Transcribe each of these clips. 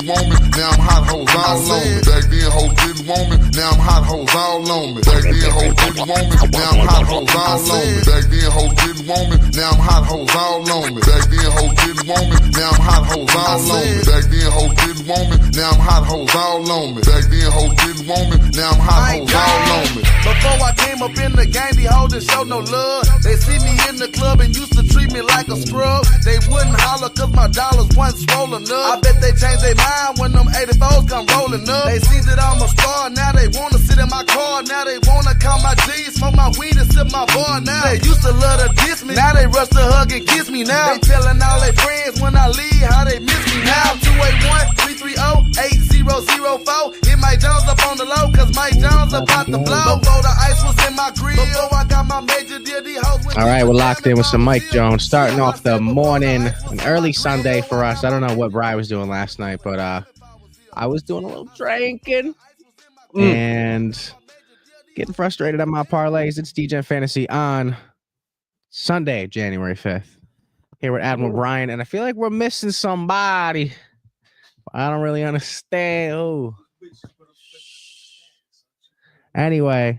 didn't want me, now I'm hot hoes all on me. Back then hoes didn't want me, now I'm hot hoes all on me. Back then hoes didn't want me, now I'm hot hoes all on me. Back then hoes didn't want me, now I'm hot hoes all on me. Back then hoes didn't want me, now I'm hot hoes all on me. Back then hoes didn't want me, now I'm hot hoes all on me. Back then hoes didn't want me, now I'm hot hoes all on me. Before I came up in the game, these hoes didn't show no love. They see me in the club and used to treat me like a scrub. They wouldn't holler cause my dollars wasn't swollen up. I bet they changed their mind when them 84s come rolling up. They see that I'm a star, now they wanna sit in my car. Now they wanna call my G's, smoke my weed and sip my bar. Now they used to love to diss me, now they rush to hug and kiss me. Now they telling all their friends when I leave how they miss me. Now 281-330-8004. Hit Mike Jones up on the low cause Mike Jones about to blow. Before the ice was in my grill, before I got my major deal, these hoes went. All right, we're locked in with some Mike Jones, starting off the morning, an early Sunday for us. I don't know what Bri was doing last night, but I was doing a little drinking and getting frustrated at my parlays. It's Degen Fantasy on Sunday, January 5th. Here with Admiral Brian, and I feel like we're missing somebody. I don't really understand. Oh. Anyway,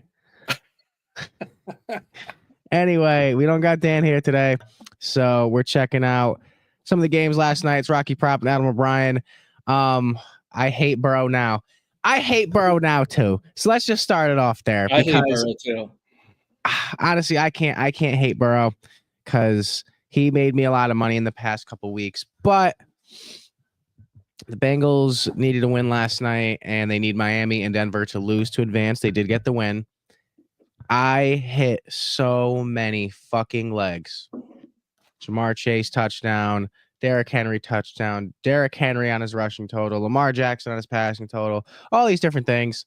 we don't got Dan here today, so we're checking out some of the games last night. It's Rocky Prop and Adam O'Brien. I hate Burrow now. I hate Burrow now too. So let's just start it off there. I hate Burrow too. Honestly, I can't hate Burrow because he made me a lot of money in the past couple weeks. But the Bengals needed to win last night, and they need Miami and Denver to lose to advance. They did get the win. I hit so many fucking legs. Jamar Chase touchdown, Derrick Henry touchdown, Derrick Henry on his rushing total, Lamar Jackson on his passing total, all these different things.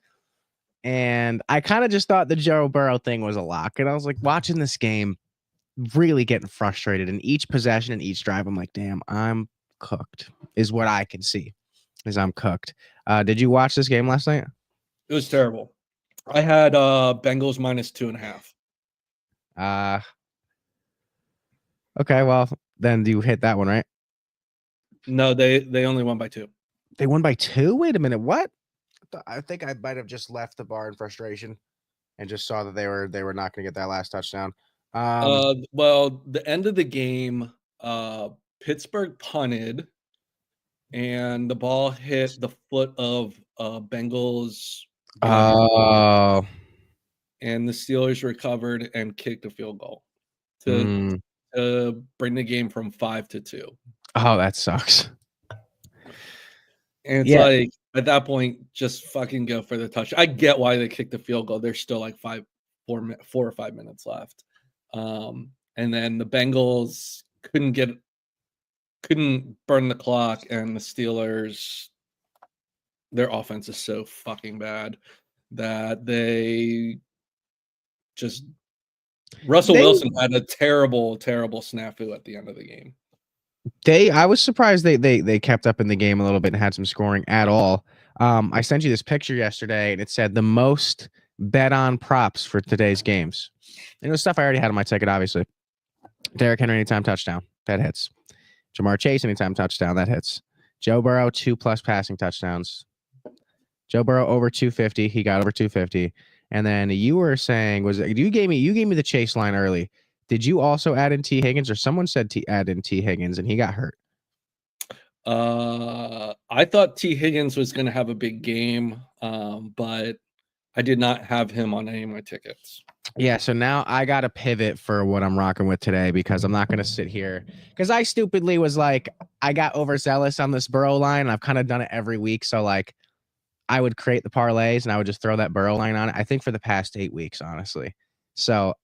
And I kind of just thought the Joe Burrow thing was a lock. And I was like watching this game, really getting frustrated. In each possession and each drive, I'm like, damn, I'm cooked, is what I can see, is I'm cooked. Did you watch this game last night? It was terrible. I had Bengals minus 2.5. Okay, well, then you hit that one, right? No, they only won by 2. They won by 2? Wait a minute, what? I think I might have just left the bar in frustration and just saw that they were not going to get that last touchdown. Well, the end of the game, Pittsburgh punted, and the ball hit the foot of Bengals. Oh. And the Steelers recovered and kicked a field goal to bring the game from 5-2. Oh, that sucks. And it's like, at that point, just fucking go for the touch. I get why they kicked the field goal. There's still like 4 or 5 minutes left. And then the Bengals couldn't burn the clock, and the Steelers, their offense is so fucking bad that they just Wilson had a terrible snafu at the end of the game. I was surprised they kept up in the game a little bit and had some scoring at all. I sent you this picture yesterday, and it said the most bet on props for today's games. And it was stuff I already had on my ticket, obviously. Derrick Henry anytime touchdown, that hits. Jamar Chase anytime touchdown, that hits. Joe Burrow 2+ passing touchdowns. Joe Burrow over 250, he got over 250. And then you were saying you gave me the Chase line early. Did you also add in T. Higgins, or someone said add in T. Higgins and he got hurt? I thought T. Higgins was going to have a big game, but I did not have him on any of my tickets. Yeah, so now I got to pivot for what I'm rocking with today, because I'm not going to sit here. Because I stupidly was like, I got overzealous on this Burrow line, and I've kind of done it every week. So, like, I would create the parlays, and I would just throw that Burrow line on it, I think, for the past 8 weeks, honestly. So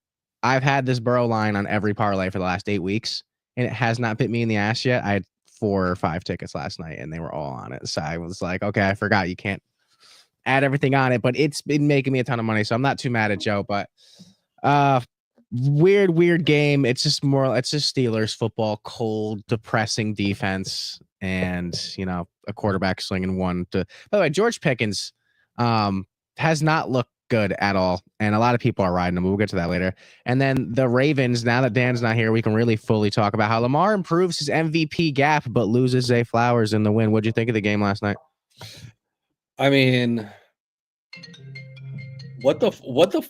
I've had this Burrow line on every parlay for the last 8 weeks, and it has not bit me in the ass yet. I had 4 or 5 tickets last night, and they were all on it. So I was like, okay, I forgot you can't add everything on it, but it's been making me a ton of money, so I'm not too mad at Joe. But weird game. It's just Steelers football, cold, depressing defense, and a quarterback slinging one to. By the way, George Pickens has not looked good at all. And a lot of people are riding him. We'll get to that later. And then the Ravens, now that Dan's not here, we can really fully talk about how Lamar improves his MVP gap, but loses Zay Flowers in the win. What'd you think of the game last night? I mean, what the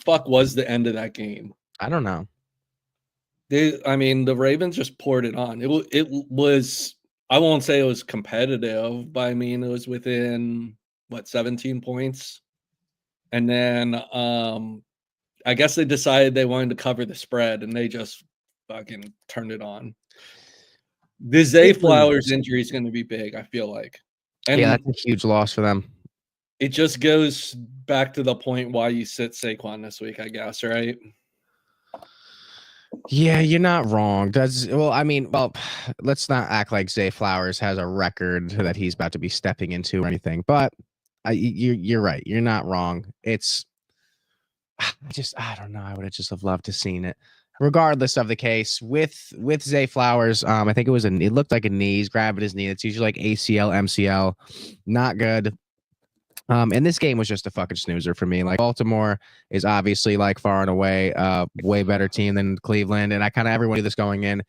fuck was the end of that game? I don't know. The Ravens just poured it on. It was, I won't say it was competitive, but I mean, it was within 17 points. And then I guess they decided they wanted to cover the spread, and they just fucking turned it on. The Zay Flowers injury is going to be big, I feel like. And yeah, that's a huge loss for them. It just goes back to the point why you sit Saquon this week, I guess, right? Yeah, you're not wrong. Let's not act like Zay Flowers has a record that he's about to be stepping into or anything, but you're right. You're not wrong. It's I don't know. I would have just have loved to seen it. Regardless of the case, with Zay Flowers, I think it looked like a knee. He's grabbing his knee. It's usually like ACL, MCL. Not good. And this game was just a fucking snoozer for me. Like, Baltimore is obviously like far and away way better team than Cleveland, and I kind of everyone knew this going in.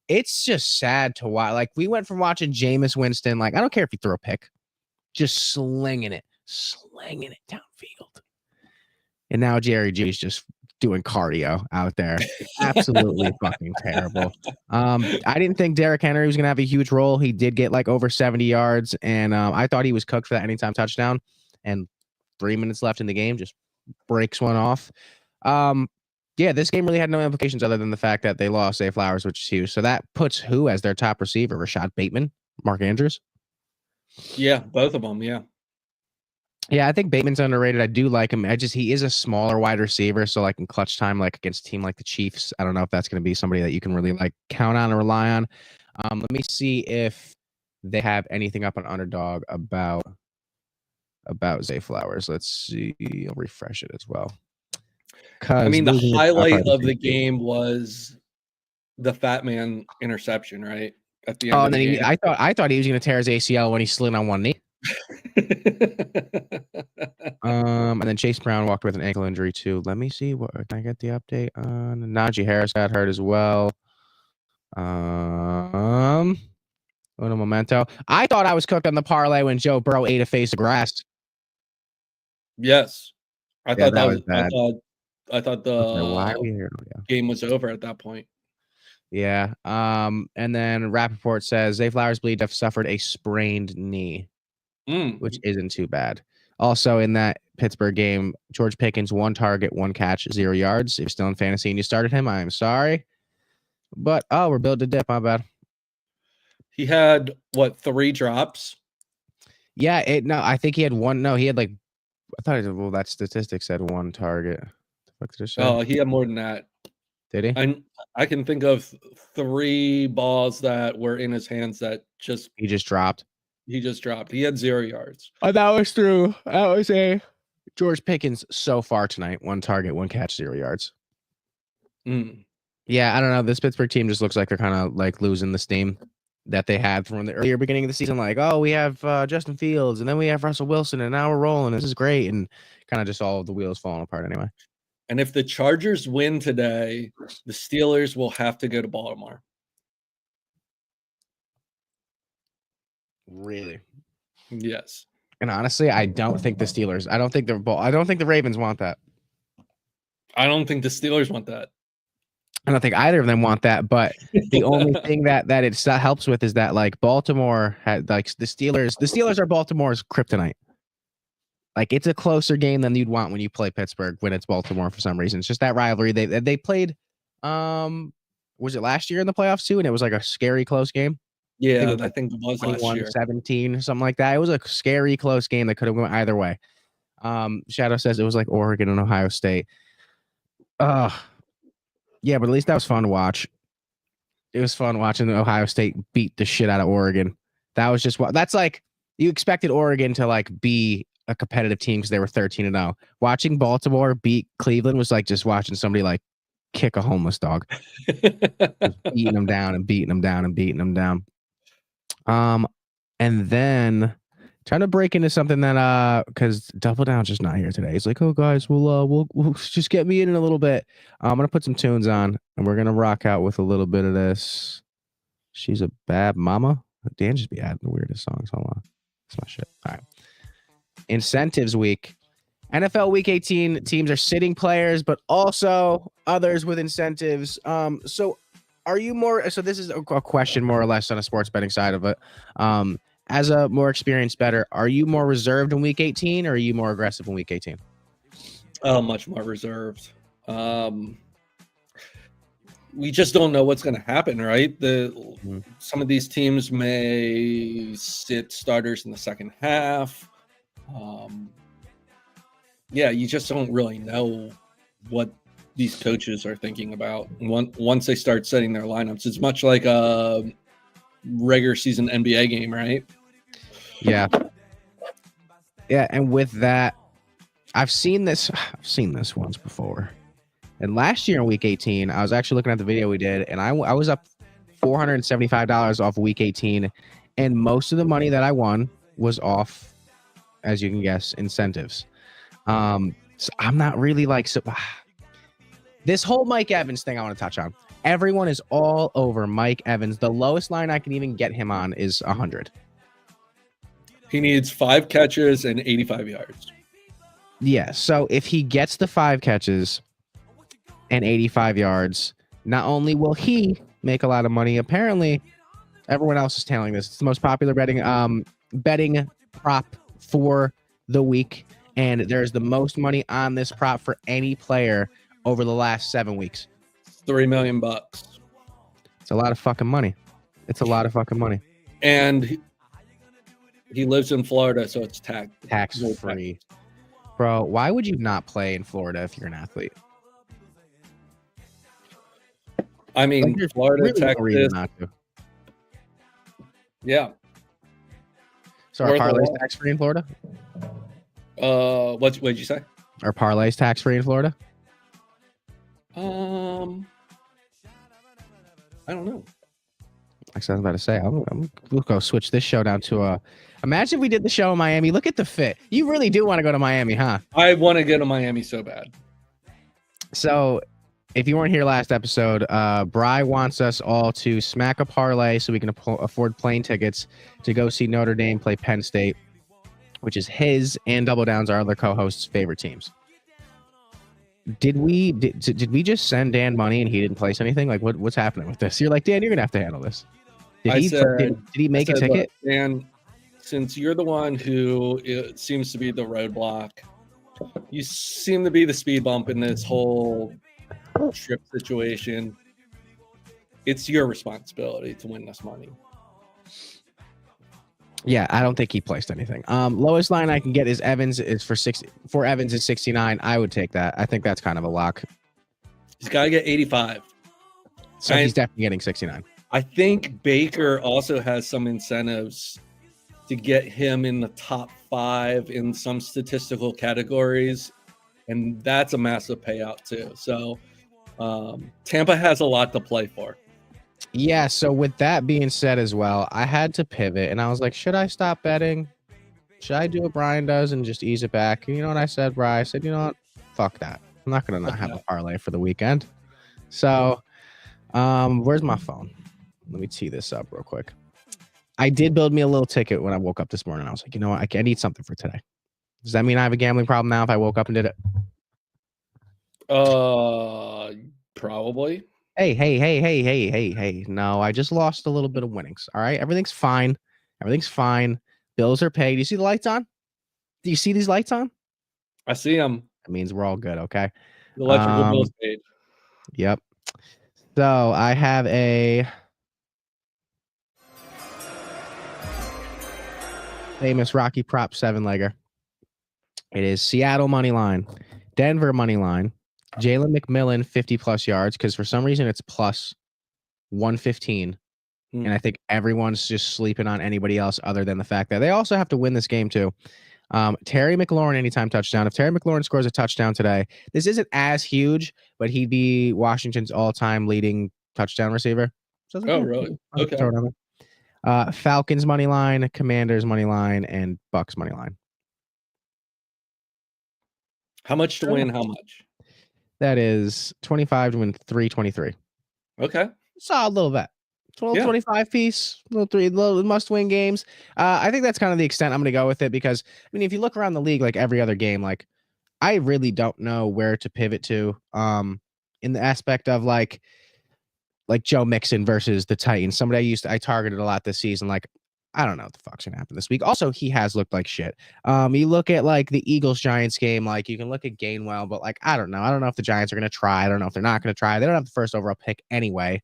It's just sad to watch. Like, we went from watching Jameis Winston, like, I don't care if you throw a pick, just slinging it downfield, and now Jerry G's just doing cardio out there. Absolutely fucking terrible. I didn't think Derrick Henry was gonna have a huge role. He did get like over 70 yards, and I thought he was cooked for that anytime touchdown. And 3 minutes left in the game, just breaks one off. Yeah, this game really had no implications other than the fact that they lost Zay Flowers, which is huge. So that puts who as their top receiver? Rashad Bateman, Mark Andrews. Yeah, both of them. Yeah. Yeah, I think Bateman's underrated. I do like him. He is a smaller wide receiver, so like in clutch time, like against a team like the Chiefs, I don't know if that's going to be somebody that you can really like count on or rely on. Let me see if they have anything up on Underdog about Zay Flowers. Let's see. I'll refresh it as well. I mean, the highlight of the game was the Fat Man interception, right? At the end. Oh, and then I thought he was going to tear his ACL when he slid on one knee. And then Chase Brown walked with an ankle injury too. Let me see. What can I get the update on? Najee Harris got hurt as well. Uno momento. I thought I was cooked on the parlay when Joe Burrow ate a face of grass. Yes, I thought that was bad. I thought the why are we here? game was over at that point. Yeah. And then Rappaport says Zay Flowers believed to have suffered a sprained knee, which isn't too bad. Also, in that Pittsburgh game, George Pickens, 1 target, 1 catch, 0 yards. If you're still in fantasy and you started him, I am sorry. But we're built to dip. My bad. He had 3 drops? Yeah. I think he had 1. No, he had like. I thought that statistic said 1 target. The fuck did it say? Oh, he had more than that. Did he? I can think of 3 balls that were in his hands that he just dropped. He just dropped. He had 0 yards. Oh, that was true. That was a George Pickens so far tonight. 1 target, 1 catch, 0 yards. Yeah, I don't know. This Pittsburgh team just looks like they're kind of like losing the steam that they had from the earlier beginning of the season. Like, oh, we have Justin Fields, and then we have Russell Wilson, and now we're rolling. This is great. And kind of just all of the wheels falling apart anyway. And if the Chargers win today, the Steelers will have to go to Baltimore. Really? Yes. And honestly, I don't think the Ravens want that. I don't think the Steelers want that. I don't think either of them want that. But the only thing that it helps with is that like Baltimore had like the Steelers are Baltimore's kryptonite. Like, it's a closer game than you'd want when you play Pittsburgh when it's Baltimore for some reason. It's just that rivalry. They played, was it last year in the playoffs too? And it was like a scary close game. Yeah, I think it was last year. 17 or something like that. It was a scary close game that could have gone either way. Shadow says it was like Oregon and Ohio State. Yeah, but at least that was fun to watch. It was fun watching Ohio State beat the shit out of Oregon. That was just that's like you expected Oregon to like be a competitive team because they were 13-0. Watching Baltimore beat Cleveland was like just watching somebody like kick a homeless dog, beating them down and beating them down and beating them down. And then Trying to break into something that because Double Down's just not here today. He's like, oh guys, we'll just get me in a little bit. I'm gonna put some tunes on and we're gonna rock out with a little bit of this. She's a bad mama. Dan just be adding the weirdest songs. Hold on. That's my shit. All right. Incentives week. NFL week 18 teams are sitting players, but also others with incentives. So are you more, so this is a question more or less on a sports betting side of it. As a more experienced bettor, are you more reserved in week 18 or are you more aggressive in week 18? Much more reserved. We just don't know what's going to happen, right? Some of these teams may sit starters in the second half. Yeah, you just don't really know what these coaches are thinking about once they start setting their lineups. It's much like a regular season NBA game, right? Yeah. Yeah, and with that, I've seen this once before. And last year in week 18, I was actually looking at the video we did, and I was up $475 off week 18, and most of the money that I won was off, as you can guess, incentives. So I'm not really like this whole Mike Evans thing I want to touch on. Everyone is all over Mike Evans. The lowest line I can even get him on is 100. He needs 5 catches and 85 yards. Yeah, so if he gets the 5 catches and 85 yards, not only will he make a lot of money, apparently everyone else is tailing this. It's the most popular betting prop for the week, and there's the most money on this prop for any player over the last 7 weeks. $3 million. It's a lot of fucking money. It's a lot of fucking money. And he lives in Florida, so it's tax free. Bro, why would you not play in Florida if you're an athlete? I mean, like Florida, really Texas. Not to. Yeah. So are parlays tax free in Florida? What did you say? Are parlays tax free in Florida? I don't know. Like I was about to say, we'll go switch this show down to a. Imagine if we did the show in Miami. Look at the fit. You really do want to go to Miami, huh? I want to go to Miami so bad. So, if you weren't here last episode, Bri wants us all to smack a parlay so we can afford plane tickets to go see Notre Dame play Penn State, which is his and Double Down's, our other co-hosts' favorite teams. Did we just send Dan money and he didn't place anything? Like, what's happening with this? You're like, Dan, you're gonna have to handle this. Did he make a ticket? Dan, since you're the one who seems to be the roadblock, you seem to be the speed bump in this whole trip situation. It's your responsibility to win this money. Yeah, I don't think he placed anything. Lowest line I can get is Evans is for 60. For Evans is 69. I would take that. I think that's kind of a lock. He's got to get 85. So he's definitely getting 69. I think Baker also has some incentives to get him in the top 5 in some statistical categories, and that's a massive payout too. So Tampa has a lot to play for. Yeah, so with that being said as well, I had to pivot, and I was like, should I stop betting? Should I do what Brian does and just ease it back? And you know what I said, Brian? I said, you know what? Fuck that. I'm not going to not have a parlay for the weekend. So where's my phone? Let me tee this up real quick. I did build me a little ticket when I woke up this morning. I was like, you know what? I need something for today. Does that mean I have a gambling problem now if I woke up and did it? Probably. Hey. No, I just lost a little bit of winnings. All right. Everything's fine. Bills are paid. You see the lights on? Do you see these lights on? I see them. That means we're all good. Okay. The electrical bill's paid. Yep. So I have a famous Rocky Prop 7-legger. It is Seattle money line, Denver money line, Jalen McMillan 50+ yards, because for some reason it's plus 115. And I think everyone's just sleeping on anybody else other than the fact that they also have to win this game too. Terry McLaurin anytime touchdown. If Terry McLaurin scores a touchdown today, this isn't as huge, but he'd be Washington's all-time leading touchdown receiver. So really? Okay. Falcons money line, Commanders money line, and Bucks money line. How much to win? How much? That is 25 to win 323. Okay. Solid little bet. 25 piece, little must win games. I think that's kind of the extent I'm going to go with it because, I mean, if you look around the league, like every other game, like I really don't know where to pivot to in the aspect of like Joe Mixon versus the Titans. Somebody I targeted a lot this season. Like, I don't know what the fuck's gonna happen this week. Also, he has looked like shit. You look at like the Eagles Giants game, like you can look at Gainwell, but like I don't know. I don't know if the Giants are gonna try. I don't know if they're not gonna try. They don't have the first overall pick anyway.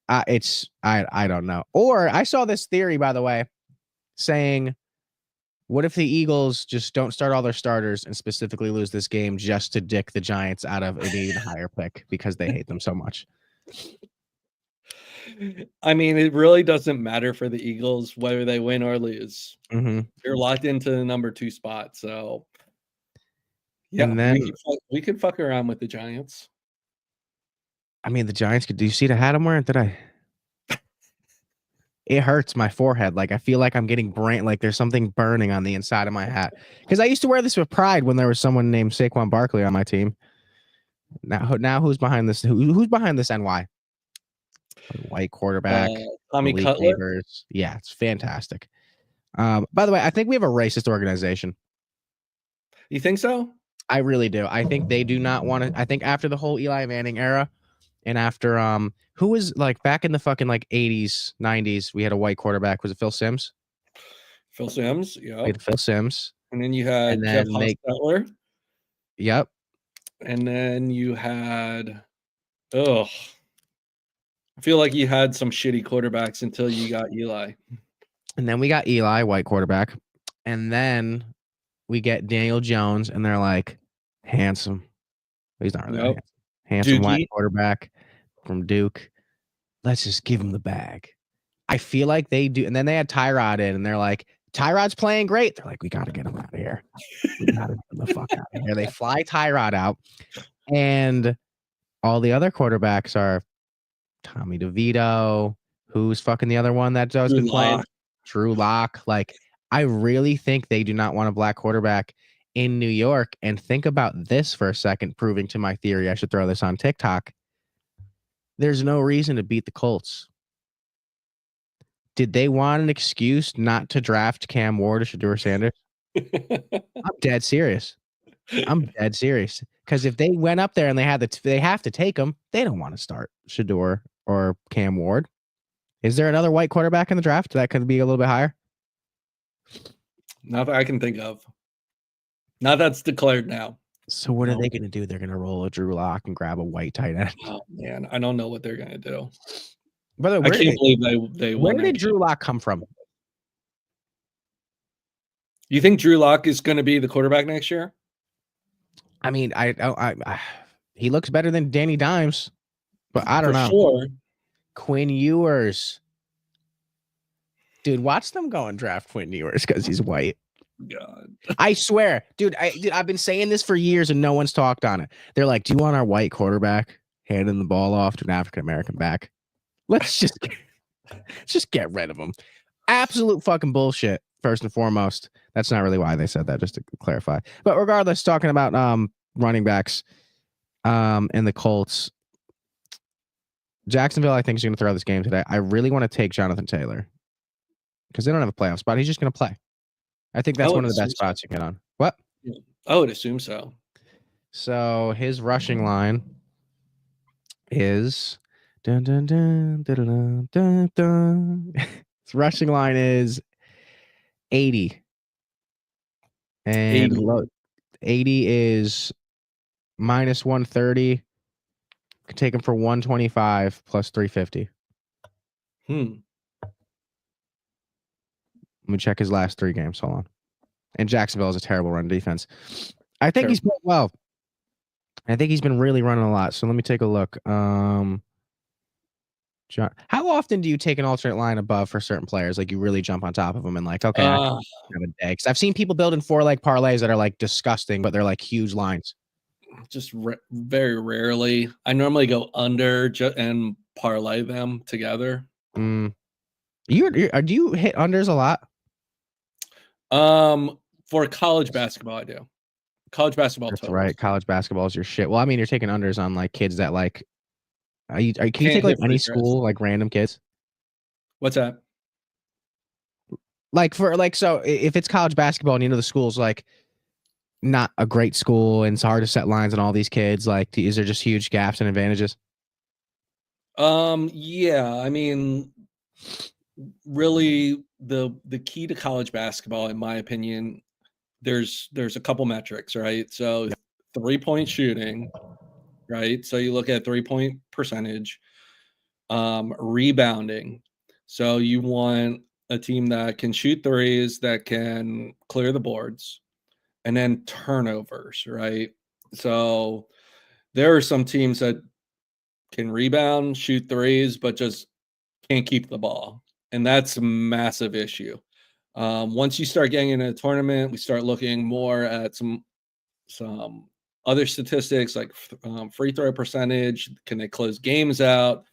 I don't know. Or I saw this theory, by the way, saying, what if the Eagles just don't start all their starters and specifically lose this game just to dick the Giants out of an even higher pick because they hate them so much? I mean, it really doesn't matter for the Eagles whether they win or lose. Mm-hmm. They're locked into the number 2 spot. So, yeah, and then we could fuck around with the Giants. I mean, the Giants could. Do you see the hat I'm wearing today? It hurts my forehead. Like I feel like I'm getting like there's something burning on the inside of my hat. Because I used to wear this with pride when there was someone named Saquon Barkley on my team. Now who's behind this? Who's behind this NY? White quarterback. Tommy Malik Cutler. Neighbors. Yeah, it's fantastic. By the way, I think we have a racist organization. You think so? I really do. I think they do not want to. I think after the whole Eli Manning era, and after who was like back in the fucking like 80s, 90s, we had a white quarterback. Was it Phil Simms? Phil Simms, yeah. We had Phil Simms. And then you had Jeff Hostetler. Yep. And then you had I feel like you had some shitty quarterbacks until you got Eli. And then we got Eli, white quarterback. And then we get Daniel Jones, and they're like, handsome. He's not really that handsome. Handsome white quarterback from Duke. Let's just give him the bag. I feel like they do. And then they had Tyrod in, and they're like, Tyrod's playing great. They're like, we got to get him out of here. We got to get him the fuck out of here. They fly Tyrod out. And all the other quarterbacks are Tommy DeVito. Who's fucking the other one that Joe's been playing? Drew Lock. Like, I really think they do not want a black quarterback in New York. And think about this for a second, proving to my theory. I should throw this on TikTok. There's no reason to beat the Colts. Did they want an excuse not to draft Cam Ward or Shedeur Sanders? I'm dead serious. Because if they went up there and they have to take them, they don't want to start Shedeur or Cam Ward. Is there another white quarterback in the draft that could be a little bit higher? Not that I can think of. Not that's declared now. So what are they going to do? They're going to roll a Drew Lock and grab a white tight end. Oh man, I don't know what they're going to do. By the way, I can't believe they where did Drew Lock come from? You think Drew Lock is going to be the quarterback next year? I mean, he looks better than Danny Dimes, but I don't know. Sure. Quinn Ewers. Dude, watch them go and draft Quinn Ewers because he's white. God. I swear. Dude, I've been saying this for years and no one's talked on it. They're like, do you want our white quarterback handing the ball off to an African-American back? Let's just get rid of him. Absolute fucking bullshit, first and foremost. That's not really why they said that, just to clarify. But regardless, talking about running backs and the Colts, Jacksonville, I think, is going to throw this game today. I really want to take Jonathan Taylor because they don't have a playoff spot. He's just going to play. I think that's one of the best spots you get on. What? I would assume so. So his rushing line is dun, dun, dun, dun, dun, dun, dun. His rushing line is 80. And 80 is minus 130. Could take him for 125 plus 350. Let me check his last 3 games. Hold on. And Jacksonville is a terrible run defense. I think he's played well. I think he's been really running a lot. So let me take a look. John, how often do you take an alternate line above for certain players? Like you really jump on top of them and like, okay, I can have a day. Because I've seen people building 4-leg parlays that are like disgusting, but they're like huge lines. Just very rarely. I normally go under and parlay them together. Do you hit unders a lot? For college basketball, I do. College basketball That's totals. right. College basketball is your shit. Well, I mean, you're taking unders on like kids that like. Can you Can't take like hit free any throws. school, like random kids? What's that? Like so if it's college basketball and the school's like not a great school and it's hard to set lines on all these kids, like is there just huge gaps and advantages? Yeah, I mean, really the key to college basketball, in my opinion, there's a couple metrics, right? So 3-point shooting, right? So you look at 3-point percentage, rebounding. So you want a team that can shoot threes, that can clear the boards, and then turnovers, right? So there are some teams that can rebound, shoot threes, but just can't keep the ball. And that's a massive issue. Once you start getting into a tournament, we start looking more at some other statistics like free throw percentage. Can they close games out?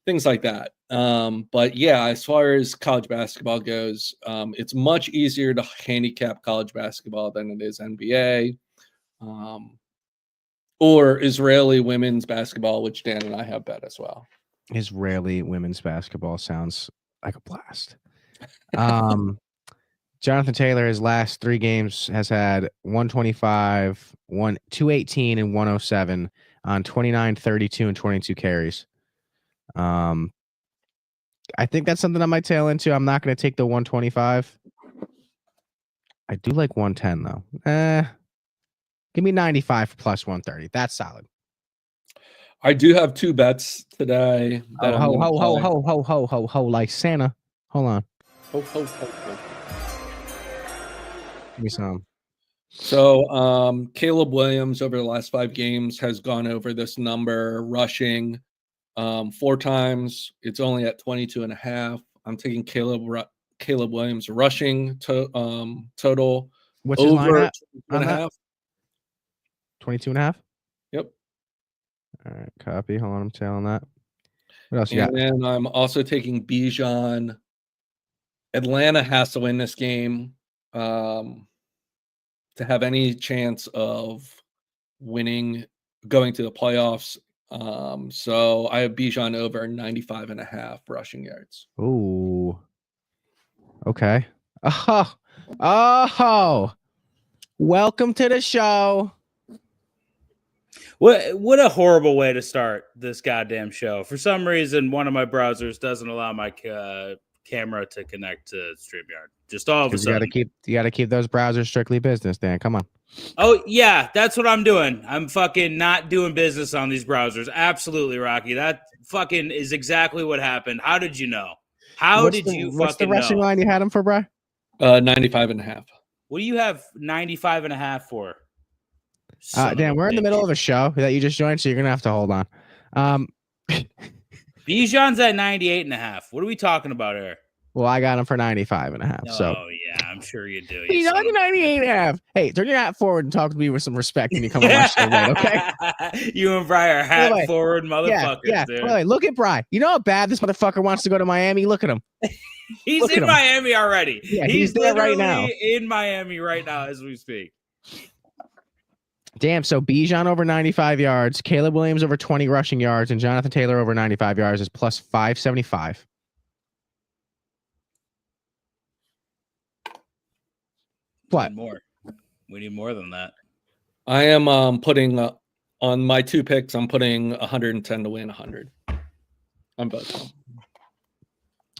Things like that. But yeah, as far as college basketball goes, it's much easier to handicap college basketball than it is NBA or Israeli women's basketball, which Dan and I have bet as well. Israeli women's basketball sounds like a blast. Jonathan Taylor, his last 3 games, has had 125, 218, and 107 on 29, 32, and 22 carries. I think that's something I might tail into. I'm not going to take the 125. I do like 110 though. Give me 95 plus 130. That's solid. I do have 2 bets today. That Ho, like Santa. Hold on. Ho. Give me some. So Caleb Williams over the last 5 games has gone over this number rushing 4 times. It's only at 22.5. I'm taking Caleb Williams rushing total. What's his line at? 22.5. 22.5? Yep. All right, copy. Hold on, I'm telling that. What else you got? And then I'm also taking Bijan. Atlanta has to win this game to have any chance of winning, going to the playoffs. So I have Bijan over 95.5 rushing yards. Ooh. Okay. Oh. Welcome to the show. What a horrible way to start this goddamn show. For some reason, one of my browsers doesn't allow my camera to connect to StreamYard. Just all of a sudden. You gotta keep those browsers strictly business, Dan. Come on. Oh yeah, that's what I'm doing. I'm fucking not doing business on these browsers. Absolutely, Rocky. That fucking is exactly what happened. How did you know? What's the rushing line you had him for, bro? 95.5. What do you have 95.5 for? Dan, we're in the middle of a show that you just joined, so you're gonna have to hold on. Bijan's at 98.5. What are we talking about here? Well, I got him for 95.5. So yeah, I'm sure you do. He's on 98.5. Hey, turn your hat forward and talk to me with some respect when you come on my show, right? Okay. You and Bri are hat forward motherfuckers. Yeah. Dude. By the way, look at Bri. You know how bad this motherfucker wants to go to Miami? Look at him. He's in Miami already. Yeah, he's there right now. In Miami right now as we speak. Damn, so Bijan over 95 yards, Caleb Williams over 20 rushing yards, and Jonathan Taylor over 95 yards is plus 575. What? We need more than that. I am putting on my 2 picks. I'm putting 110 to win 100. I'm both.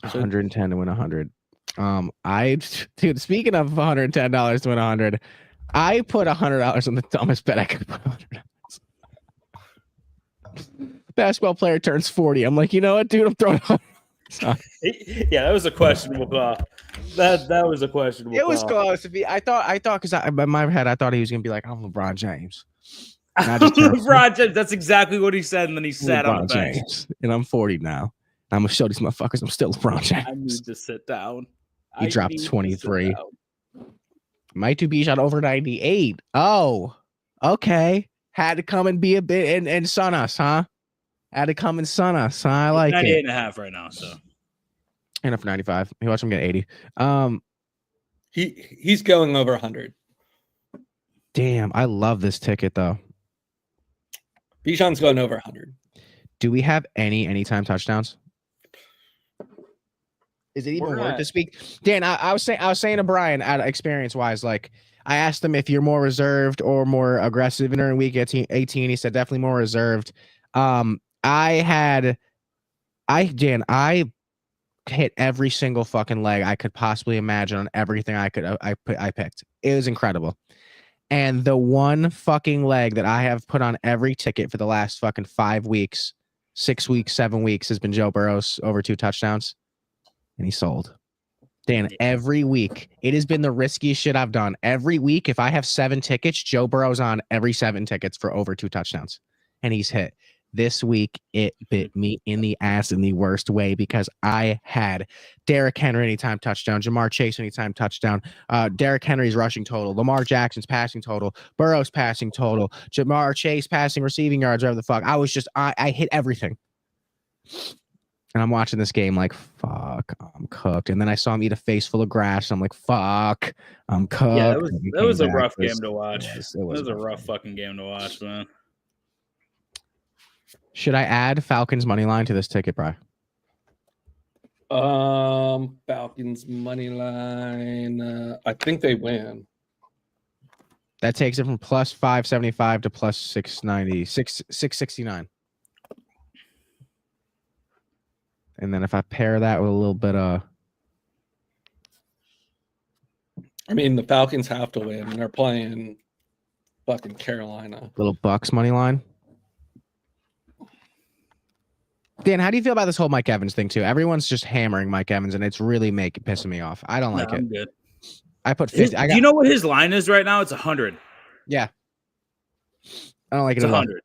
110 to win 100. Dude, speaking of $110 to win 100, I put $100 on the dumbest bet I could put $100. Basketball player turns 40. I'm like, you know what, dude? I'm throwing Yeah, that was a questionable call. That was a questionable. It was close. I thought because in my head I thought he was gonna be like, I'm LeBron James. LeBron James. That's exactly what he said, and then he sat on the bench. James, and I'm 40 now. I'm gonna show these motherfuckers I'm still LeBron James. I need to sit down. He dropped 23. Might do Bijan over 98. Oh, okay. Had to come and be a bit and sun us, huh? Had to come and sun us. Huh? I like 98.5 right now. So Enough for 95. You watch him get 80. He's going over 100. Damn, I love this ticket though. Bijan's going over 100. Do we have any anytime touchdowns? Is it even worth this week? Dan, I was saying to Brian, experience wise, like I asked him if you're more reserved or more aggressive in week 18. He said definitely more reserved. I hit every single fucking leg I could possibly imagine on everything I picked. It was incredible. And the one fucking leg that I have put on every ticket for the last fucking 5 weeks, 6 weeks, 7 weeks has been Joe Burrow's over 2 touchdowns. And he sold. Dan, every week, it has been the riskiest shit I've done. Every week, if I have 7 tickets, Joe Burrow's on every 7 tickets for over 2 touchdowns. And he's hit. This week, it bit me in the ass in the worst way because I had Derrick Henry anytime touchdown, Jamar Chase anytime touchdown, Derrick Henry's rushing total, Lamar Jackson's passing total, Burrow's passing total, Jamar Chase passing receiving yards, whatever the fuck. I hit everything. And I'm watching this game like, fuck, I'm cooked. And then I saw him eat a face full of grass. And I'm like, fuck, I'm cooked. Yeah, that was a rough game to watch. It was a rough fucking game to watch, man. Should I add Falcons money line to this ticket, Bri? Falcons money line. I think they win. That takes it from plus 575 to plus 690, 669. And then if I pair that with a little bit of, I mean, the Falcons have to win. They're playing fucking Carolina. Little Bucks money line. Dan, how do you feel about this whole Mike Evans thing too? Everyone's just hammering Mike Evans, and it's really pissing me off. I don't like it. I'm good. I put 50. Do you know what his line is right now? It's 100. Yeah. I don't like it It's at all. 100.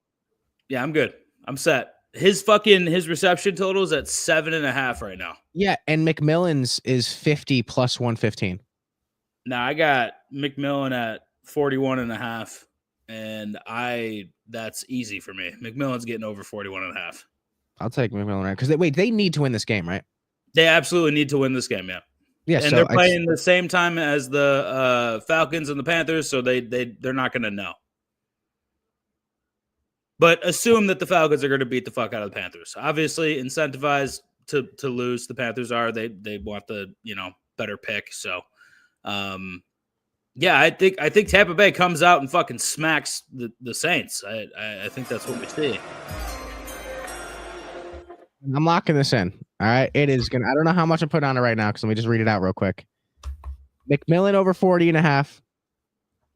Yeah, I'm good. I'm set. His reception total is at 7.5 right now. Yeah, and McMillan's is 50 plus 115. Now I got McMillan at 41.5, and that's easy for me. McMillan's getting over 41.5. I'll take McMillan right because they need to win this game, right? They absolutely need to win this game, yeah. Yeah, and they're playing the same time as the Falcons and the Panthers, so they're not going to know. But assume that the Falcons are going to beat the fuck out of the Panthers. Obviously, incentivized to lose. The Panthers are. They want the better pick. So, yeah, I think Tampa Bay comes out and fucking smacks the Saints. I think that's what we see. I'm locking this in. All right, it is gonna. I don't know how much I'm putting on it right now because let me just read it out real quick. McMillan over 40.5.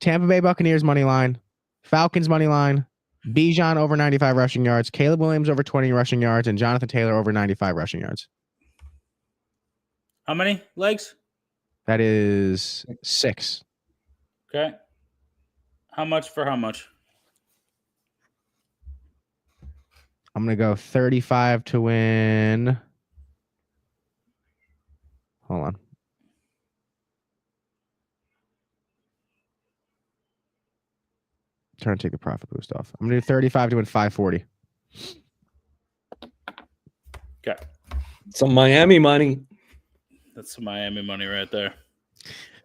Tampa Bay Buccaneers money line. Falcons money line. Bijan over 95 rushing yards. Caleb Williams over 20 rushing yards, and Jonathan Taylor over 95 rushing yards. How many legs? That is 6. Okay. How much for how much? I'm going to go 35 to win. Hold on. Trying to take the profit boost off. I'm going to do 35 to win 540. Okay. Some Miami money. That's some Miami money right there.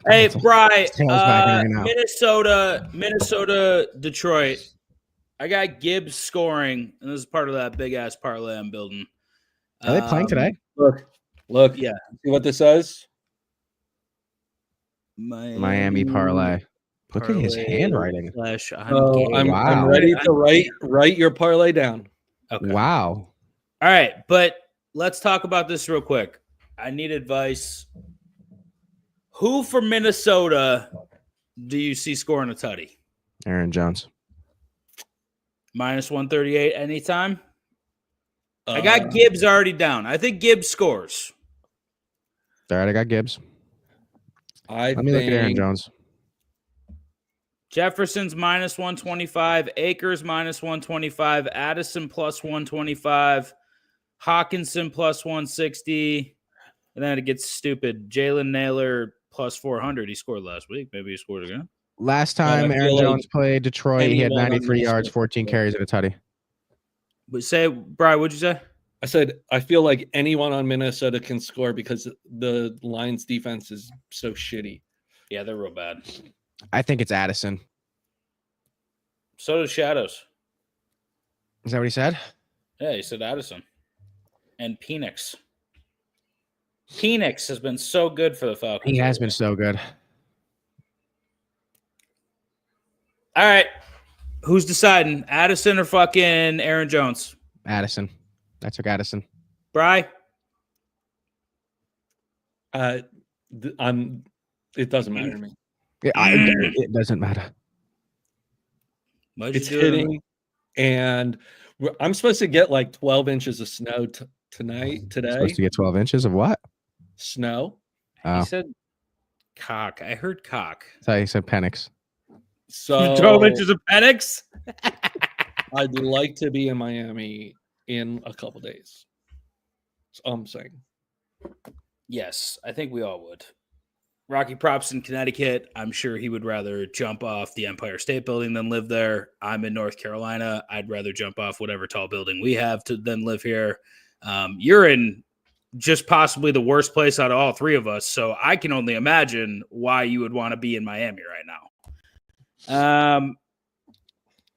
Hey, Bri, Minnesota, Detroit. I got Gibbs scoring, and this is part of that big-ass parlay I'm building. Are they playing today? Look. Yeah. See what this says? Miami parlay. Look at his handwriting. I'm ready to write your parlay down. Okay. Wow. All right, but let's talk about this real quick. I need advice. Who for Minnesota do you see scoring a tutty? Aaron Jones. Minus 138 anytime? I got Gibbs already down. I think Gibbs scores. All right, I got Gibbs. Let me look at Aaron Jones. Jefferson's minus 125. Akers minus 125. Addison plus 125. Hawkinson plus 160. And then it gets stupid. Jalen Naylor plus 400. He scored last week. Maybe he scored again. Last time Aaron Jones played Detroit, he had 93 yards, 14 carries, and a tutty. But say, Brian, what'd you say? I said I feel like anyone on Minnesota can score because the Lions defense is so shitty. Yeah, they're real bad. I think it's Addison. So does Shadows. Is that what he said? Yeah, he said Addison. And Penix. Penix has been so good for the Falcons. He has been so good. All right. Who's deciding? Addison or fucking Aaron Jones? Addison. I took Addison. Bry? It doesn't matter to me. It doesn't matter. It's hitting, and I'm supposed to get like 12 inches of snow today. Supposed to get 12 inches of what? Snow. Oh, He said cock. I heard cock. I thought you said Penix. So 12 inches of Penix? I'd like to be in Miami in a couple days. That's all I'm saying. Yes, I think we all would. Rocky Props in Connecticut. I'm sure he would rather jump off the Empire State Building than live there. I'm in North Carolina. I'd rather jump off whatever tall building we have than live here. You're in just possibly the worst place out of all three of us. So I can only imagine why you would want to be in Miami right now.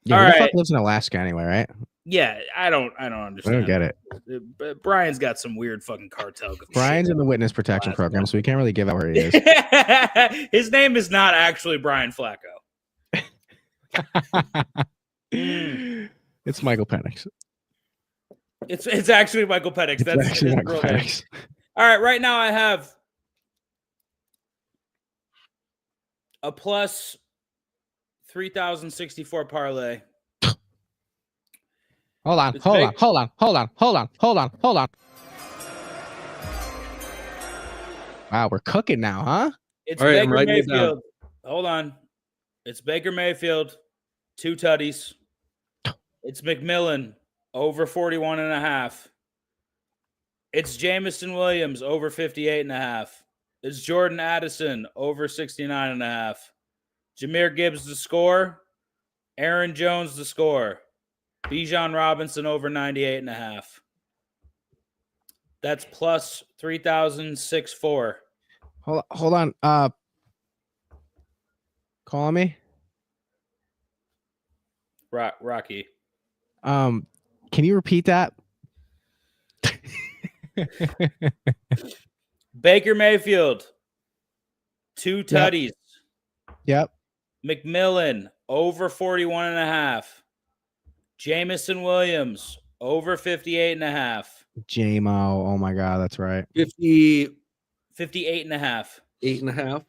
Yeah, All who the right. fuck lives in Alaska anyway, right? Yeah, I don't I understand. don't get it. But Brian's got some weird fucking cartel. Brian's shit. in the witness protection program, so we can't really give out where he is. His name is not actually Brian Flacco. It's Michael Penix. It's actually Michael Penix. It's That's actually his Michael real name. Penix. All right, right now I have a plus 3,064 parlay. Hold on. It's Hold big. on. Wow, we're cooking now, huh? It's All right, I'm Baker writing it down. Mayfield. Hold on. It's Baker Mayfield, 2 tutties. It's McMillan, over 41.5. It's Jamison Williams, over 58.5. It's Jordan Addison, over 69.5. Jahmyr Gibbs, the score. Aaron Jones, the score. Bijan Robinson, over 98.5. That's plus 3,064. Hold on. Calling me? Rocky. Can you repeat that? Baker Mayfield, 2 tutties. Yep. McMillan, over 41.5. Jamison Williams, over 58.5. JMO. Oh my God, that's right. 58.5. 58.5.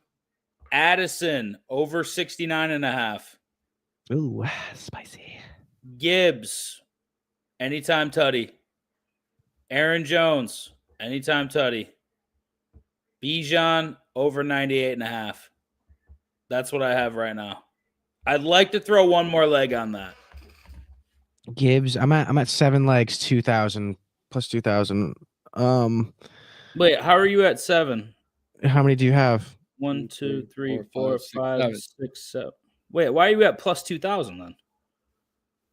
Addison, over 69.5. Ooh, spicy. Gibbs, anytime tutty. Aaron Jones, anytime tutty. Bijan, over 98.5. That's what I have right now. I'd like to throw one more leg on that. Gibbs, I'm at 7 legs, 2,000 plus 2,000. Wait, how are you at 7? How many do you have? 1, 2, 3, 4, 4, 5, 5, 6, 7. Wait, why are you at plus 2,000 then?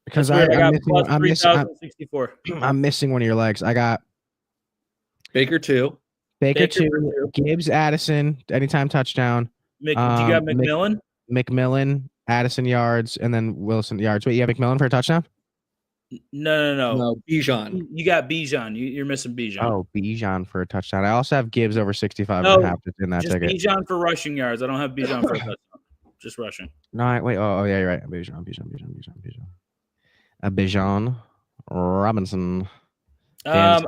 Because That's weird. I got plus I'm 3,064. I'm missing one of your legs. I got Baker 2. Baker Baker 2, Gibbs, Addison, anytime touchdown. Do you got McMillan? McMillan, Addison yards, and then Wilson yards. Wait, you have McMillan for a touchdown? No. No, Bijan. You got Bijan. You're missing Bijan. Oh, Bijan for a touchdown. I also have Gibbs over 65 No, and a half in that just ticket. Bijan for rushing yards. I don't have Bijan for a touchdown. Just rushing. No, wait. Oh, yeah, you're right. Bijan. Bijan Robinson. Dan's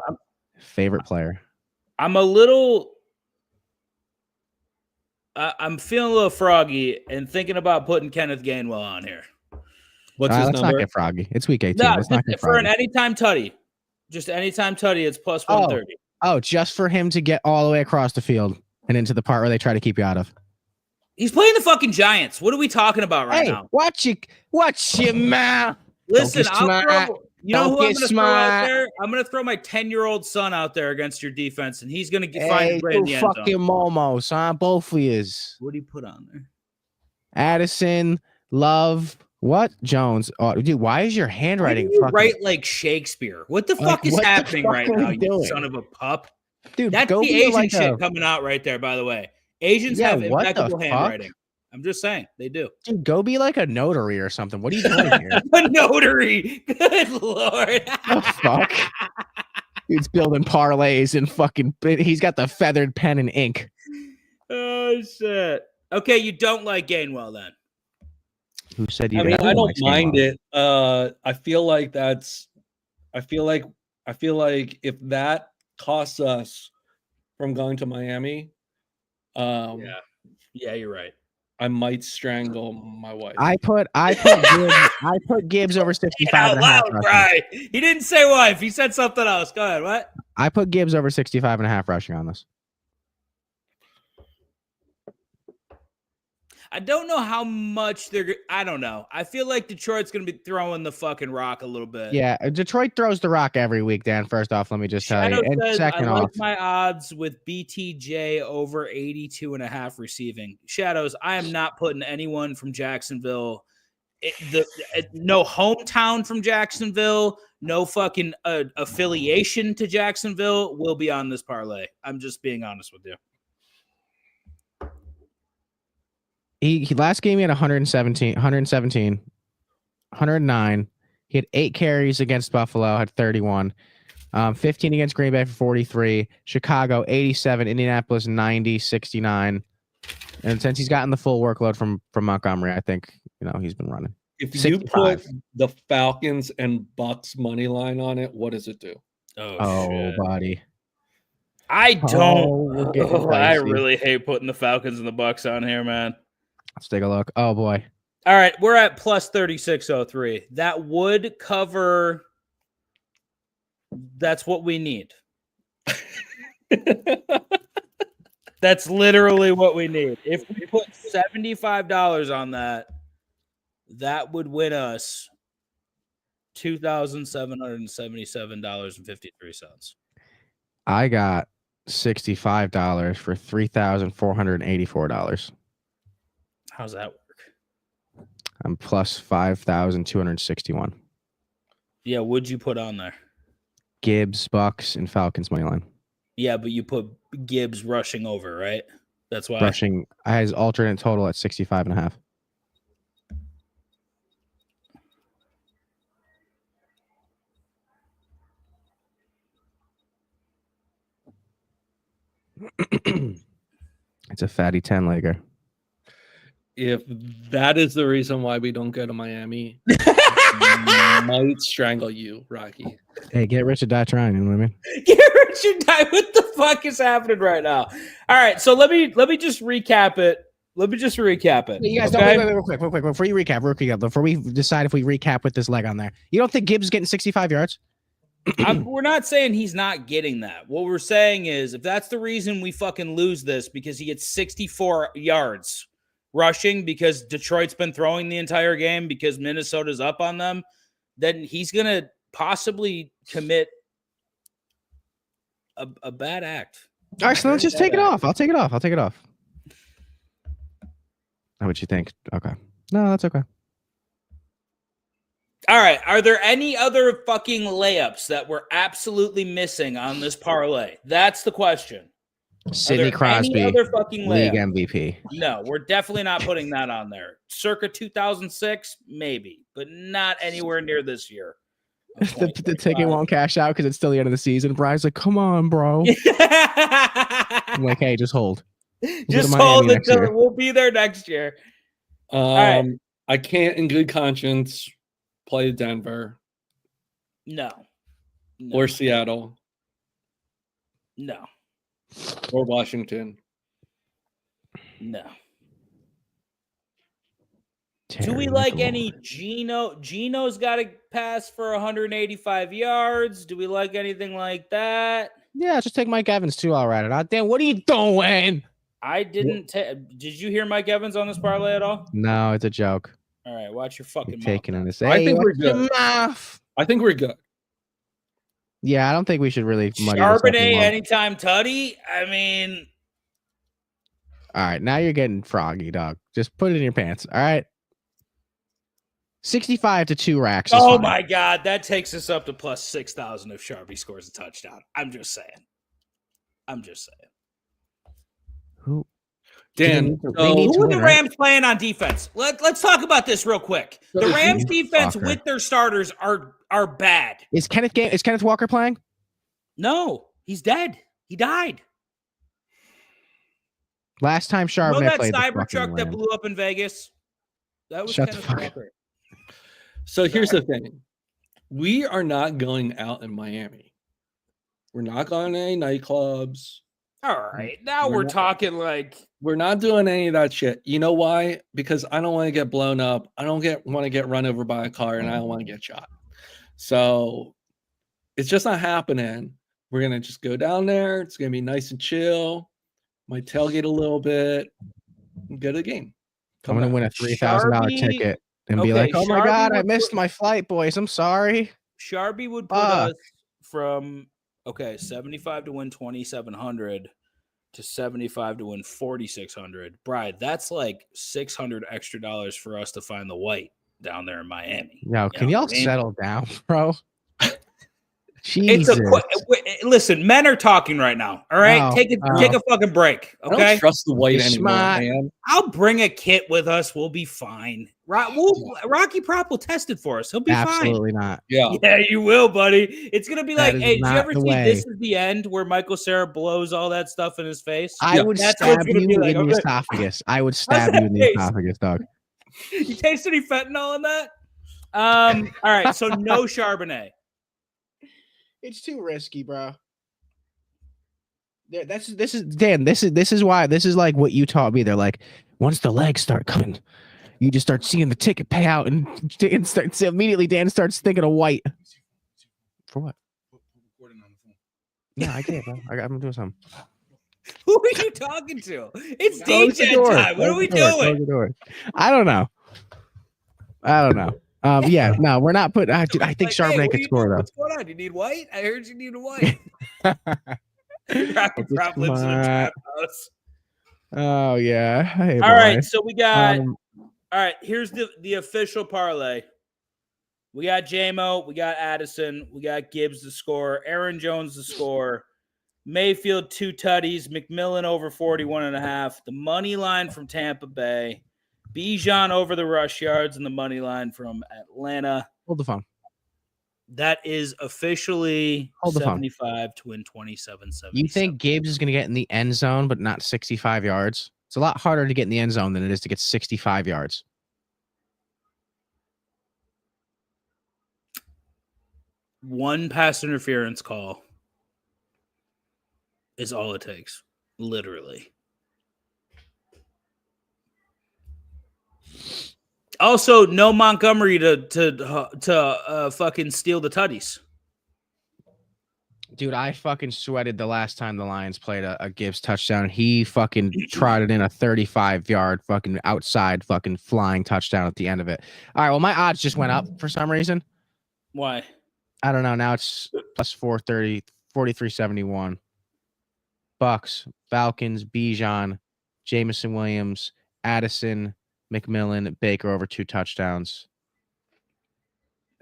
favorite player. I'm a little. I'm feeling a little froggy and thinking about putting Kenneth Gainwell on here. What's his Let's number? not get froggy. It's week 18. No, Let's not get for an froggy. anytime tutty. Just anytime tutty, it's plus 130. Oh, just for him to get all the way across the field and into the part where they try to keep you out of. He's playing the fucking Giants. What are we talking about right now? Watch your mouth. Listen, get I'll smart. throw. You know Don't who I'm get going to throw smart. out there? I'm going to throw my 10-year-old son out there against your defense, and he's going to find his way in the end zone. Fucking momos, huh? Both of yous. What do you put on there? Addison, Love, What Jones? Oh, dude, why is your Why do handwriting you fucking? write like Shakespeare? What the Like, fuck is what the happening fuck right are we now, you doing? son of a pup? Dude, That's go the be Asian like shit a coming out right there, by the way. Asians yeah. have What the impeccable fuck? handwriting. I'm just saying, they do. Dude, go be like a notary or something. What are you doing here? A notary. Good lord. The fuck? Dude's building parlays and fucking. He's got the feathered pen and ink. Oh shit. Okay, you don't like Gainwell then. Who said you? I mean, I Everyone don't likes mind Gainwell. it. I feel like if that costs us from going to Miami, Yeah, you're right. I might strangle my wife. I put Gibbs over 65 Out and a half loud, rushing. right? He didn't say wife. He said something else. Go ahead. What? I put Gibbs over 65 and a half rushing on this. I don't know how much they're. I don't know. I feel like Detroit's going to be throwing the fucking rock a little bit. Yeah, Detroit throws the rock every week, Dan. First off, let me just tell you. Shadow And says, second I like off, my odds with BTJ over 82.5 receiving. Shadows, I am not putting anyone from Jacksonville. No hometown from Jacksonville, no fucking affiliation to Jacksonville will be on this parlay. I'm just being honest with you. he last game he had 117, 109. He had 8 carries against Buffalo, had 31. 15 against Green Bay for 43. Chicago 87. Indianapolis 90, 69. And since he's gotten the full workload from Montgomery, I think he's been running. If 65. you put the Falcons and Bucks money line on it, what does it do? Oh shit. buddy. I don't. I dicey. really hate putting the Falcons and the Bucks on here, man. Let's take a look. Oh boy. All right, we're at plus 3603. That would cover. That's what we need. That's literally what we need. If we put $75 on that, that would win us $2,777.53. I got $65 for $3,484. How's that work? I'm plus 5,261. Yeah, what'd you put on there? Gibbs, Bucks, and Falcons money line. Yeah, but you put Gibbs rushing over, right? That's why. Rushing. I has alternate total at 65 and a half. It's a fatty 10-legger. If that is the reason why we don't go to Miami, I might strangle you, Rocky. Hey, get rich or die trying. You know what I mean? Get rich or die. What the fuck is happening right now? All right, so let me just recap it. You guys okay? don't wait, real quick. Before you recap, before we decide if we recap with this leg on there. You don't think Gibbs is getting 65 yards? We're not saying he's not getting that. What we're saying is if that's the reason we fucking lose this because he gets 64 yards rushing because Detroit's been throwing the entire game because Minnesota's up on them, then he's going to possibly commit a bad act. All right, so let's just take it off. I'll take it off. How would you think? Okay. No, that's okay. All right. Are there any other fucking layups that we're absolutely missing on this parlay? That's the question. Sidney Crosby, any other fucking league layup? MVP. No, we're definitely not putting that on there. Circa 2006, maybe, but not anywhere near this year. The ticket won't cash out because it's still the end of the season. Brian's like, come on, bro. I'm like, hey, just hold. Just hold until we'll be there next year. Right. I can't in good conscience play Denver. No. Or Seattle. No. Or Washington. No. Terry Do we like McLaurin. any Gino? Gino's got to pass for 185 yards. Do we like anything like that? Yeah, just take Mike Evans too. I'll write it out. Dan, what are you doing? I didn't. Did you hear Mike Evans on this parlay at all? No, it's a joke. All right, watch your fucking mouth. Taking in this. I think we're good. Mouth. I think we're good. Yeah, I don't think we should really muddy this up Charbonnet anymore. anytime tutty. I mean, all right, now you're getting froggy, dog. Just put it in your pants. All right. 65 to 2 racks. Is Oh fine. my God, that takes us up to plus 6,000 if Sharpie scores a touchdown. I'm just saying. Who? Dan, Who are the Rams playing on defense? Let's talk about this real quick. The Rams defense with their starters are bad. Is Kenneth Walker playing? No, he's dead. He died. Last time Charbonnet played that Cybertruck that blew up in Vegas? That was Kenneth Walker. So here's the thing. We are not going out in Miami. We're not going to any nightclubs. All right. Now we're talking like we're not doing any of that shit. You know why? Because I don't want to get blown up. I don't want to get run over by a car, and I don't want to get shot. So it's just not happening. We're gonna just go down there. It's gonna be nice and chill. Might tailgate a little bit. And go to the game. I'm gonna win a $3,000 ticket and be like, "Oh my God, I missed my flight, boys. I'm sorry." Sharpie would put us from 75 to win 2,700 to 75 to win 4,600. Bride, that's like $600 extra for us to find the white down there in Miami. No, can y'all settle down, bro? Jesus. Listen, men are talking right now. All right, take a fucking break. Okay, I don't trust the white anymore, man. I'll bring a kit with us. We'll be fine. Rocky Prop will test it for us. He'll be fine. Absolutely not. Yeah, you will, buddy. It's gonna be like, hey, did you ever see This Is the End where Michael Cera blows all that stuff in his face? I would stab you in the esophagus. I would stab you in the esophagus, dog. You taste any fentanyl in that? All right, so no Charbonnet. It's too risky, bro. This is why this is like what you taught me. They're like, once the legs start coming, you just start seeing the ticket pay out, and immediately Dan starts thinking of white. For what? Yeah, I can't, bro. I'm doing something. Who are you talking to? It's DJ time. What are we doing? I don't know. Yeah, no, we're not putting. Dude, I think Charbonnet could score though. What's going on? You need white? I heard you need a white. Rocky Prop lives in a trap house. Oh yeah. Hey, all right, so we got. All right, here's the official parlay. We got JMO, we got Addison, we got Gibbs to score, Aaron Jones to score, Mayfield 2 tutties, McMillan over 41.5. The money line from Tampa Bay. Bijan over the rush yards and the money line from Atlanta. Hold the phone. That is officially 75 to win 27-77. You think Gibbs is going to get in the end zone, but not 65 yards? It's a lot harder to get in the end zone than it is to get 65 yards. One pass interference call is all it takes, literally. Also, no Montgomery to fucking steal the tutties. Dude, I fucking sweated the last time the Lions played a Gibbs touchdown. He fucking trotted in a 35-yard fucking outside fucking flying touchdown at the end of it. All right, well, my odds just went up for some reason. Why? I don't know. Now it's plus 430, 43.71. Bucks, Falcons, Bijan, Jamison Williams, Addison, McMillan, Baker over 2 touchdowns.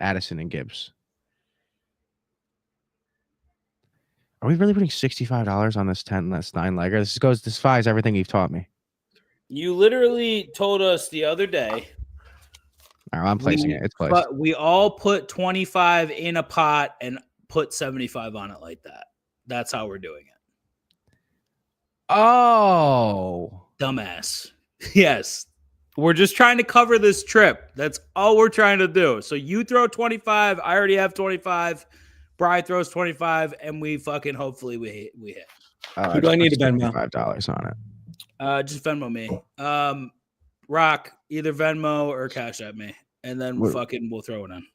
Addison and Gibbs. Are we really putting $65 on this 9-legger? This defies everything you've taught me. You literally told us the other day. All right, I'm placing it. It's placed. But we all put 25 in a pot and put 75 on it like that. That's how we're doing it. Oh. Dumbass. Yes. We're just trying to cover this trip. That's all we're trying to do. So you throw 25. I already have 25. Bri throws 25, and we fucking hopefully we hit. Who do I need to Venmo? $5 on it. Just Venmo me. Rock, either Venmo or Cash at me, and then we'll throw it in.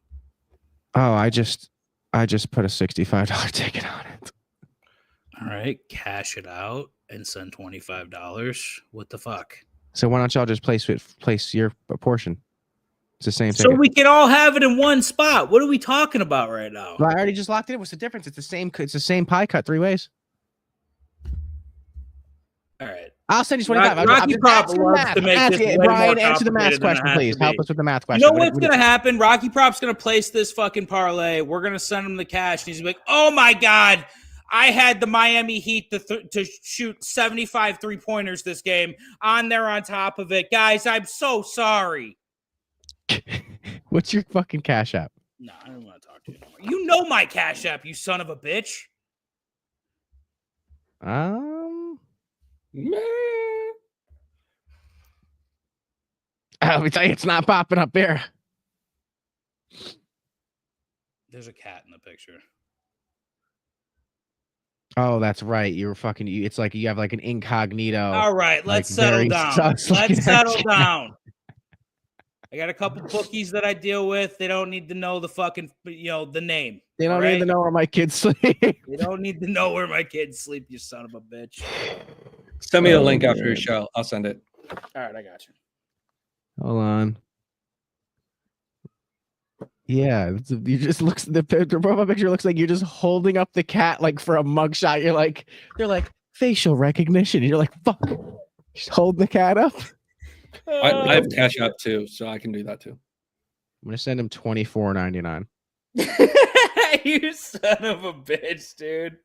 Oh, I just put a $65 ticket on it. All right, cash it out and send $25. What the fuck? So why don't y'all just place your portion? It's the same thing. So we can all have it in one spot. What are we talking about right now? Well, I already just locked it in. What's the difference? It's the same pie cut 3 ways. All right. I'll send you 25. Rocky Prop loves to make this way Brian, more answer the math complicated than it question, has please. to be. Help us with the math You question. know what's going to happen? Rocky Prop's going to place this fucking parlay. We're going to send him the cash. And he's going to be like, oh, my God. I had the Miami Heat to shoot 75 three-pointers this game. On there on top of it. Guys, I'm so sorry. What's your fucking Cash App? No, I don't want to talk to you anymore. You know my Cash App, you son of a bitch. Let me tell you, it's not popping up there. There's a cat in the picture. Oh, that's right. You were fucking. It's like you have like an incognito. All right, let's like, settle very down. sus Let's settle looking down. I got a couple bookies that I deal with. They don't need to know the fucking, the name. They don't need to know where my kids sleep. They don't need to know where my kids sleep, you son of a bitch. Send me a link after your show. I'll send it. All right, I got you. Hold on. Yeah, you just looks the profile picture looks like you're just holding up the cat like for a mugshot. They're like facial recognition. You're like, fuck. Just hold the cat up. I have Cash App too, so I can do that too. I'm gonna send him $24.99. You son of a bitch, dude.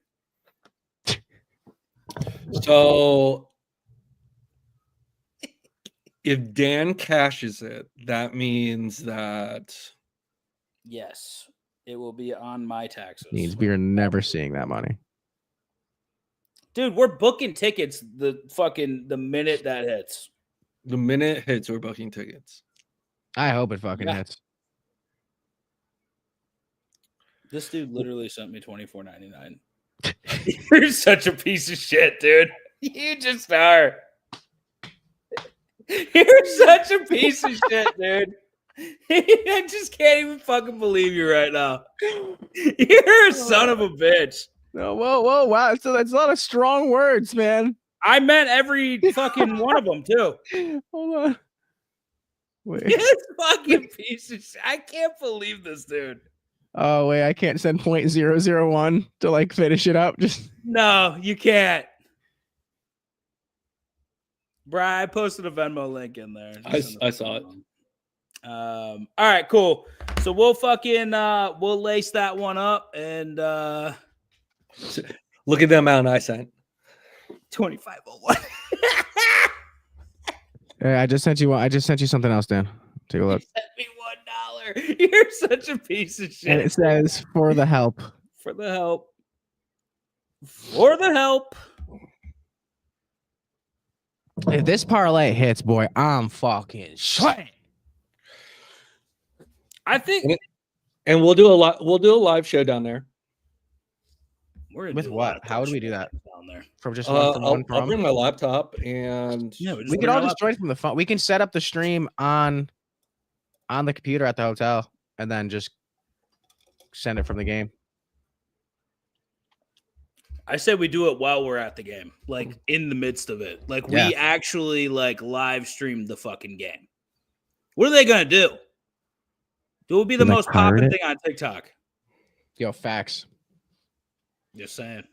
So if Dan cashes it, that means that Yes, it will be on my taxes. Means we are never seeing that money. Dude, we're booking tickets the minute that hits. the minute it hits, we're booking tickets. I hope it fucking hits. This dude literally sent me $24.99. You're such a piece of shit, dude. You just are. You're such a piece of shit, dude. I just can't even fucking believe you right now. You're a son of a bitch. No, whoa, wow. So that's a lot of strong words, man. I meant every fucking one of them, too. Hold on. Wait. This fucking piece of shit. I can't believe this, dude. Oh, wait, I can't send 0.001 to like finish it up. Just No, you can't. Brian, I posted a Venmo link in there. I saw it. All right, cool. So we'll fucking we'll lace that one up and Look at the amount I sent. 2501. Hey, I just sent you something else, Dan. Take a look. You sent me $1. You're such a piece of shit. And it says for the help. For the help. For the help. If this parlay hits, boy, I'm fucking sweating. I think And we'll do a live show down there. we're gonna With do a what? lot of How would we do that? down there. From just I'll bring my laptop and Yeah, we can all just join from the phone. We can set up the stream on the computer at the hotel and then just send it from the game. I say we do it while we're at the game, like in the midst of it. Like we actually like live stream the fucking game. What are they gonna do? It will be the most popping thing on TikTok. Yo, facts. Just saying.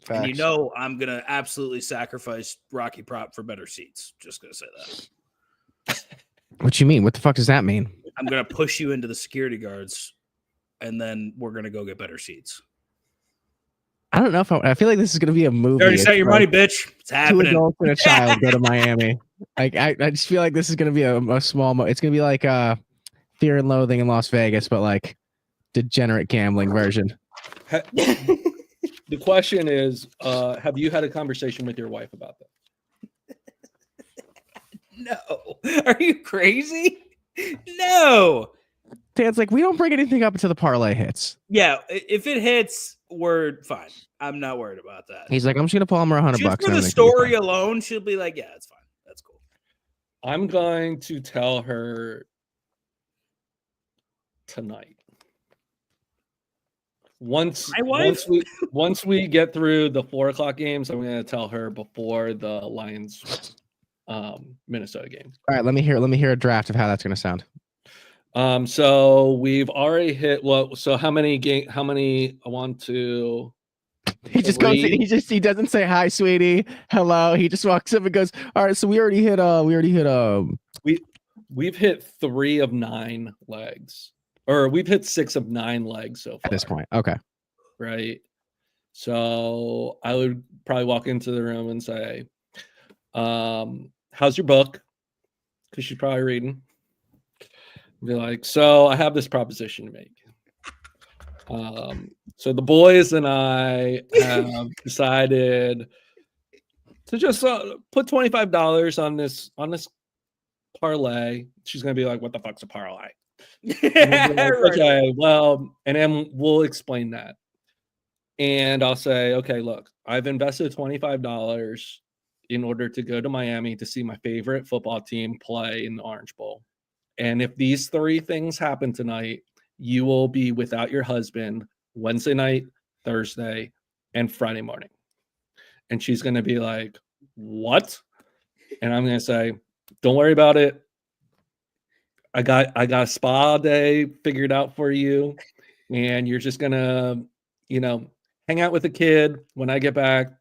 Facts. And you know I'm gonna absolutely sacrifice Rocky Prop for better seats. Just gonna say that. What you mean? What the fuck does that mean? I'm gonna push you into the security guards, and then we're gonna go get better seats. I don't know if I feel like this is gonna be a movie. You already set It's your like money, bitch. It's two happening. adults and a child go to Miami. Like I just feel like this is gonna be a small. It's gonna be like Fear and Loathing in Las Vegas, but like degenerate gambling version. the question is, have you had a conversation with your wife about that? No. Are you crazy? No. Dan's like, we don't bring anything up until the parlay hits. Yeah, if it hits, we're fine. I'm not worried about that. He's like, I'm just gonna pull him $100 Just for and the everything will be story fine. alone, she'll be like, yeah, it's fine. That's cool. I'm going to tell her tonight. Once we get through the 4:00 games, I'm going to tell her before the Lions Minnesota game. All right, let me hear a draft of how that's gonna sound. So we've already hit so how many I want to He just goes. He doesn't say hi, sweetie, hello. He just walks up and goes, all right. So we already hit. We've hit 3 of 9 legs, or we've hit 6 of 9 legs so far at this point. Okay. Right. So I would probably walk into the room and say, how's your book? Because she's probably reading. Be like, so I have this proposition to make. So the boys and I have decided to just put $25 on this parlay. She's gonna be like, "What the fuck's a parlay?" Like, okay, well, and then we'll explain that. And I'll say, okay, look, I've invested $25 in order to go to Miami to see my favorite football team play in the Orange Bowl. And if these 3 things happen tonight, you will be without your husband Wednesday night, Thursday, and Friday morning. And she's going to be like, what? And I'm going to say, don't worry about it. I got a spa day figured out for you. And you're just going to, hang out with the kid. When I get back,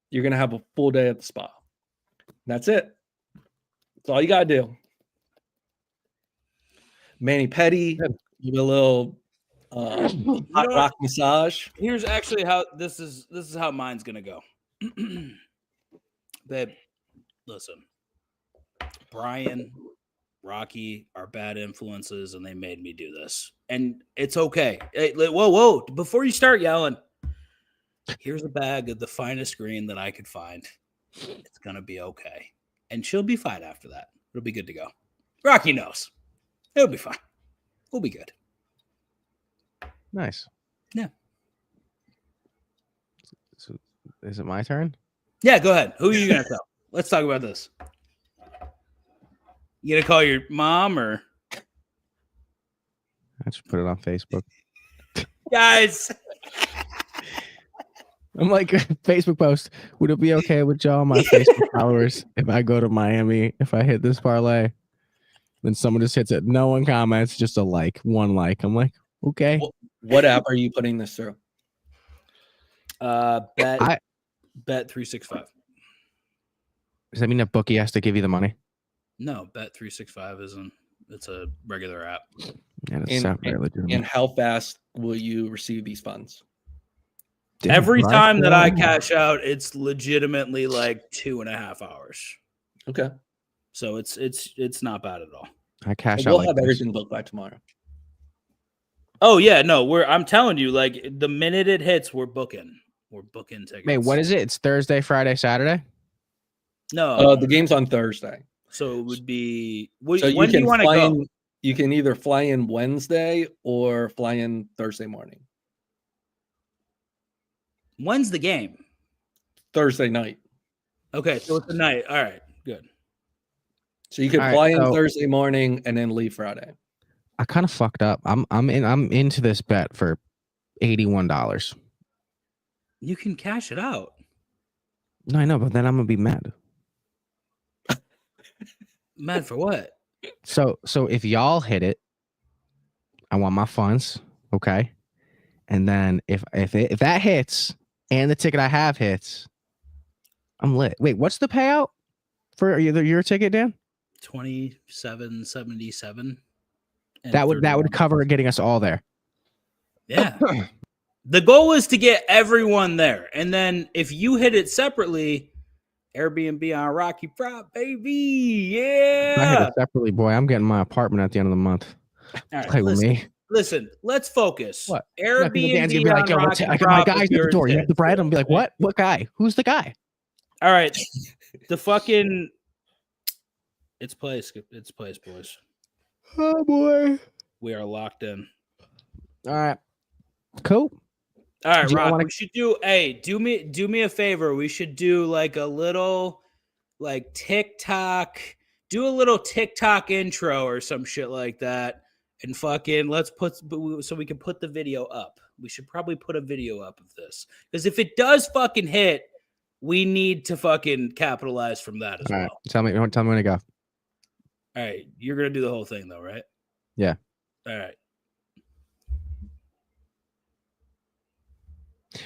you're going to have a full day at the spa. That's it. That's all you got to do. Manny Petty, give a little hot rock massage. Here's actually how this is how mine's going to go. Babe, listen. Brian, Rocky are bad influences, and they made me do this. And it's okay. Hey, whoa. Before you start yelling, here's a bag of the finest green that I could find. It's going to be okay. And she'll be fine after that. It'll be good to go. Rocky knows. It'll be fine. We'll be good. Nice. Yeah. So, is it my turn? Yeah, go ahead. Who are you going to tell? Let's talk about this. You going to call your mom or? I should put it on Facebook. Guys. I'm like, Facebook post. Would it be okay with y'all, my Facebook followers, if I go to Miami, if I hit this parlay? Then someone just hits it. No one comments, just a like, one like. I'm like, okay. What app are you putting this through? Bet365. Does that mean that bookie has to give you the money? No, Bet365 isn't. It's a regular app. Yeah, and how fast will you receive these funds? Every time that I cash out, it's legitimately like 2.5 hours. Okay. So it's not bad at all. I cash we'll out. We'll have everything booked by tomorrow. Oh yeah, no, I'm telling you, like the minute it hits, we're booking tickets. Wait, what is it? It's Thursday, Friday, Saturday? No, the game's on Thursday. So it would be. So when do you want to go? You can either fly in Wednesday or fly in Thursday morning. When's the game? Thursday night. Okay, so it's the night. All right, good. So you can fly in Thursday morning and then leave Friday. I kind of fucked up. I'm into this bet for $81. You can cash it out. No, I know, but then I'm gonna be mad. Mad for what? So if y'all hit it, I want my funds, okay? And then if that hits and the ticket I have hits, I'm lit. Wait, what's the payout for your ticket, Dan? $27.77. That would cover getting us all there. Yeah. The goal is to get everyone there, and then if you hit it separately. Airbnb on Rocky Prop, baby. Yeah. If I hit it separately, boy, I'm getting my apartment at the end of the month. All right, play with me. Listen, let's focus. What? Airbnb Dan's gonna be like, yo, my guy's at the door. You have the bread? I'm gonna be like, what? What guy? Who's the guy? All right. The fucking it's place, boys. Oh boy. We are locked in. All right. Cool. All right, Rock. We should do. Hey, do me a favor. We should do like a little, like TikTok. Do a little TikTok intro or some shit like that, and fucking let's put so we can put the video up. We should probably put a video up of this because if it does fucking hit, we need to fucking capitalize from that as well. Right. Tell me when to go. All right, you're gonna do the whole thing though, right? Yeah. All right.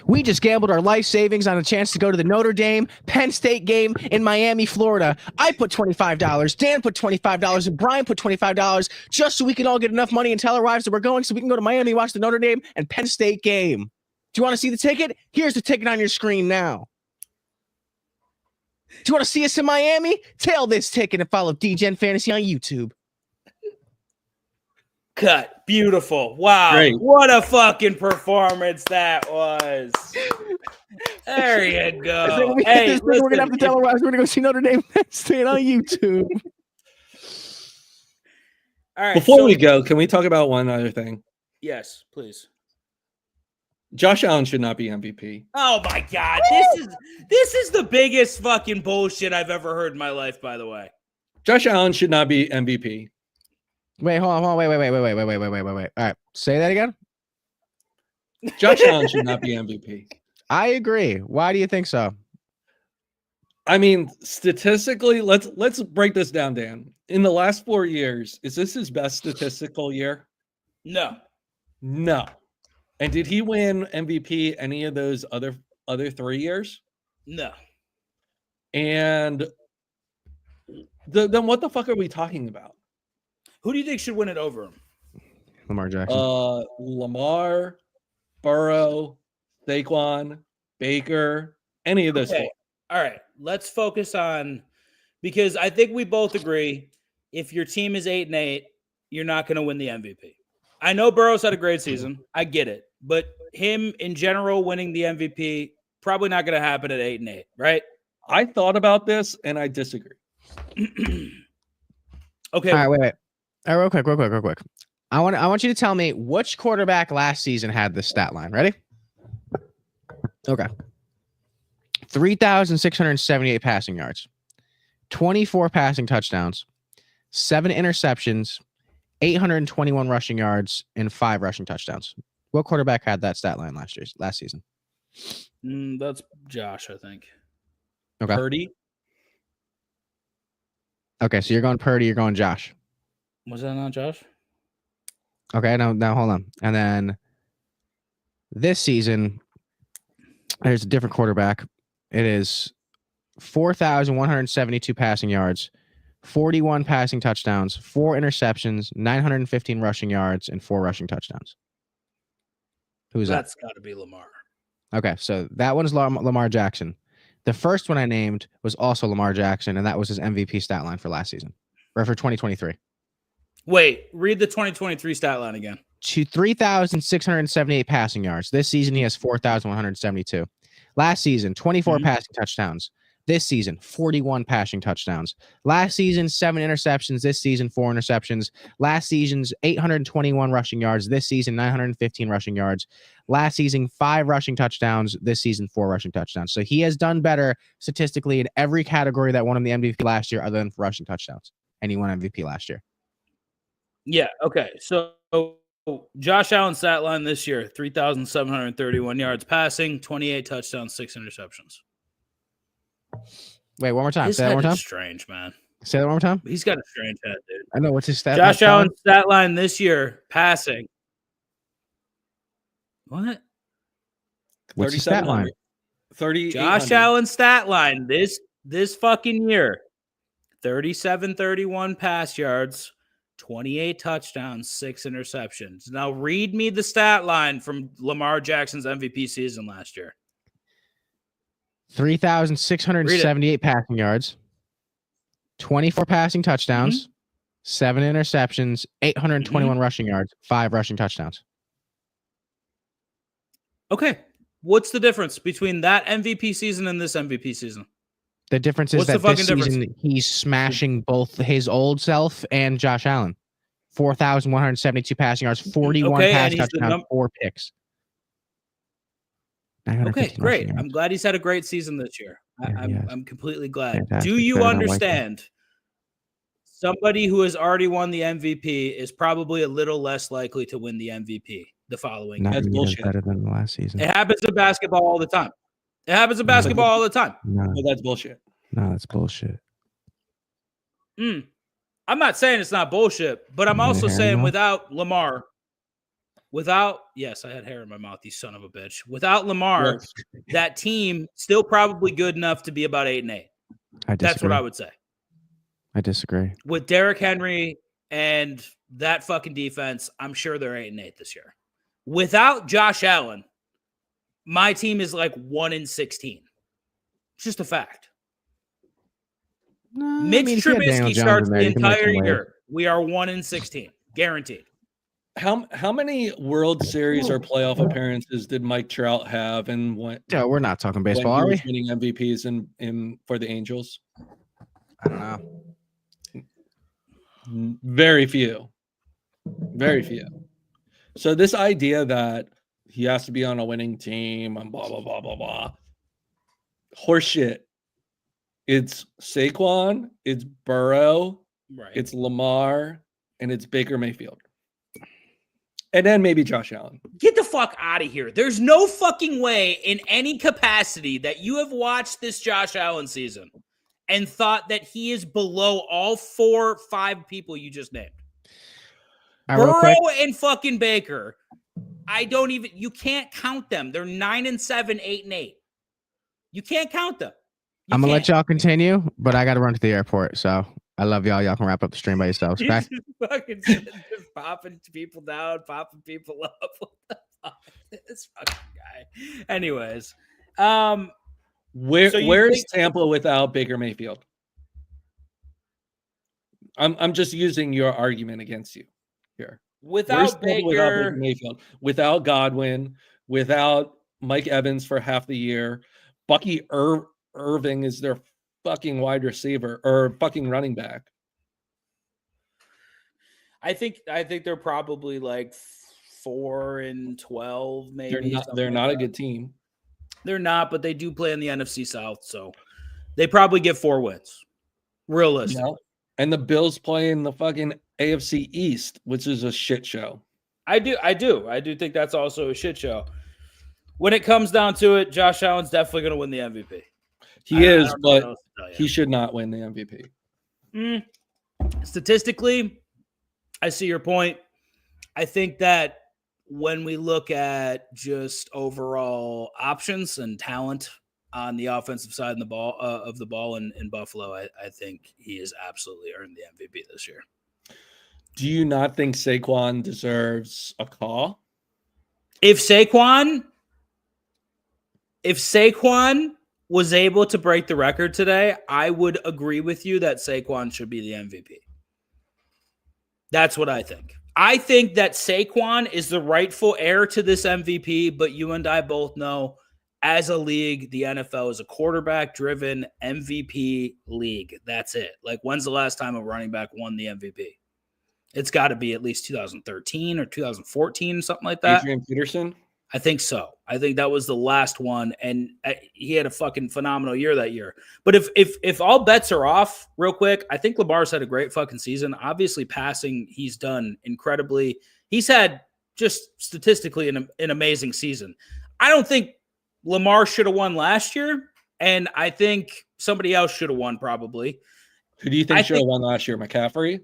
We just gambled our life savings on a chance to go to the Notre Dame Penn State game in Miami, Florida. I put $25. Dan put $25. And Brian put $25 just so we can all get enough money and tell our wives that we're going so we can go to Miami and watch the Notre Dame and Penn State game. Do you want to see the ticket? Here's the ticket on your screen now. Do you want to see us in Miami? Tail this ticket and follow Degen Fantasy on YouTube. Cut. Beautiful. Wow. Great. What a fucking performance that was. There you go. Hey, we're going to have to tell our wives we're going to go see Notre Dame Penn State on YouTube. All right. Before we go, can we talk about one other thing? Yes, please. Josh Allen should not be MVP. Oh my God. This is the biggest fucking bullshit I've ever heard in my life, by the way. Josh Allen should not be MVP. Wait, hold on. Wait. All right. Say that again. Josh Allen should not be MVP. I agree. Why do you think so? I mean, statistically, let's break this down, Dan. In the last 4 years, is this his best statistical year? No. No. And did he win MVP any of those other 3 years? No. And then what the fuck are we talking about? Who do you think should win it over him? Lamar Jackson. Lamar, Burrow, Saquon, Baker, any of those four. All right. Let's focus on, because I think we both agree if your team is 8-8, you're not going to win the MVP. I know Burrow's had a great season. I get it. But him in general winning the MVP, probably not going to happen at 8-8, right? I thought about this and I disagree. Okay. All right, wait. All right, real quick. I want you to tell me which quarterback last season had this stat line. Ready? Okay. 3,678 passing yards, 24 passing touchdowns, 7 interceptions, 821 rushing yards, and 5 rushing touchdowns. What quarterback had that stat line last season? That's Josh, I think. Okay. Purdy. Okay, so you're going Purdy, you're going Josh. Was that not Josh? Okay, now hold on. And then this season, there's a different quarterback. It is 4,172 passing yards, 41 passing touchdowns, 4 interceptions, 915 rushing yards, and 4 rushing touchdowns. Who's that? That's got to be Lamar. Okay, so that one's Lamar Jackson. The first one I named was also Lamar Jackson, and that was his MVP stat line for last season, or for 2023. Wait, read the 2023 stat line again. 3,678 passing yards. This season, he has 4,172. Last season, 24 passing touchdowns. This season, 41 passing touchdowns. Last season, 7 interceptions. This season, 4 interceptions. Last season's 821 rushing yards. This season, 915 rushing yards. Last season, 5 rushing touchdowns. This season, 4 rushing touchdowns. So he has done better statistically in every category that won him the MVP last year other than for rushing touchdowns. And he won MVP last year. Yeah, okay. So Josh Allen's stat line this year, 3,731 yards passing, 28 touchdowns, 6 interceptions. Wait, one more time. His Say that head one more time. is strange, man. Say that one more time. He's got a strange head, dude. I know. What's his stat? Josh Allen's stat line this year, passing. What? What's his stat line? 30. Josh Allen's stat line this fucking year, 3,731 pass yards, 28 touchdowns, 6 interceptions. Now read me the stat line from Lamar Jackson's MVP season last year. 3,678 passing yards, 24 passing touchdowns, 7 interceptions, 821 rushing yards, 5 rushing touchdowns. Okay. What's the difference between that MVP season and this MVP season? The difference is that this season he's smashing both his old self and Josh Allen. 4,172 passing yards, 41 pass touchdowns, 4 picks. Okay, great. I'm glad he's had a great season this year. I'm completely glad. Fantastic. Do you understand? Somebody who has already won the MVP is probably a little less likely to win the MVP the following year. That's bullshit. Better than the last season. It happens in basketball all the time. No, that's bullshit. No, that's bullshit. I'm not saying it's not bullshit, but I'm also saying without Lamar, Yes, I had hair in my mouth, you son of a bitch. Without Lamar, Yes. that team still probably good enough to be about 8-8. That's what I would say. I disagree. With Derrick Henry and that fucking defense, I'm sure they're 8-8 this year. Without Josh Allen, my team is like 1-16. It's just a fact. Mitch Trubisky starts the entire year. We are 1-16, guaranteed. How many World Series or playoff appearances did Mike Trout have, and when? Yeah, we're not talking baseball, when are he we? was winning MVPs in for the Angels? I don't know. Very few. Very few. So this idea that he has to be on a winning team and blah blah blah blah blah, horseshit. It's Saquon, it's Burrow, Right. it's Lamar, and it's Baker Mayfield. And then maybe Josh Allen. Get the fuck out of here. There's no fucking way in any capacity that you have watched this Josh Allen season and thought that he is below all 4 or 5 people you just named. Burrow and fucking Baker. You can't count them. They're 9-7, 8-8. You can't count them. I'm going to let y'all continue, but I got to run to the airport. So I love y'all. Y'all can wrap up the stream by yourselves. Okay? just popping people down, popping people up. What the fuck? This fucking guy. Anyways, where's Tampa without Baker Mayfield? I'm just using your argument against you here. Without Baker Mayfield, without Godwin, without Mike Evans for half the year, Bucky Irving is their fucking wide receiver or fucking running back. I think they're probably like 4-12, maybe. They're not a good team. They're not, but they do play in the NFC South, so they probably get 4 wins. Realistically. Yeah. And the Bills play in the fucking AFC East, which is a shit show. I do think that's also a shit show. When it comes down to it, Josh Allen's definitely going to win the MVP. He is, but he should not win the MVP. Statistically, I see your point. I think that when we look at just overall options and talent on the offensive side of the ball in Buffalo, I think he has absolutely earned the MVP this year. Do you not think Saquon deserves a call? If Saquon was able to break the record today, I would agree with you that Saquon should be the MVP. That's what I think. I think that Saquon is the rightful heir to this MVP, but you and I both know as a league, the NFL is a quarterback-driven MVP league. That's it. Like, when's the last time a running back won the MVP? It's got to be at least 2013 or 2014, something like that. Adrian Peterson? I think so. I think that was the last one, and he had a fucking phenomenal year that year. But if all bets are off, real quick, I think Lamar's had a great fucking season. Obviously, passing, he's done incredibly. He's had just statistically an amazing season. I don't think Lamar should have won last year, and I think somebody else should have won probably. Who do you think should have won last year? McCaffrey?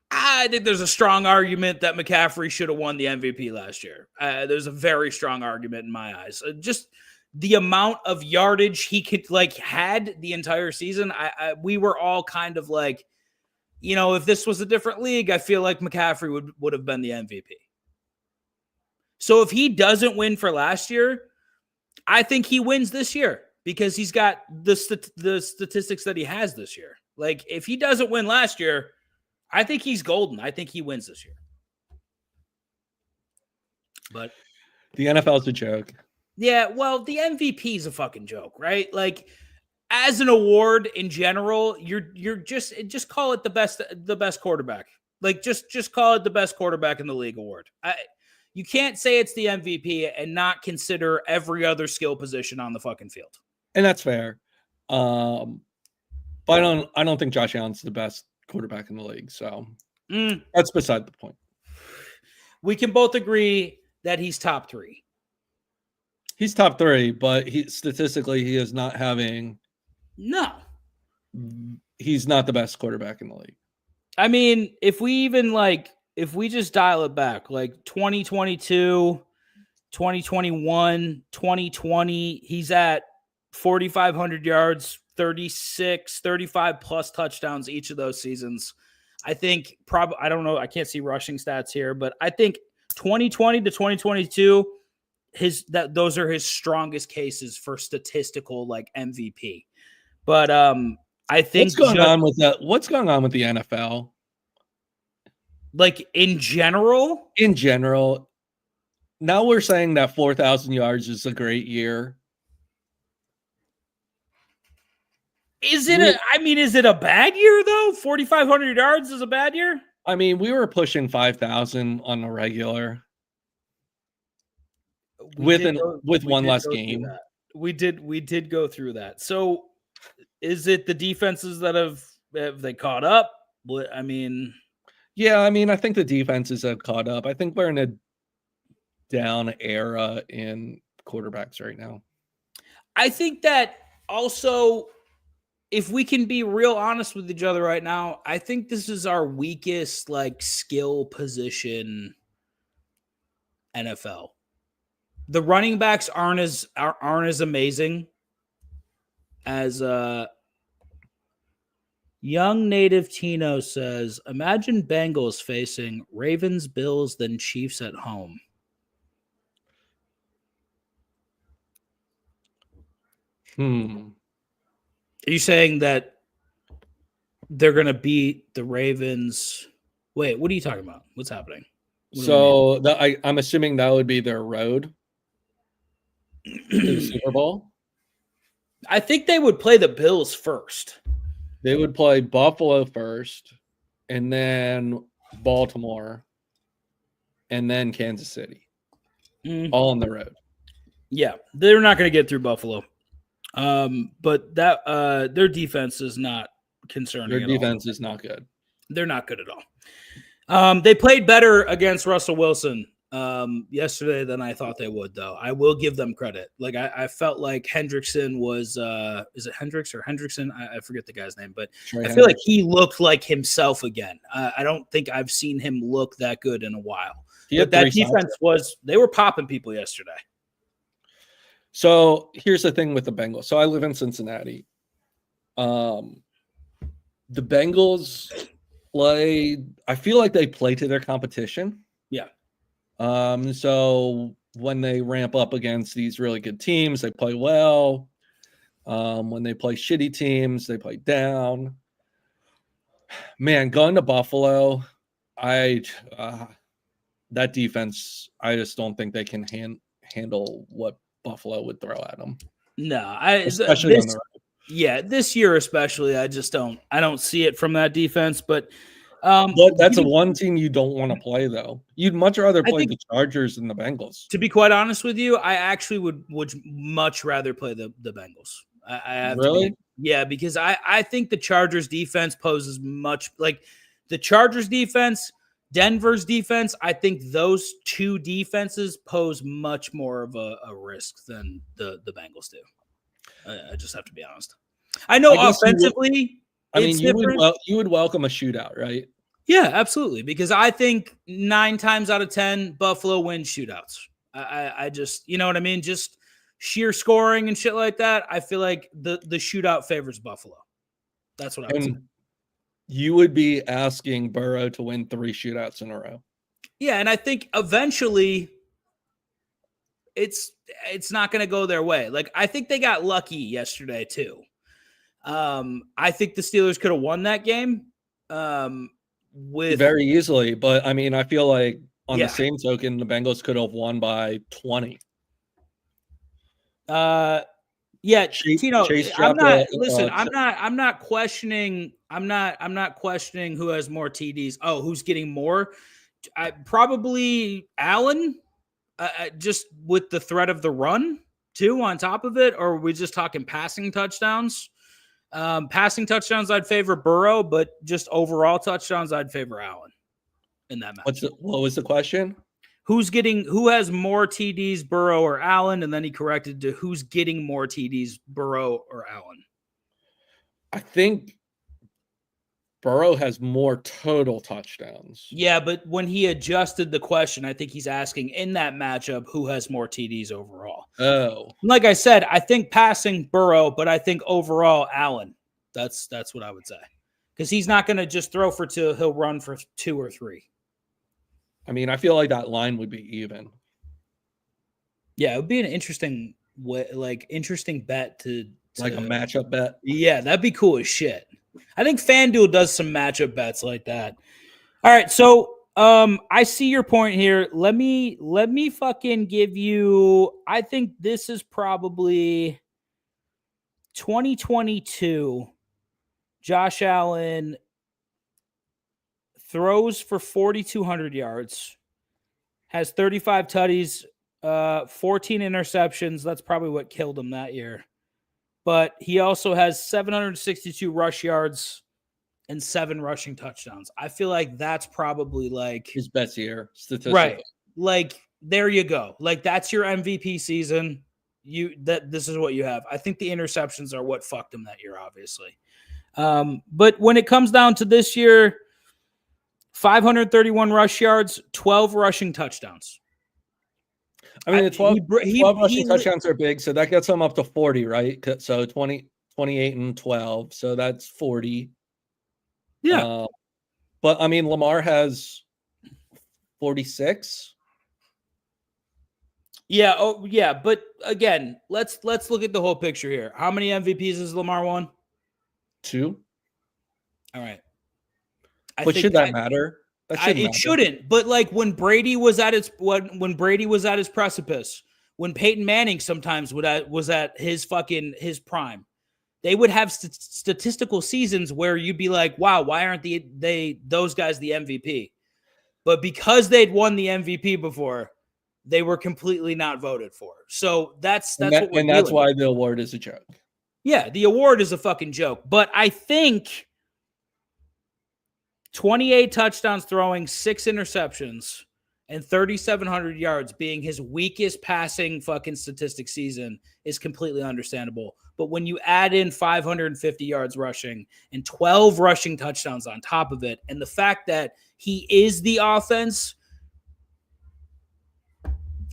I think there's a strong argument that McCaffrey should have won the MVP last year. There's a very strong argument in my eyes. Just the amount of yardage he could had the entire season. We were all kind of like, if this was a different league, I feel like McCaffrey would have been the MVP. So if he doesn't win for last year, I think he wins this year because he's got the statistics that he has this year. Like, if he doesn't win last year, I think he's golden. I think he wins this year. But the NFL is a joke. Yeah, well, the MVP is a fucking joke, right? Like, as an award in general, you're just call it the best quarterback. Like, just call it the best quarterback in the league award. You can't say it's the MVP and not consider every other skill position on the fucking field. And that's fair. But I don't think Josh Allen's the best quarterback in the league. So that's beside the point. We can both agree that he's top 3. He's top 3, but statistically he is not having. No. He's not the best quarterback in the league. I mean, if we even if we just dial it back, like 2022, 2021, 2020, he's at 4,500 yards, 36, 35 plus touchdowns each of those seasons. I think I don't know. I can't see rushing stats here, but I think 2020 to 2022, those are his strongest cases for statistical like MVP. But I think what's going on with that? What's going on with the NFL? Like in general? In general, now we're saying that 4,000 yards is a great year. Is it a bad year though? 4,500 yards is a bad year? I mean, we were pushing 5,000 on the regular with one less game. We did go through that. So is it the defenses that have they caught up? I mean, yeah, I mean, I think the defenses have caught up. I think we're in a down era in quarterbacks right now. I think that also, if we can be real honest with each other right now, I think this is our weakest like skill position NFL. The running backs aren't as amazing as Young Native Tino says, imagine Bengals facing Ravens, Bills, then Chiefs at home. Are you saying that they're going to beat the Ravens? Wait, what are you talking about? What's happening? I'm assuming that would be their road to the Super Bowl. I think they would play the Bills first. They would play Buffalo first, and then Baltimore, and then Kansas City, all on the road. Yeah, they're not going to get through Buffalo, but that their defense is not concerning. Their defense is not good. They're not good at all. They played better against Russell Wilson yesterday than I thought they would, though. I will give them credit. Like I felt like Hendrickson was is it Hendricks or Hendrickson? I forget the guy's name, but I feel like he looked like himself again. I don't think I've seen him look that good in a while. But that defense they were popping people yesterday. So here's the thing with the Bengals. So I live in Cincinnati. The Bengals I feel like they play to their competition. Yeah. So when they ramp up against these really good teams, they play well. When they play shitty teams, they play down. Man, going to Buffalo, that defense, I just don't think they can handle what Buffalo would throw at them. No, especially on the road. Yeah, this year especially, I don't see it from that defense, but that's one team you don't want to play, though. You'd much rather play the Chargers than the Bengals. To be quite honest with you, I actually would much rather play the Bengals. I have really? Yeah, because I think the Chargers defense poses much like the Chargers defense, Denver's defense. I think those two defenses pose much more of a risk than the Bengals do. I just have to be honest. I know offensively, you would welcome a shootout, right? Yeah, absolutely. Because I think 9 times out of 10, Buffalo wins shootouts. I just, you know what I mean? Just sheer scoring and shit like that. I feel like the shootout favors Buffalo. That's what I would say. You would be asking Burrow to win 3 shootouts in a row. Yeah, and I think eventually it's not going to go their way. Like, I think they got lucky yesterday too. I think the Steelers could have won that game with very easily, but I mean, I feel like on the same token, the Bengals could have won by 20. Yeah, Tino, I'm not questioning who has more TDs. Oh, who's getting more? Probably Allen. Just with the threat of the run too on top of it, or are we just talking passing touchdowns? Passing touchdowns, I'd favor Burrow, but just overall touchdowns, I'd favor Allen in that match. What was the question? Who has more TDs, Burrow or Allen? And then he corrected to who's getting more TDs, Burrow or Allen. I think Burrow has more total touchdowns. Yeah, but when he adjusted the question, I think he's asking in that matchup who has more TDs overall. Oh, Like I said, I think passing Burrow, but I think overall Allen. That's what I would say. Because he's not going to just throw for 2; he'll run for 2 or 3. I mean, I feel like that line would be even. Yeah, it would be an interesting bet to Like a matchup bet. Yeah, that'd be cool as shit. I think FanDuel does some matchup bets like that. All right, so I see your point here. Let me fucking give you. I think this is probably 2022. Josh Allen throws for 4,200 yards, has 35 tutties, 14 interceptions. That's probably what killed him that year. But he also has 762 rush yards and 7 rushing touchdowns. I feel like that's probably like his best year statistically. Right. Like, there you go. Like, that's your MVP season. This is what you have. I think the interceptions are what fucked him that year, obviously. But when it comes down to this year, 531 rush yards, 12 rushing touchdowns. I mean, 12 rushing touchdowns are big, so that gets him up to 40, right? So 20, 28 and 12, so that's 40. Yeah. But, I mean, Lamar has 46. Yeah, oh yeah, but again, let's look at the whole picture here. How many MVPs has Lamar won? 2. All right. But should that matter? It shouldn't. But like when Brady was at his precipice, when Peyton Manning sometimes was at his prime, they would have statistical seasons where you'd be like, wow, why aren't those guys the MVP? But because they'd won the MVP before, they were completely not voted for. So that's why the award is a joke. Yeah, the award is a fucking joke. But I think 28 touchdowns throwing, 6 interceptions, and 3,700 yards being his weakest passing fucking statistic season is completely understandable. But when you add in 550 yards rushing and 12 rushing touchdowns on top of it, and the fact that he is the offense,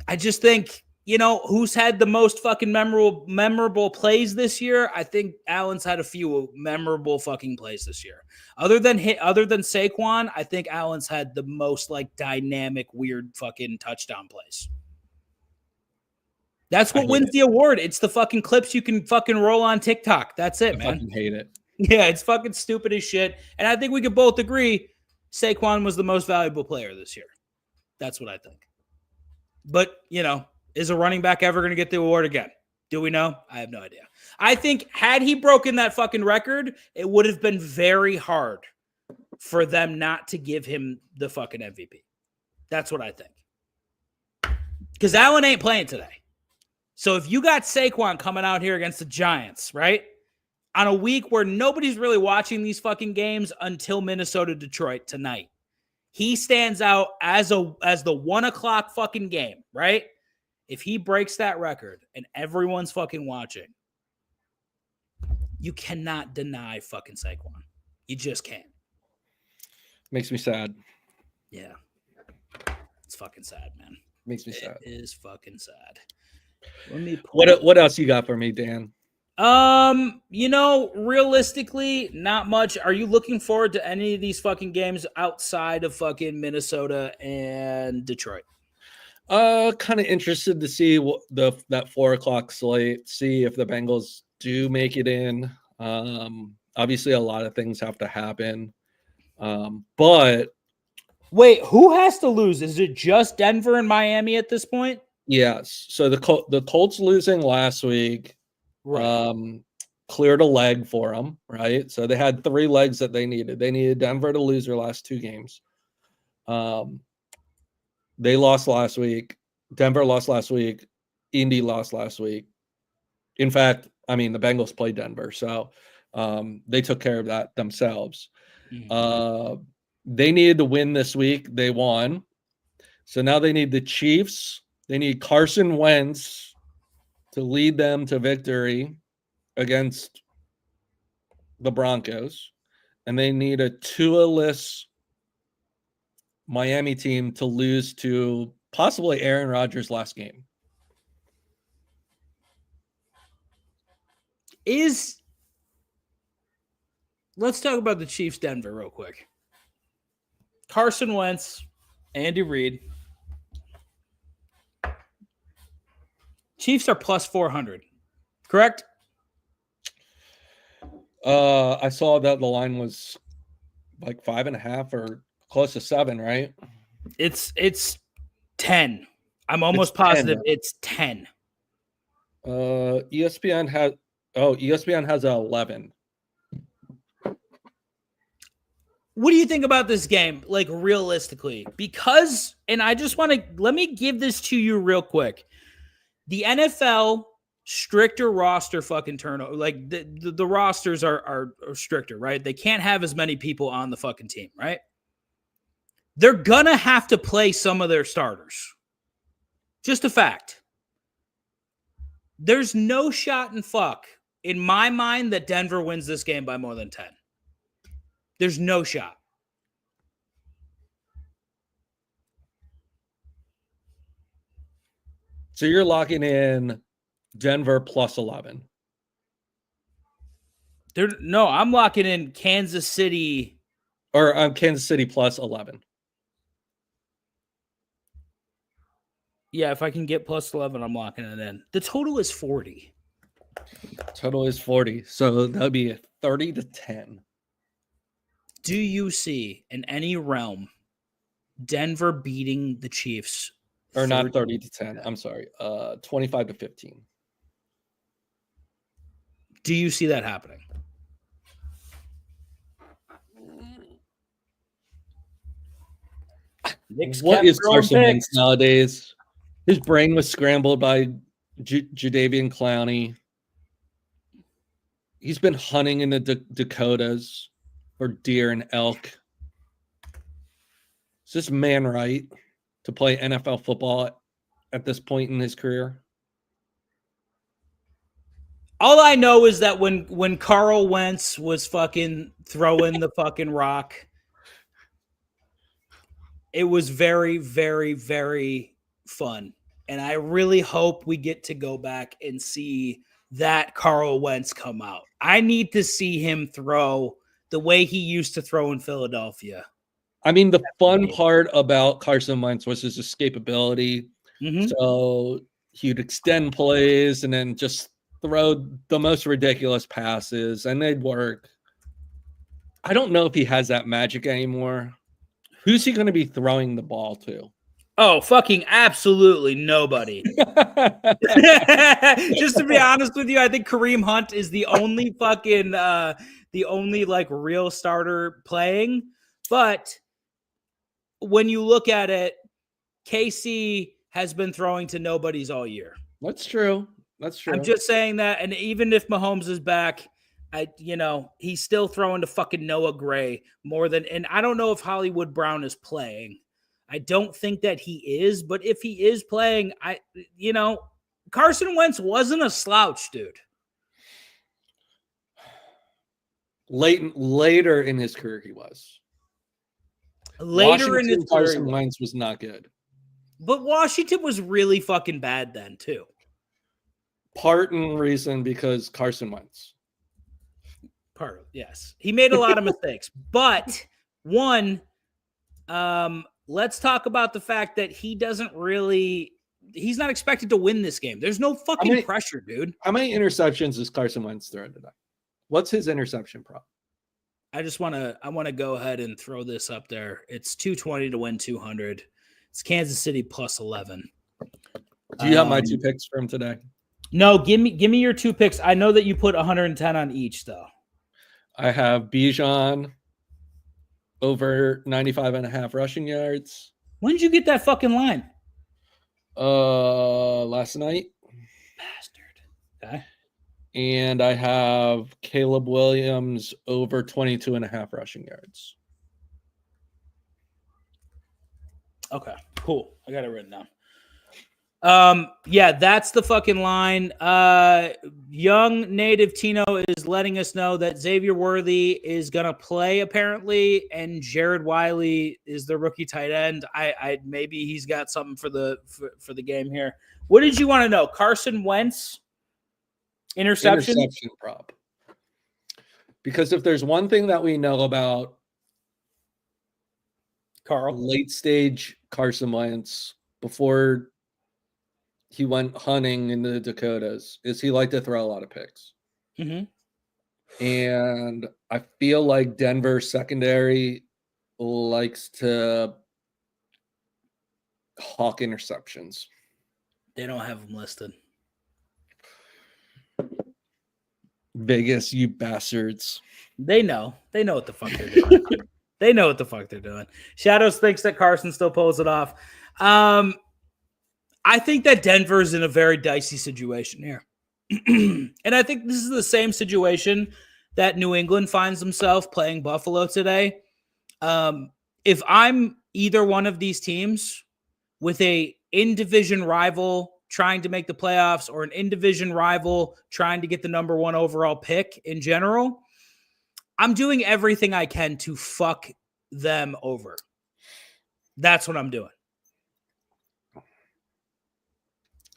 I just think, who's had the most fucking memorable plays this year? I think Allen's had a few memorable fucking plays this year. Other than Saquon, I think Allen's had the most like dynamic, weird fucking touchdown plays. That's what wins the award. It's the fucking clips you can fucking roll on TikTok. That's it, man. I fucking hate it. Yeah, it's fucking stupid as shit. And I think we could both agree Saquon was the most valuable player this year. That's what I think. But, is a running back ever going to get the award again? Do we know? I have no idea. I think had he broken that fucking record, it would have been very hard for them not to give him the fucking MVP. That's what I think. Because Allen ain't playing today. So if you got Saquon coming out here against the Giants, right? On a week where nobody's really watching these fucking games until Minnesota-Detroit tonight. He stands out as the 1:00 fucking game, right? If he breaks that record and everyone's fucking watching, you cannot deny fucking Saquon. You just can't. Makes me sad. Yeah. It's fucking sad, man. Makes me sad. It is fucking sad. What else you got for me, Dan? Realistically, not much. Are you looking forward to any of these fucking games outside of fucking Minnesota and Detroit? Kind of interested to see what that 4:00 slate, see if the Bengals do make it in. Obviously a lot of things have to happen. But wait, who has to lose? Is it just Denver and Miami at this point? Yes. So the Colts losing last week, right, cleared a leg for them, right? So they had 3 legs that they needed. They needed Denver to lose their last 2 games. They lost last week. Denver lost last week. Indy lost last week. In fact, I mean, the Bengals played Denver, so they took care of that themselves. Mm-hmm. They needed to win this week. They won. So now they need the Chiefs. They need Carson Wentz to lead them to victory against the Broncos. and they need a Tua-less Miami team to lose to possibly Aaron Rodgers' last game. Let's talk about the Chiefs Denver real quick. Carson Wentz, Andy Reid. Chiefs are plus 400, correct? I saw that the line was like 5.5 or close to 7, right? It's 10. I'm almost positive it's 10. ESPN has 11. What do you think about this game, like realistically? Because, and I just want to, let me give this to you real quick. The NFL stricter roster fucking turnover, like the rosters are stricter, right? They can't have as many people on the fucking team, right? They're gonna have to play some of their starters. Just a fact. There's no shot in fuck in my mind that Denver wins this game by more than 10. There's no shot. So you're locking in Denver plus 11. No, I'm locking in Kansas City. Or Kansas City plus 11. Yeah, if I can get plus 11, I'm locking it in. The total is 40. Total is 40. So that would be a 30-10. Do you see in any realm Denver beating the Chiefs? Or not 30-10. I'm sorry. 25-15. Do you see that happening? What is Carson Wentz nowadays? His brain was scrambled by Jadeveon Clowney. He's been hunting in the Dakotas for deer and elk. Is this man right to play NFL football at this point in his career? All I know is that when Carl Wentz was fucking throwing the fucking rock, it was very, very, very fun. And I really hope we get to go back and see that Carl Wentz come out. I need to see him throw the way he used to throw in Philadelphia. I mean, the fun part about Carson Wentz was his escapability. Mm-hmm. So he'd extend plays and then just throw the most ridiculous passes, and they'd work. I don't know if he has that magic anymore. Who's he going to be throwing the ball to? Oh, fucking absolutely nobody. Just to be honest with you, I think Kareem Hunt is the only fucking the only like real starter playing. But when you look at it, KC has been throwing to nobodies all year. That's true. That's true. I'm just saying that, and even if Mahomes is back, he's still throwing to fucking Noah Gray more than, and I don't know if Hollywood Brown is playing. I don't think that he is, but if he is playing, Carson Wentz wasn't a slouch, dude. Later in his career, he was. Later in his career, Carson Wentz was not good. But Washington was really fucking bad then, too. Part and reason because Carson Wentz. Yes. He made a lot of mistakes. But one, let's talk about the fact that he's not expected to win this game. There's no fucking pressure, dude. How many interceptions is Carson Wentz throwing today? What's his interception prop? I want to go ahead and throw this up there. It's 220 to win 200. It's Kansas City plus 11. Do you have my 2 picks for him today? No, give me your 2 picks. I know that you put 110 on each, though. I have Bijan over 95.5 rushing yards. When did you get that fucking line? Last night. Bastard. Okay. And I have Caleb Williams over 22.5 rushing yards. Okay, cool. I got it written Yeah, that's the fucking line. Young native Tino is letting us know that Xavier Worthy is gonna play apparently, and Jared Wiley is the rookie tight end. I maybe he's got something for the game here. What did you want to know? Carson Wentz interception prop. Because if there's one thing that we know about Carl, late stage Carson Wentz before he went hunting in the Dakotas, is he liked to throw a lot of picks. Mm-hmm. And I feel like Denver secondary likes to hawk interceptions. They don't have them listed. Vegas, you bastards. They know what the fuck they're doing. They know what the fuck they're doing. Shadows thinks that Carson still pulls it off. I think that Denver's in a very dicey situation here. And I think this is the same situation that New England finds themselves playing Buffalo today. If I'm either one of these teams with a in-division rival trying to make the playoffs or an in-division rival trying to get the number 1 overall pick in general, I'm doing everything I can to fuck them over. That's what I'm doing.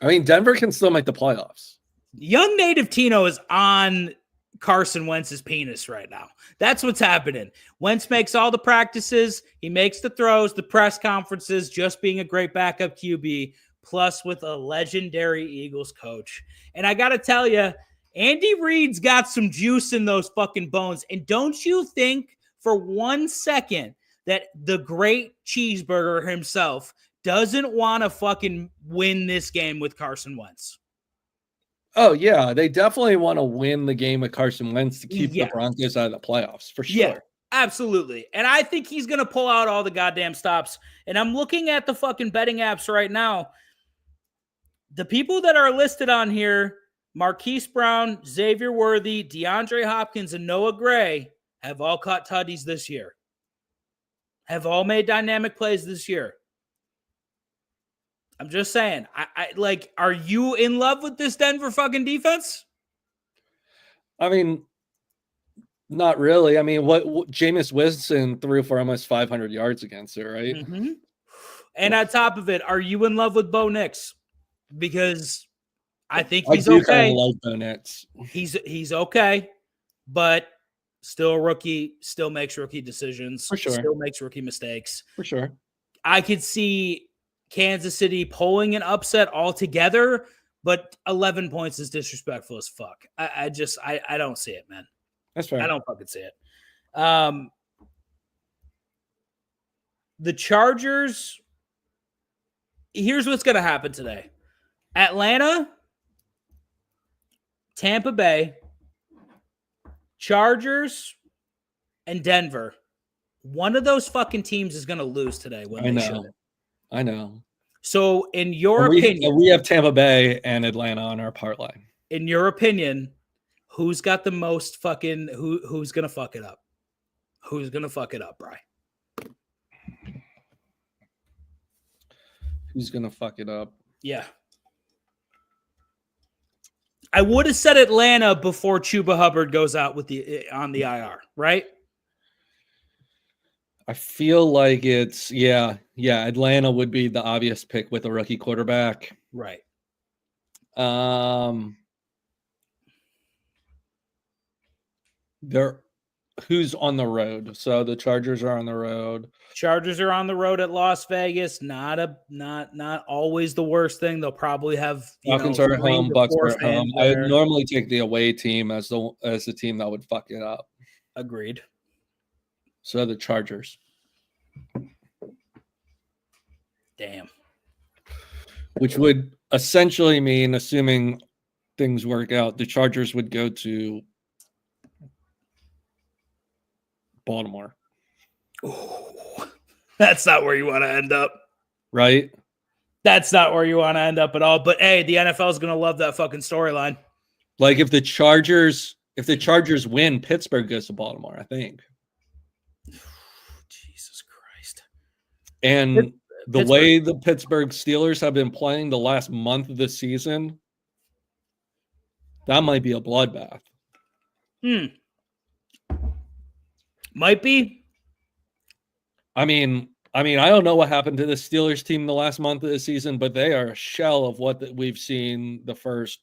I mean, Denver can still make the playoffs. Young native Tino is on Carson Wentz's penis right now. That's what's happening. Wentz makes all the practices. He makes the throws, the press conferences, just being a great backup QB, plus with a legendary Eagles coach. And I got to tell you, Andy Reid's got some juice in those fucking bones. And don't you think for 1 second that the great cheeseburger himself doesn't want to fucking win this game with Carson Wentz? Oh, yeah. They definitely want to win the game with Carson Wentz to keep the Broncos out of the playoffs, for sure. Yeah, absolutely. And I think he's going to pull out all the goddamn stops. And I'm looking at the fucking betting apps right now. The people that are listed on here, Marquise Brown, Xavier Worthy, DeAndre Hopkins, and Noah Gray, have all caught tutties this year. Have all made dynamic plays this year. I'm just saying, I like, are you in love with this Denver fucking defense? I mean, not really. I mean, what Jameis Winston threw for almost 500 yards against it, right? Mm-hmm. And on top of it, are you in love with Bo Nix? Because I think he's okay. I like Bo Nix. He's okay, but still a rookie, still makes rookie decisions, for sure. Still makes rookie mistakes. For sure. I could see Kansas City pulling an upset altogether, but 11 points is disrespectful as fuck. I don't see it, man. That's fair. I don't fucking see it. The Chargers, here's what's going to happen today. Atlanta, Tampa Bay, Chargers, and Denver. One of those fucking teams is going to lose today when they should. I know. So, in your opinion, we have Tampa Bay and Atlanta on our parlay. In your opinion, who's got the most fucking who's gonna fuck it up? Who's gonna fuck it up, Bri? Who's gonna fuck it up? Yeah. I would have said Atlanta before Chuba Hubbard goes out on the IR, right? I feel like it's Atlanta would be the obvious pick with a rookie quarterback. Right. Who's on the road? So the Chargers are on the road. Chargers are on the road at Las Vegas. Not always the worst thing. They'll probably have Falcons are at home, Bucks are at home. I would normally take the away team as the team that would fuck it up. Agreed. So the Chargers. Damn. Which would essentially mean, assuming things work out, the Chargers would go to Baltimore. Ooh, that's not where you want to end up. Right? That's not where you want to end up at all. But hey, the NFL is going to love that fucking storyline. Like if the Chargers win, Pittsburgh goes to Baltimore, I think. Jesus Christ. And the way the Pittsburgh Steelers have been playing the last month of the season, that might be a bloodbath. Might be. I mean, I don't know what happened to the Steelers team the last month of the season, but they are a shell of what we've seen the first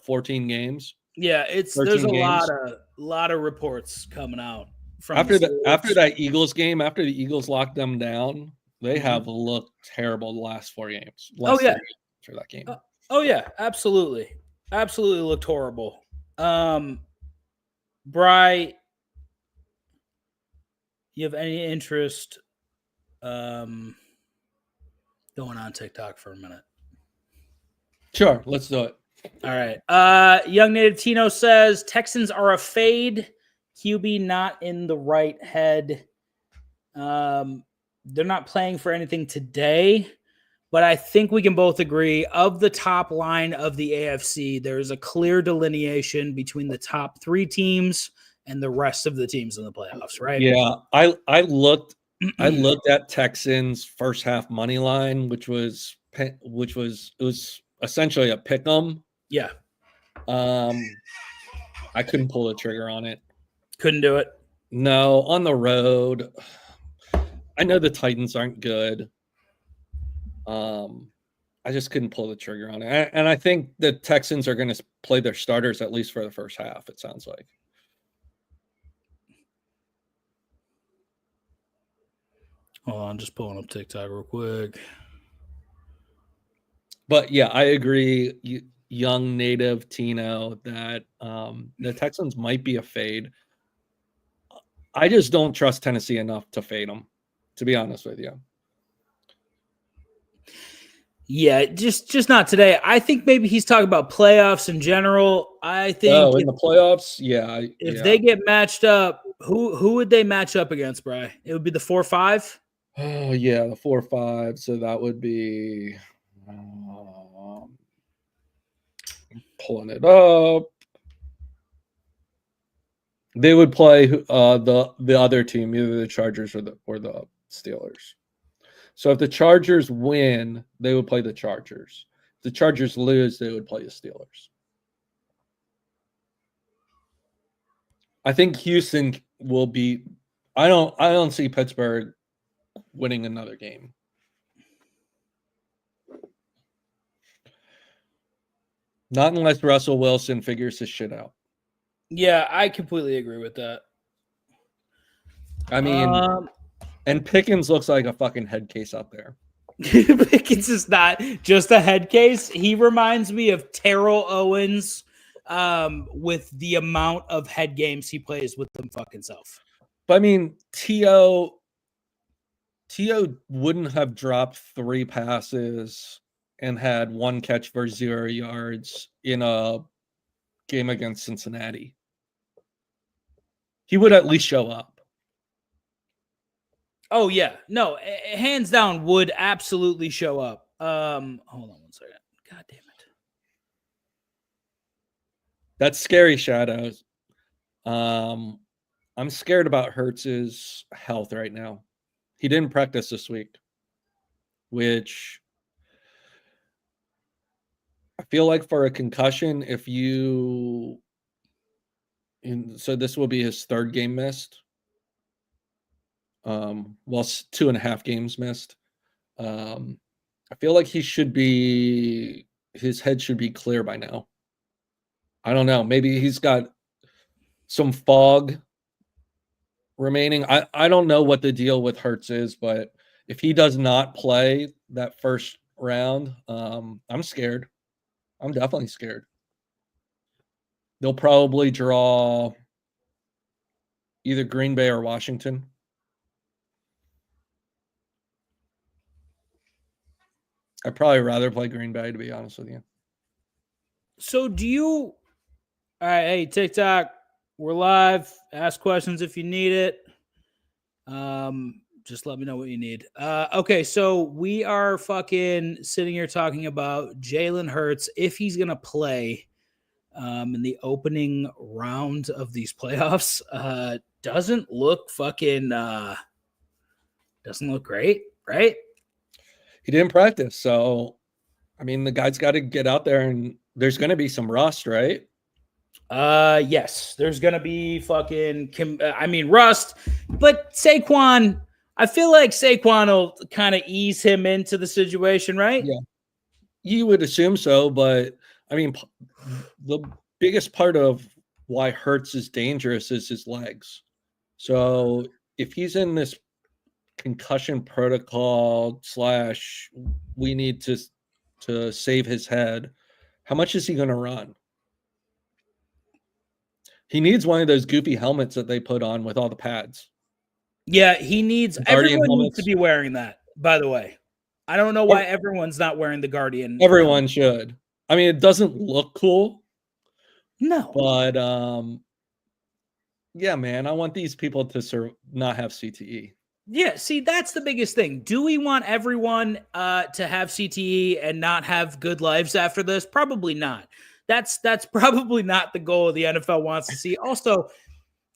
14 games. Yeah, there's a lot of reports coming out from after that Eagles game. After the Eagles locked them down, they have looked terrible the last 4 games. For that game. Absolutely looked horrible. Bri, you have any interest going on TikTok for a minute? Sure, let's do it. All right. Young Native Tino says Texans are a fade. QB not in the right head. They're not playing for anything today, but I think we can both agree of the top line of the AFC, there's a clear delineation between the top 3 teams and the rest of the teams in the playoffs, right? Yeah, I looked at Texans first half money line, which was essentially a pick 'em. Yeah. I couldn't pull the trigger on it. Couldn't do it. No, on the road. I know the Titans aren't good. I just couldn't pull the trigger on it. And I think the Texans are going to play their starters at least for the first half, it sounds like. Hold on, just pulling up TikTok real quick. But yeah, I agree, young Native Tino, that the Texans might be a fade. I just don't trust Tennessee enough to fade them, to be honest with you. Yeah, just not today. I think maybe he's talking about playoffs in general. I think in the playoffs, if they get matched up, who would they match up against, Bri? It would be the 4-5. Oh yeah, the 4-5. So that would be pulling it up. They would play the other team, either the Chargers or the Steelers. So if the Chargers win, they would play the Chargers. If the Chargers lose, they would play the Steelers. I think Houston will be. I don't see Pittsburgh winning another game. Not unless Russell Wilson figures his shit out. Yeah, I completely agree with that. I mean, and Pickens looks like a fucking head case out there. Pickens is not just a head case. He reminds me of Terrell Owens with the amount of head games he plays with them fucking self. But I mean, T.O. wouldn't have dropped 3 passes and had 1 catch for 0 yards in a game against Cincinnati. He would at least show up. Oh, yeah. No, hands down would absolutely show up. Hold on 1 second. God damn it. That's scary, Shadows. I'm scared about Hurts's health right now. He didn't practice this week, which I feel like for a concussion, so this will be his 3rd game missed. 2.5 games missed. I feel like his head should be clear by now. I don't know. Maybe he's got some fog remaining. I don't know what the deal with Hurts is, but if he does not play that first round, I'm scared. I'm definitely scared. They'll probably draw either Green Bay or Washington. I'd probably rather play Green Bay, to be honest with you. So all right, hey, TikTok, we're live. Ask questions if you need it. Just let me know what you need. Okay, so we are fucking sitting here talking about Jalen Hurts, if he's going to play in the opening round of these playoffs. Doesn't look great, right? He didn't practice, so I mean, the guy's got to get out there, and there's going to be some rust, right? Yes, there's gonna be rust, but Saquon. I feel like Saquon will kind of ease him into the situation, right? Yeah, you would assume so, but I mean, the biggest part of why Hurts is dangerous is his legs. So if he's in this concussion protocol / we need to save his head, how much is he going to run? He needs one of those goofy helmets that they put on with all the pads. Yeah, he needs. Guardian everyone helmets. needs to be wearing that. By the way, I don't know why everyone's not wearing the Guardian. Everyone should. I mean, it doesn't look cool. No, but yeah, man, I want these people to not have CTE. Yeah, see, that's the biggest thing. Do we want everyone to have CTE and not have good lives after this? Probably not. That's probably not the goal the NFL wants to see. Also,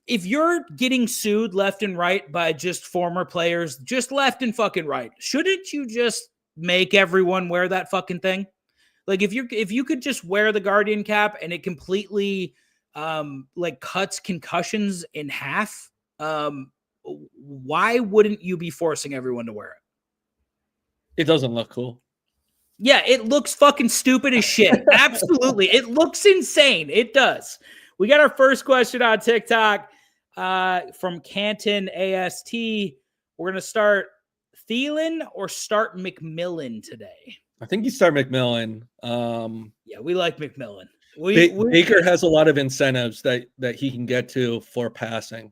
if you're getting sued left and right by just former players, just left and fucking right, shouldn't you just make everyone wear that fucking thing? Like if you could just wear the Guardian cap and it completely like cuts concussions in half, why wouldn't you be forcing everyone to wear it? It doesn't look cool. Yeah, it looks fucking stupid as shit. Absolutely. It looks insane. It does. We got our first question on TikTok from Canton AST. We're going to start Thielen or start McMillan today? I think you start McMillan. Yeah, we like McMillan. Baker has a lot of incentives that he can get to for passing.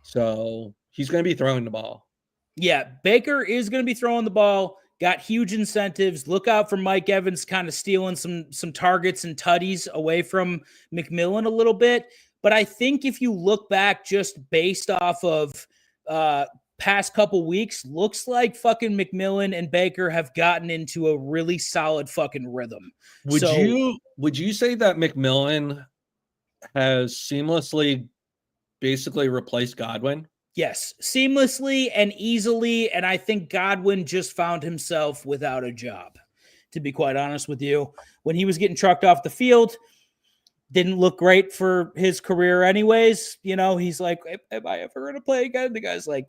So he's going to be throwing the ball. Yeah, Baker is going to be throwing the ball. Got huge incentives. Look out for Mike Evans kind of stealing some targets and tutties away from McMillan a little bit. But I think if you look back just based off of past couple weeks, looks like fucking McMillan and Baker have gotten into a really solid fucking rhythm. Would you say that McMillan has seamlessly basically replaced Godwin? Yes, seamlessly and easily, and I think Godwin just found himself without a job, to be quite honest with you. When he was getting trucked off the field, didn't look great for his career anyways. You know, he's like, am I ever going to play again? The guy's like,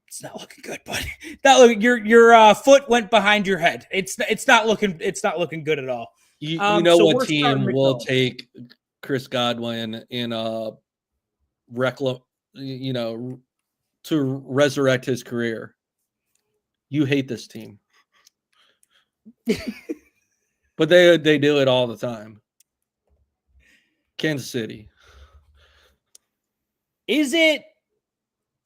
it's not looking good, buddy. Not looking, your foot went behind your head. It's not looking good at all. You know so what team will take Chris Godwin in a to resurrect his career? You hate this team. But they do it all the time. Kansas City.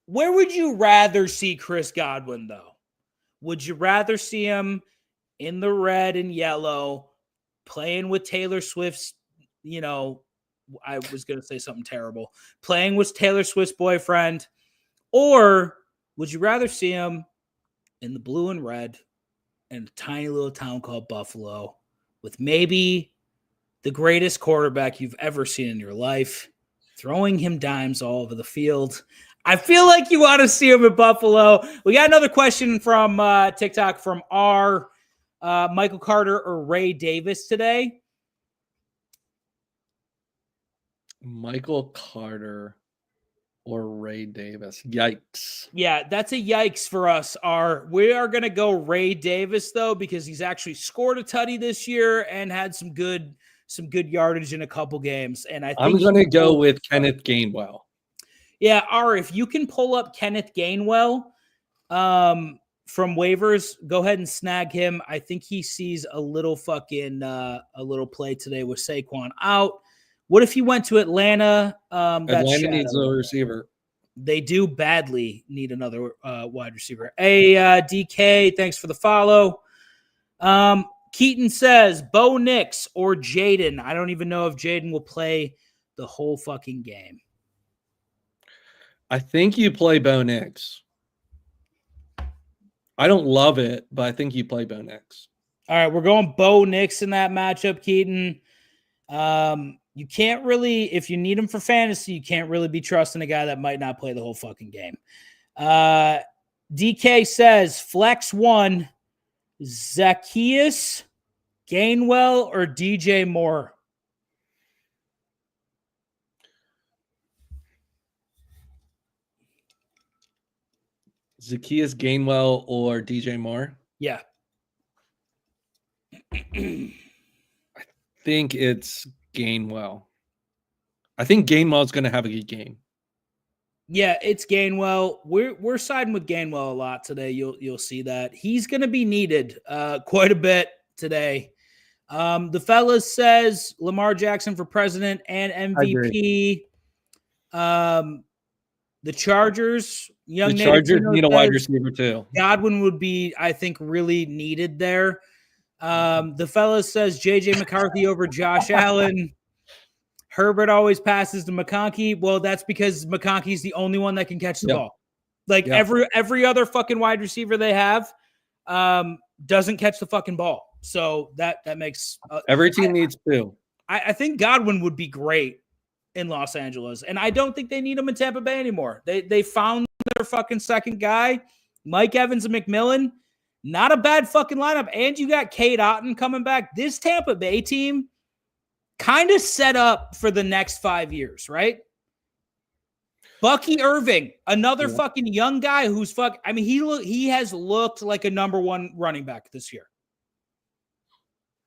Where would you rather see Chris Godwin, though? Would you rather see him in the red and yellow, playing with Taylor Swift's, I was going to say something terrible, playing with Taylor Swift's boyfriend, or would you rather see him in the blue and red in a tiny little town called Buffalo with maybe the greatest quarterback you've ever seen in your life, throwing him dimes all over the field? I feel like you want to see him in Buffalo. We got another question from TikTok from Michael Carter or Ray Davis today. Michael Carter or Ray Davis. Yikes. Yeah, that's a yikes for us. We are going to go Ray Davis, though, because he's actually scored a tutty this year and had some good yardage in a couple games. And I'm going to go with Kenneth Gainwell. Yeah, if you can pull up Kenneth Gainwell from waivers, go ahead and snag him. I think he sees a little play today with Saquon out. What if he went to Atlanta? Atlanta needs a receiver. They do badly need another wide receiver. Hey, DK, thanks for the follow. Keaton says, Bo Nix or Jaden. I don't even know if Jaden will play the whole fucking game. I think you play Bo Nix. I don't love it, but I think you play Bo Nix. All right, we're going Bo Nix in that matchup, Keaton. You can't really, if you need him for fantasy, you can't really be trusting a guy that might not play the whole fucking game. DK says, flex one, Zacchaeus, Gainwell, or DJ Moore? Zacchaeus, Gainwell, or DJ Moore? Yeah. I think it's Gainwell. I think Gainwell's going to have a good game. Yeah, it's Gainwell. We're siding with Gainwell a lot today. You'll see that. He's going to be needed quite a bit today. The fellas says Lamar Jackson for president and MVP. The Chargers, The Chargers need a wide receiver too. Godwin would be, I think, really needed there. The fellas says JJ McCarthy over Josh Allen. Herbert always passes to McConkey. Well, that's because McConkey's the only one that can catch the ball. Like every other fucking wide receiver they have doesn't catch the fucking ball. So that makes every team needs two. I think Godwin would be great in Los Angeles, and I don't think they need him in Tampa Bay anymore. They found their fucking second guy, Mike Evans and McMillan. Not a bad fucking lineup, and you got Cade Otton coming back. This Tampa Bay team kind of set up for the next 5 years, right? Bucky Irving, another fucking young guy who's he has looked like a number one running back this year.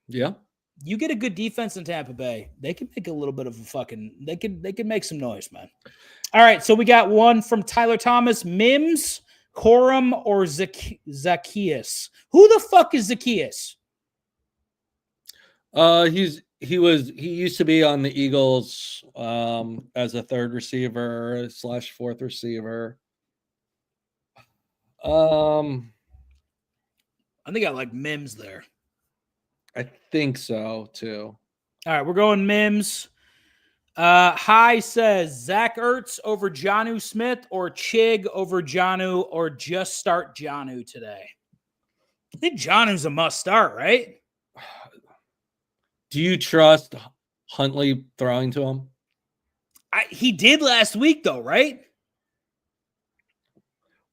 Yeah. You get a good defense in Tampa Bay, they can make a little bit of a fucking they can make some noise, man. All right, so we got one from Tyler Thomas, Mims, Corum, or Zacchaeus. Who the fuck is Zacchaeus? He used to be on the Eagles as a third receiver / fourth receiver. I think I like Mims there. I think so too. All right, we're going Mims. High says Zach Ertz over Jonnu Smith or Chig over Jonnu, or just start Jonnu today. I think Jonnu's a must start, right? Do you trust Huntley throwing to him? He did last week, though, right?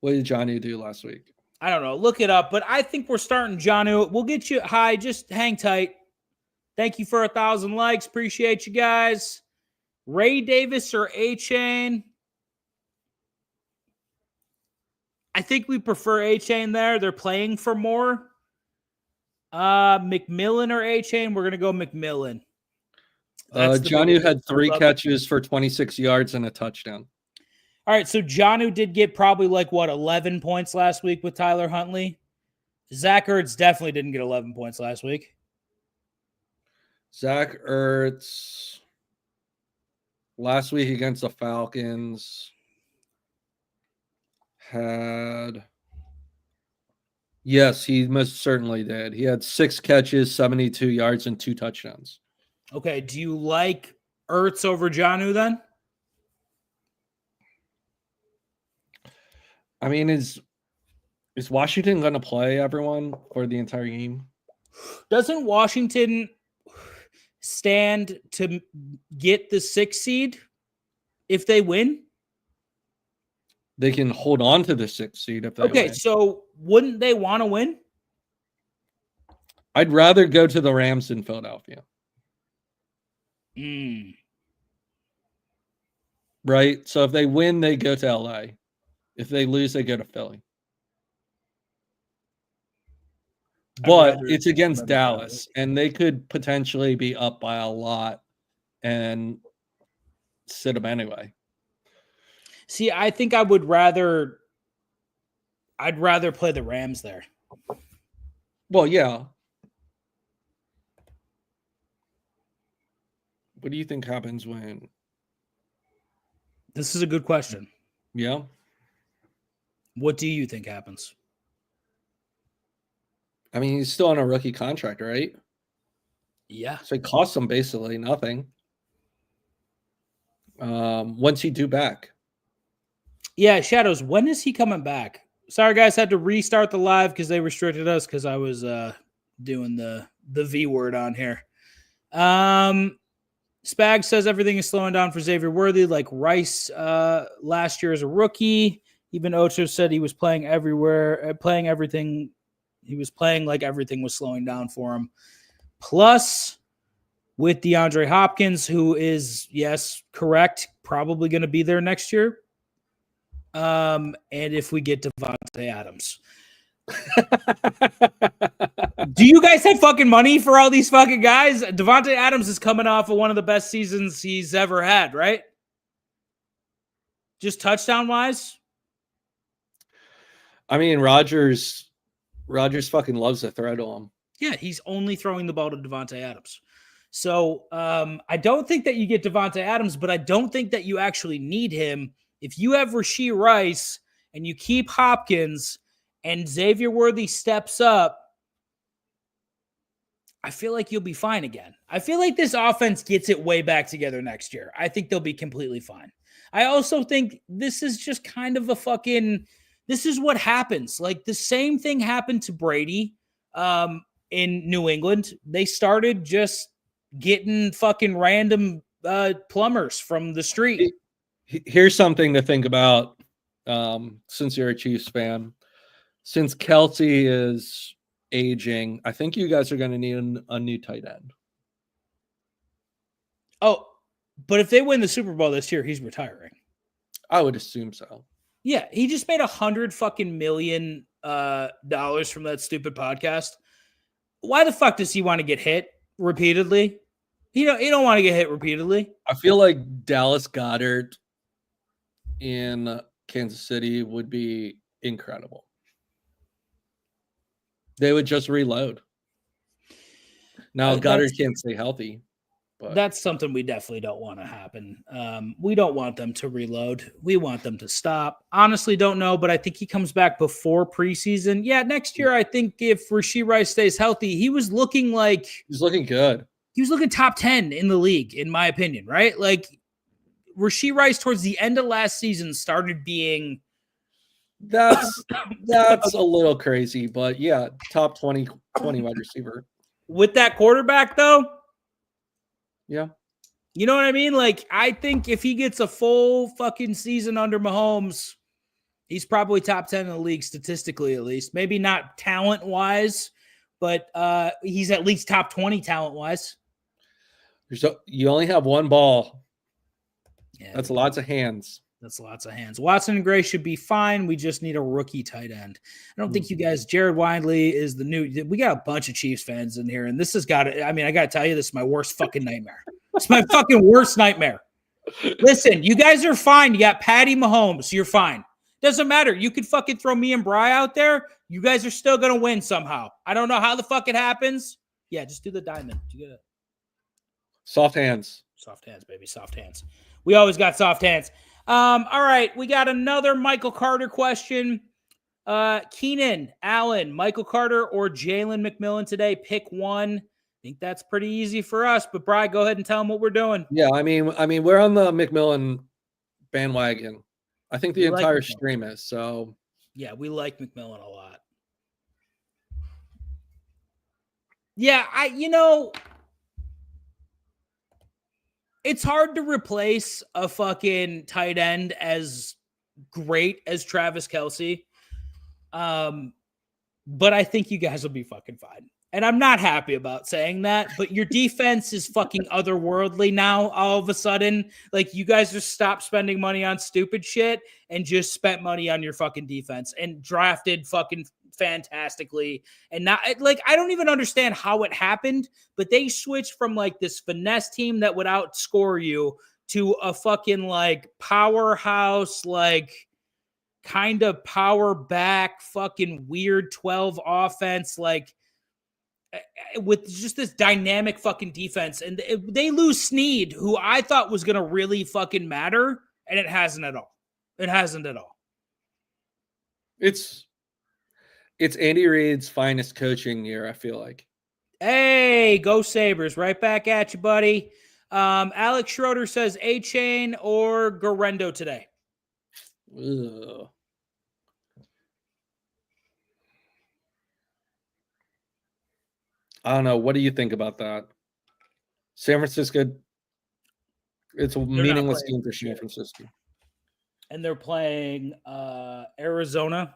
What did Jonnu do last week? I don't know. Look it up, but I think we're starting Jonnu. We'll get you high. Just hang tight. Thank you for 1,000 likes. Appreciate you guys. Ray Davis or A-Chain? I think we prefer A-Chain there. They're playing for more. McMillan or A-Chain? We're going to go McMillan. Jonnu had 3 catches for 26 yards and a touchdown. All right, so Jonnu did get probably 11 points last week with Tyler Huntley. Zach Ertz definitely didn't get 11 points last week. Zach Ertz last week against the Falcons had... Yes, he most certainly did. He had 6 catches, 72 yards, and 2 touchdowns. Okay, do you like Ertz over Jonnu then? I mean, is Washington going to play everyone for the entire game? Doesn't Washington stand to get the 6th seed if they win? They can hold on to the 6th seed if they win. So wouldn't they want to win? I'd rather go to the Rams than Philadelphia. Right? So if they win, they go to LA. If they lose, they go to Philly. But it's against Dallas, and they could potentially be up by a lot and sit them anyway. See, I think I'd rather play the Rams there. Well, yeah. What do you think happens when? This is a good question. Yeah. What do you think happens? I mean, he's still on a rookie contract, right? Yeah. So it costs him basically nothing. When's he due back? Yeah, Shadows, when is he coming back? Sorry, guys, had to restart the live because they restricted us because I was doing the V word on here. Spag says everything is slowing down for Xavier Worthy, like Rice last year as a rookie. Even Ocho said he was playing everywhere, playing everything He was playing like everything was slowing down for him. Plus, with DeAndre Hopkins, who is, yes, correct, probably going to be there next year. And if we get Devontae Adams. Do you guys have fucking money for all these fucking guys? Devontae Adams is coming off of one of the best seasons he's ever had, right? Just touchdown-wise? I mean, Rodgers fucking loves to throw to him. Yeah, he's only throwing the ball to Devontae Adams. So I don't think that you get Devontae Adams, but I don't think that you actually need him. If you have Rashee Rice and you keep Hopkins and Xavier Worthy steps up, I feel like you'll be fine again. I feel like this offense gets it way back together next year. I think they'll be completely fine. I also think this is just kind of this is what happens. Like the same thing happened to Brady in New England. They started just getting fucking random plumbers from the street. Here's something to think about since you're a Chiefs fan. Since Kelsey is aging, I think you guys are going to need a new tight end. Oh, but if they win the Super Bowl this year, he's retiring. I would assume so. Yeah, he just made $100 million from that stupid podcast. Why the fuck does he want to get hit repeatedly? He don't want to get hit repeatedly. I feel like Dallas Goedert in Kansas City would be incredible. They would just reload. Now Goddard can't stay healthy. But that's something we definitely don't want to happen. We don't want them to reload. We want them to stop. Honestly, don't know, but I think he comes back before preseason. Yeah, next year, I think if Rashee Rice stays healthy, he was looking like... He's looking good. He was looking top 10 in the league, in my opinion, right? Like, Rashee Rice towards the end of last season started being... That's a little crazy, but yeah, top 20 wide receiver. With that quarterback, though? Yeah. You know what I mean? Like, I think if he gets a full fucking season under Mahomes, he's probably top 10 in the league, statistically at least. Maybe not talent-wise, but he's at least top 20 talent-wise. You only have one ball. Yeah, that's lots of hands. That's lots of hands. Watson and Gray should be fine. We just need a rookie tight end. I don't think you guys, Jared Windley is the new, we got a bunch of Chiefs fans in here, and this has got to, I mean, I got to tell you, this is my worst fucking nightmare. It's my fucking worst nightmare. Listen, you guys are fine. You got Patty Mahomes. You're fine. Doesn't matter. You could fucking throw me and Bry out there. You guys are still going to win somehow. I don't know how the fuck it happens. Yeah, just do the diamond. You get it. Soft hands. Soft hands, baby. Soft hands. We always got soft hands. All right, we got another Michael Carter question. Keenan, Allen, Michael Carter, or Jalen McMillan today? Pick one. I think that's pretty easy for us. But Bri, go ahead and tell them what we're doing. Yeah, I mean, we're on the McMillan bandwagon. I think the entire stream is. So yeah, we like McMillan a lot. Yeah, it's hard to replace a fucking tight end as great as Travis Kelce. But I think you guys will be fucking fine. And I'm not happy about saying that, but your defense is fucking otherworldly now all of a sudden. Like, you guys just stopped spending money on stupid shit and just spent money on your fucking defense and drafted fucking fantastically. And not, like, I don't even understand how it happened, but they switched from like this finesse team that would outscore you to a fucking like powerhouse, like kind of power back, fucking weird 12 offense, like with just this dynamic fucking defense. And they lose Snead, who I thought was going to really fucking matter, and it hasn't at all. It hasn't at all. It's Andy Reid's finest coaching year, I feel like. Hey, go Sabres. Right back at you, buddy. Alex Schroeder says A-Chain or Garendo today. Ugh. I don't know. What do you think about that? San Francisco, it's a meaningless game for San Francisco. And they're playing Arizona.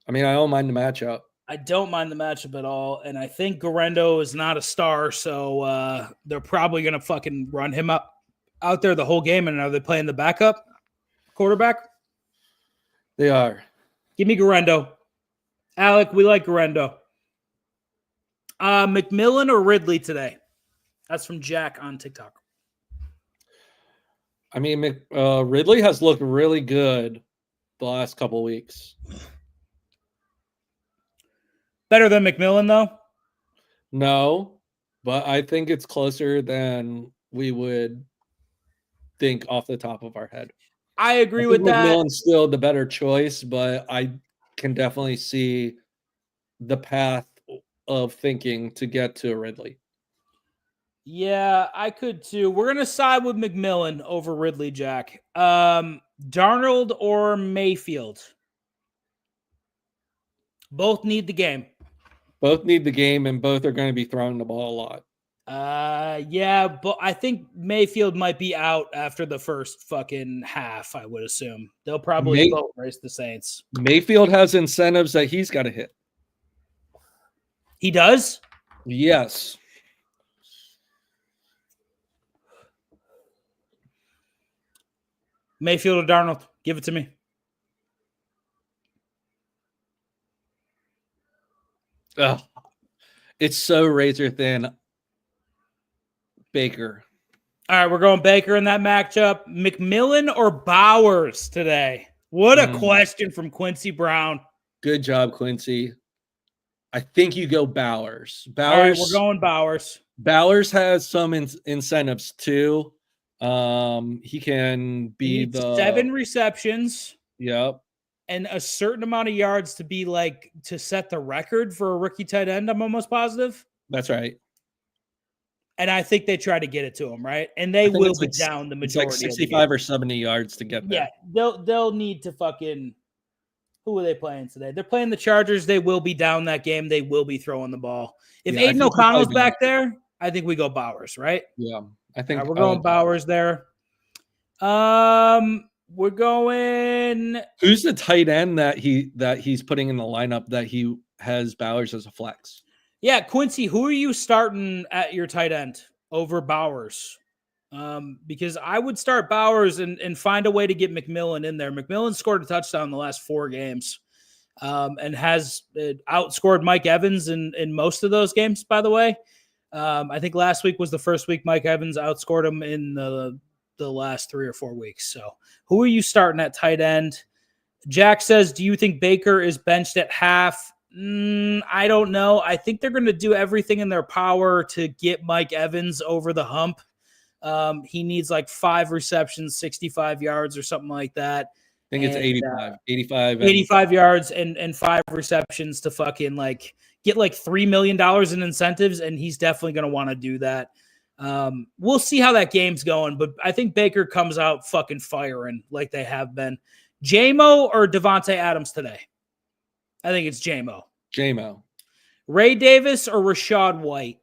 I mean, I don't mind the matchup. I don't mind the matchup at all, and I think Garendo is not a star, so they're probably going to fucking run him out there the whole game. And are they playing the backup quarterback? They are. Give me Garendo. Alec, we like Garendo. McMillan or Ridley today? That's from Jack on TikTok. I mean, Ridley has looked really good the last couple of weeks. Better than McMillan, though? No, but I think it's closer than we would think off the top of our head. I agree with that. McMillan's still the better choice, but I can definitely see the path of thinking to get to Ridley. Yeah, I could too. We're going to side with McMillan over Ridley, Jack. Darnold or Mayfield? Both need the game. Both need the game, and both are going to be throwing the ball a lot. Yeah, but I think Mayfield might be out after the first fucking half, I would assume. They'll probably boat race the Saints. Mayfield has incentives that he's got to hit. He does? Yes. Mayfield or Darnold? Give it to me. Oh, it's so razor thin. Baker. All right, we're going Baker in that matchup. McMillan or Bowers today? What a question from Quincy Brown. Good job, Quincy. I think you go Bowers. All right, we're going Bowers. Bowers has some incentives too. He can be 7 receptions. Yep. And a certain amount of yards to set the record for a rookie tight end, I'm almost positive. That's right. And I think they try to get it to him, right? And they will be down the majority. It's like 65 or 70 yards to get there. Yeah, they'll need to fucking. Who are they playing today? They're playing the Chargers. They will be down that game. They will be throwing the ball. If Aiden O'Connell's back there, I think we go Bowers, right? Yeah, I think we're going Bowers there. We're going. Who's the tight end that he's putting in the lineup that he has Bowers as a flex? Yeah, Quincy, who are you starting at your tight end over Bowers? Because I would start Bowers and find a way to get McMillan in there. McMillan scored a touchdown in the last 4 games and has outscored Mike Evans in most of those games, by the way. I think last week was the first week Mike Evans outscored him in the last 3 or 4 weeks. So who are you starting at tight end? Jack says, do you think Baker is benched at half? I don't know. I think they're going to do everything in their power to get Mike Evans over the hump. He needs like 5 receptions, 65 yards or something like that. I think it's 85 yards and 5 receptions to fucking get $3 million in incentives. And he's definitely going to want to do that. We'll see how that game's going, but I think Baker comes out fucking firing like they have been. J-Mo or Devontae Adams today? I think it's J-Mo. J-Mo. Ray Davis or Rashad White?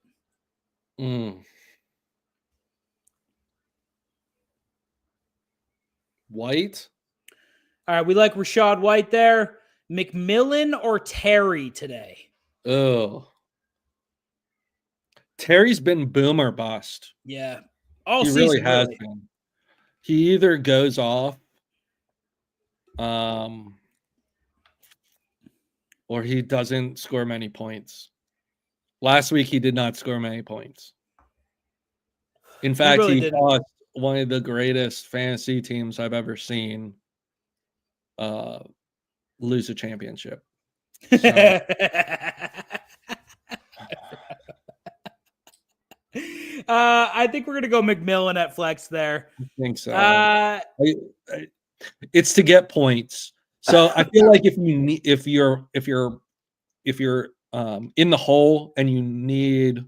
White. All right, we like Rashad White there. McMillan or Terry today? Oh. Terry's been boom or bust. Yeah. He really has been. He either goes off or he doesn't score many points. Last week, he did not score many points. In fact, he lost one of the greatest fantasy teams I've ever seen lose a championship. So. I think we're going to go McMillan at flex there. I think so. It's to get points. So I feel like if you're in the hole and you need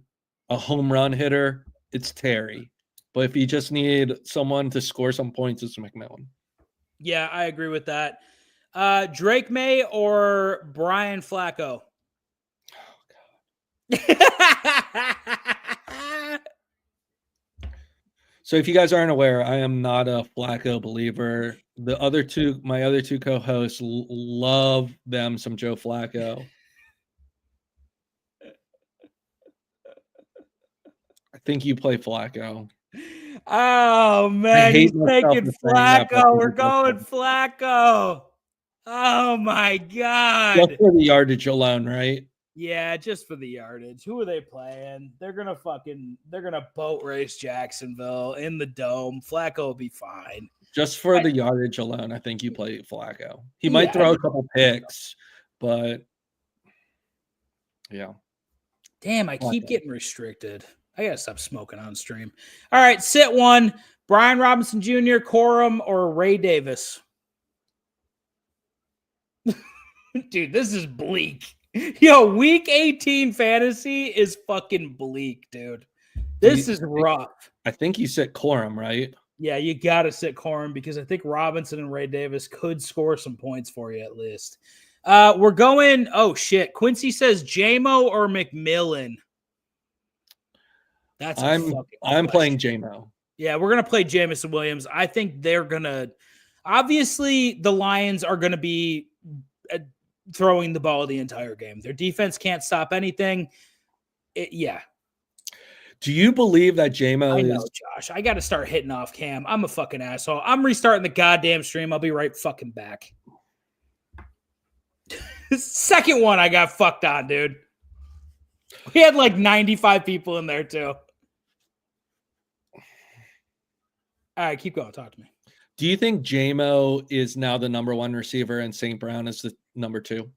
a home run hitter, it's Terry. But if you just need someone to score some points, it's McMillan. Yeah, I agree with that. Drake May or Brian Flacco? Oh, God. So if you guys aren't aware, I am not a Flacco believer. my other two co-hosts love them some Joe Flacco. I think you play Flacco. Oh man, hate he's myself taking for saying that, but Flacco. We're I going think Flacco. Oh my just god. for the yardage alone, right? Yeah, just for the yardage. Who are they playing? They're gonna boat race Jacksonville in the dome. Flacco will be fine. Just for the yardage alone, I think you play Flacco. He might throw a couple picks, but yeah. Damn, I keep getting restricted. I gotta stop smoking on stream. All right, sit one. Brian Robinson Jr., Corum, or Ray Davis? Dude, this is bleak. Yo, week 18 fantasy is fucking bleak, dude. This is rough. I think you sit Corum, right? Yeah, you got to sit Corum because I think Robinson and Ray Davis could score some points for you at least. We're going, oh shit. Quincy says JMO or McMillan. That's I'm playing JMO. Yeah, we're gonna play Jamison Williams. I think they're gonna obviously the Lions are gonna be throwing the ball the entire game. Their defense can't stop anything. Yeah. Do you believe that JMO is... I know, Josh. I got to start hitting off cam. I'm a fucking asshole. I'm restarting the goddamn stream. I'll be right fucking back. Second one I got fucked on, dude. We had like 95 people in there, too. All right, keep going. Talk to me. Do you think JMO is now the number one receiver and St. Brown is the number two?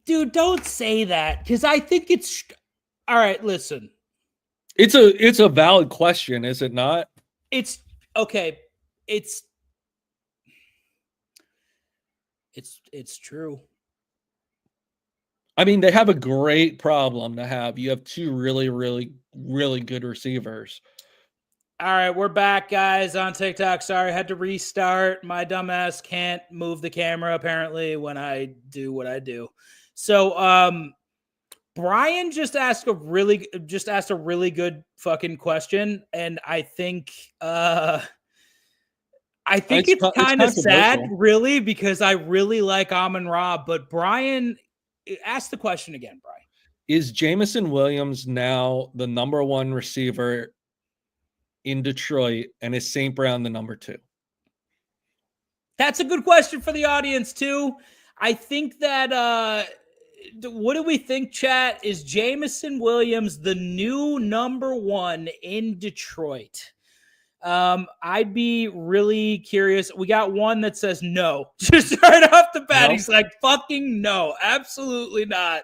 Dude, don't say that because I think it's all right. Listen, it's a valid question, is it not? It's okay. It's true. I mean, they have a great problem to have. You have two really, really, really good receivers. All right, we're back, guys, on TikTok. Sorry, I had to restart. My dumbass can't move the camera apparently when I do what I do. So, Brian just asked a really good fucking question, and I think it's kind of sad, really, because I really like Amon-Ra, but Brian, ask the question again, Brian. Is Jamison Williams now the number one receiver in Detroit, and is St. Brown the number two? That's a good question for the audience, too. I think that what do we think, chat? Is Jamison Williams the new number one in Detroit? I'd be really curious. We got one that says no. Just right off the bat, He's like, fucking no. Absolutely not.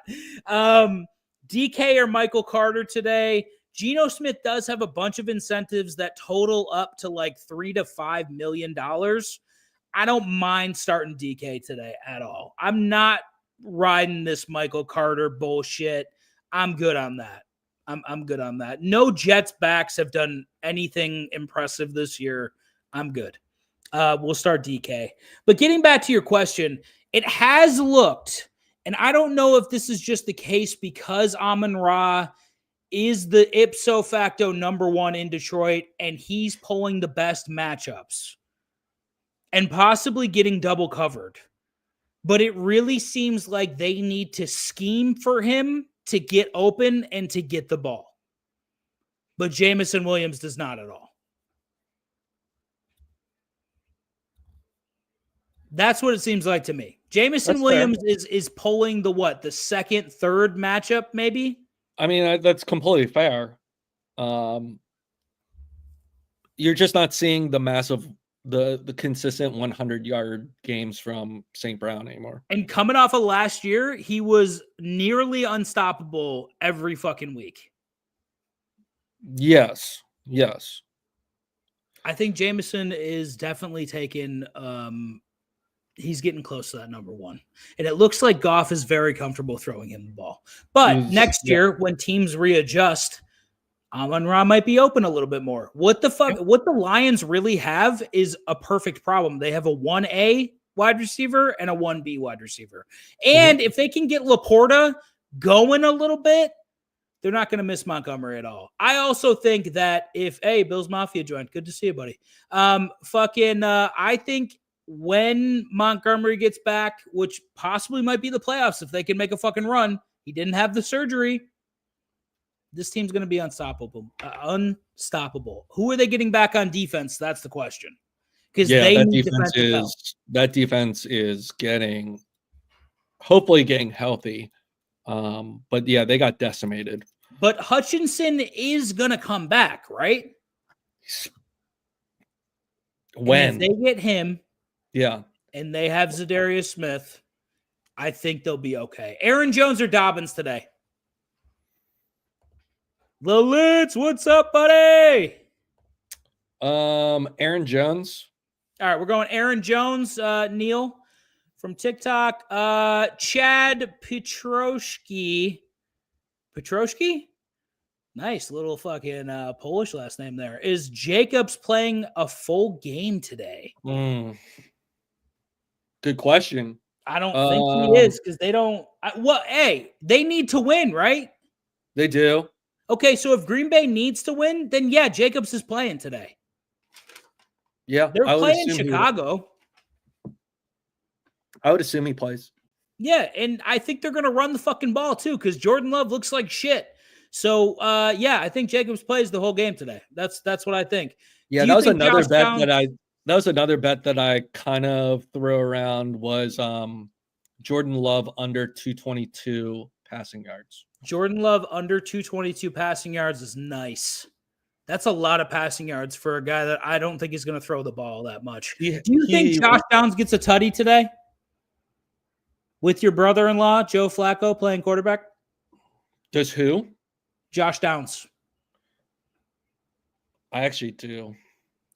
DK or Michael Carter today. Geno Smith does have a bunch of incentives that total up to like $3 to $5 million. I don't mind starting DK today at all. I'm not riding this Michael Carter bullshit. I'm good on that. I'm good on that. No Jets backs have done anything impressive this year. I'm good. We'll start DK. But getting back to your question, it has looked, and I don't know if this is just the case because Amon-Ra is the ipso facto number one in Detroit, and he's pulling the best matchups and possibly getting double covered. But it really seems like they need to scheme for him to get open and to get the ball. But Jamison Williams does not at all. That's what it seems like to me. Jamison Williams is pulling the second, third matchup, maybe? I mean, that's completely fair. You're just not seeing the massive, the consistent 100-yard games from St. Brown anymore. And coming off of last year, he was nearly unstoppable every fucking week. Yes. I think Jamison is definitely taking he's getting close to that number one. And it looks like Goff is very comfortable throwing him the ball. But next year, when teams readjust, Amon-Ra might be open a little bit more. What the Lions really have is a perfect problem. They have a 1A wide receiver and a 1B wide receiver. And if they can get Laporta going a little bit, They're not going to miss Montgomery at all. I also think that Bills Mafia joined. Good to see you, buddy. I think when Montgomery gets back, which possibly might be the playoffs if they can make a fucking run, he didn't have the surgery. This team's going to be unstoppable. Who are they getting back on defense? That's the question. Because that defense is hopefully getting healthy. But yeah, they got decimated. But Hutchinson is going to come back, right? When if they get him, yeah, and they have Zadarius Smith, I think they'll be okay. Aaron Jones or Dobbins today? The Litz, what's up, buddy? Aaron Jones. All right, we're going Aaron Jones, Neil from TikTok. Chad Petroshki. Nice little fucking Polish last name there. Is Jacobs playing a full game today? Good question. I don't think he is because they don't. They need to win, right? They do. Okay, so if Green Bay needs to win, then yeah, Jacobs is playing today. Yeah, they're playing Chicago. I would assume he plays. Yeah, and I think they're going to run the fucking ball too because Jordan Love looks like shit. So, yeah, I think Jacobs plays the whole game today. That's what I think. Yeah, that was another bet that I kind of threw around was Jordan Love under 222 passing yards. Jordan Love under 222 passing yards is nice. That's a lot of passing yards for a guy that I don't think is going to throw the ball that much. Do you think Josh Downs gets a tutty today? With your brother-in-law, Joe Flacco, playing quarterback? Does who? Josh Downs. I actually do.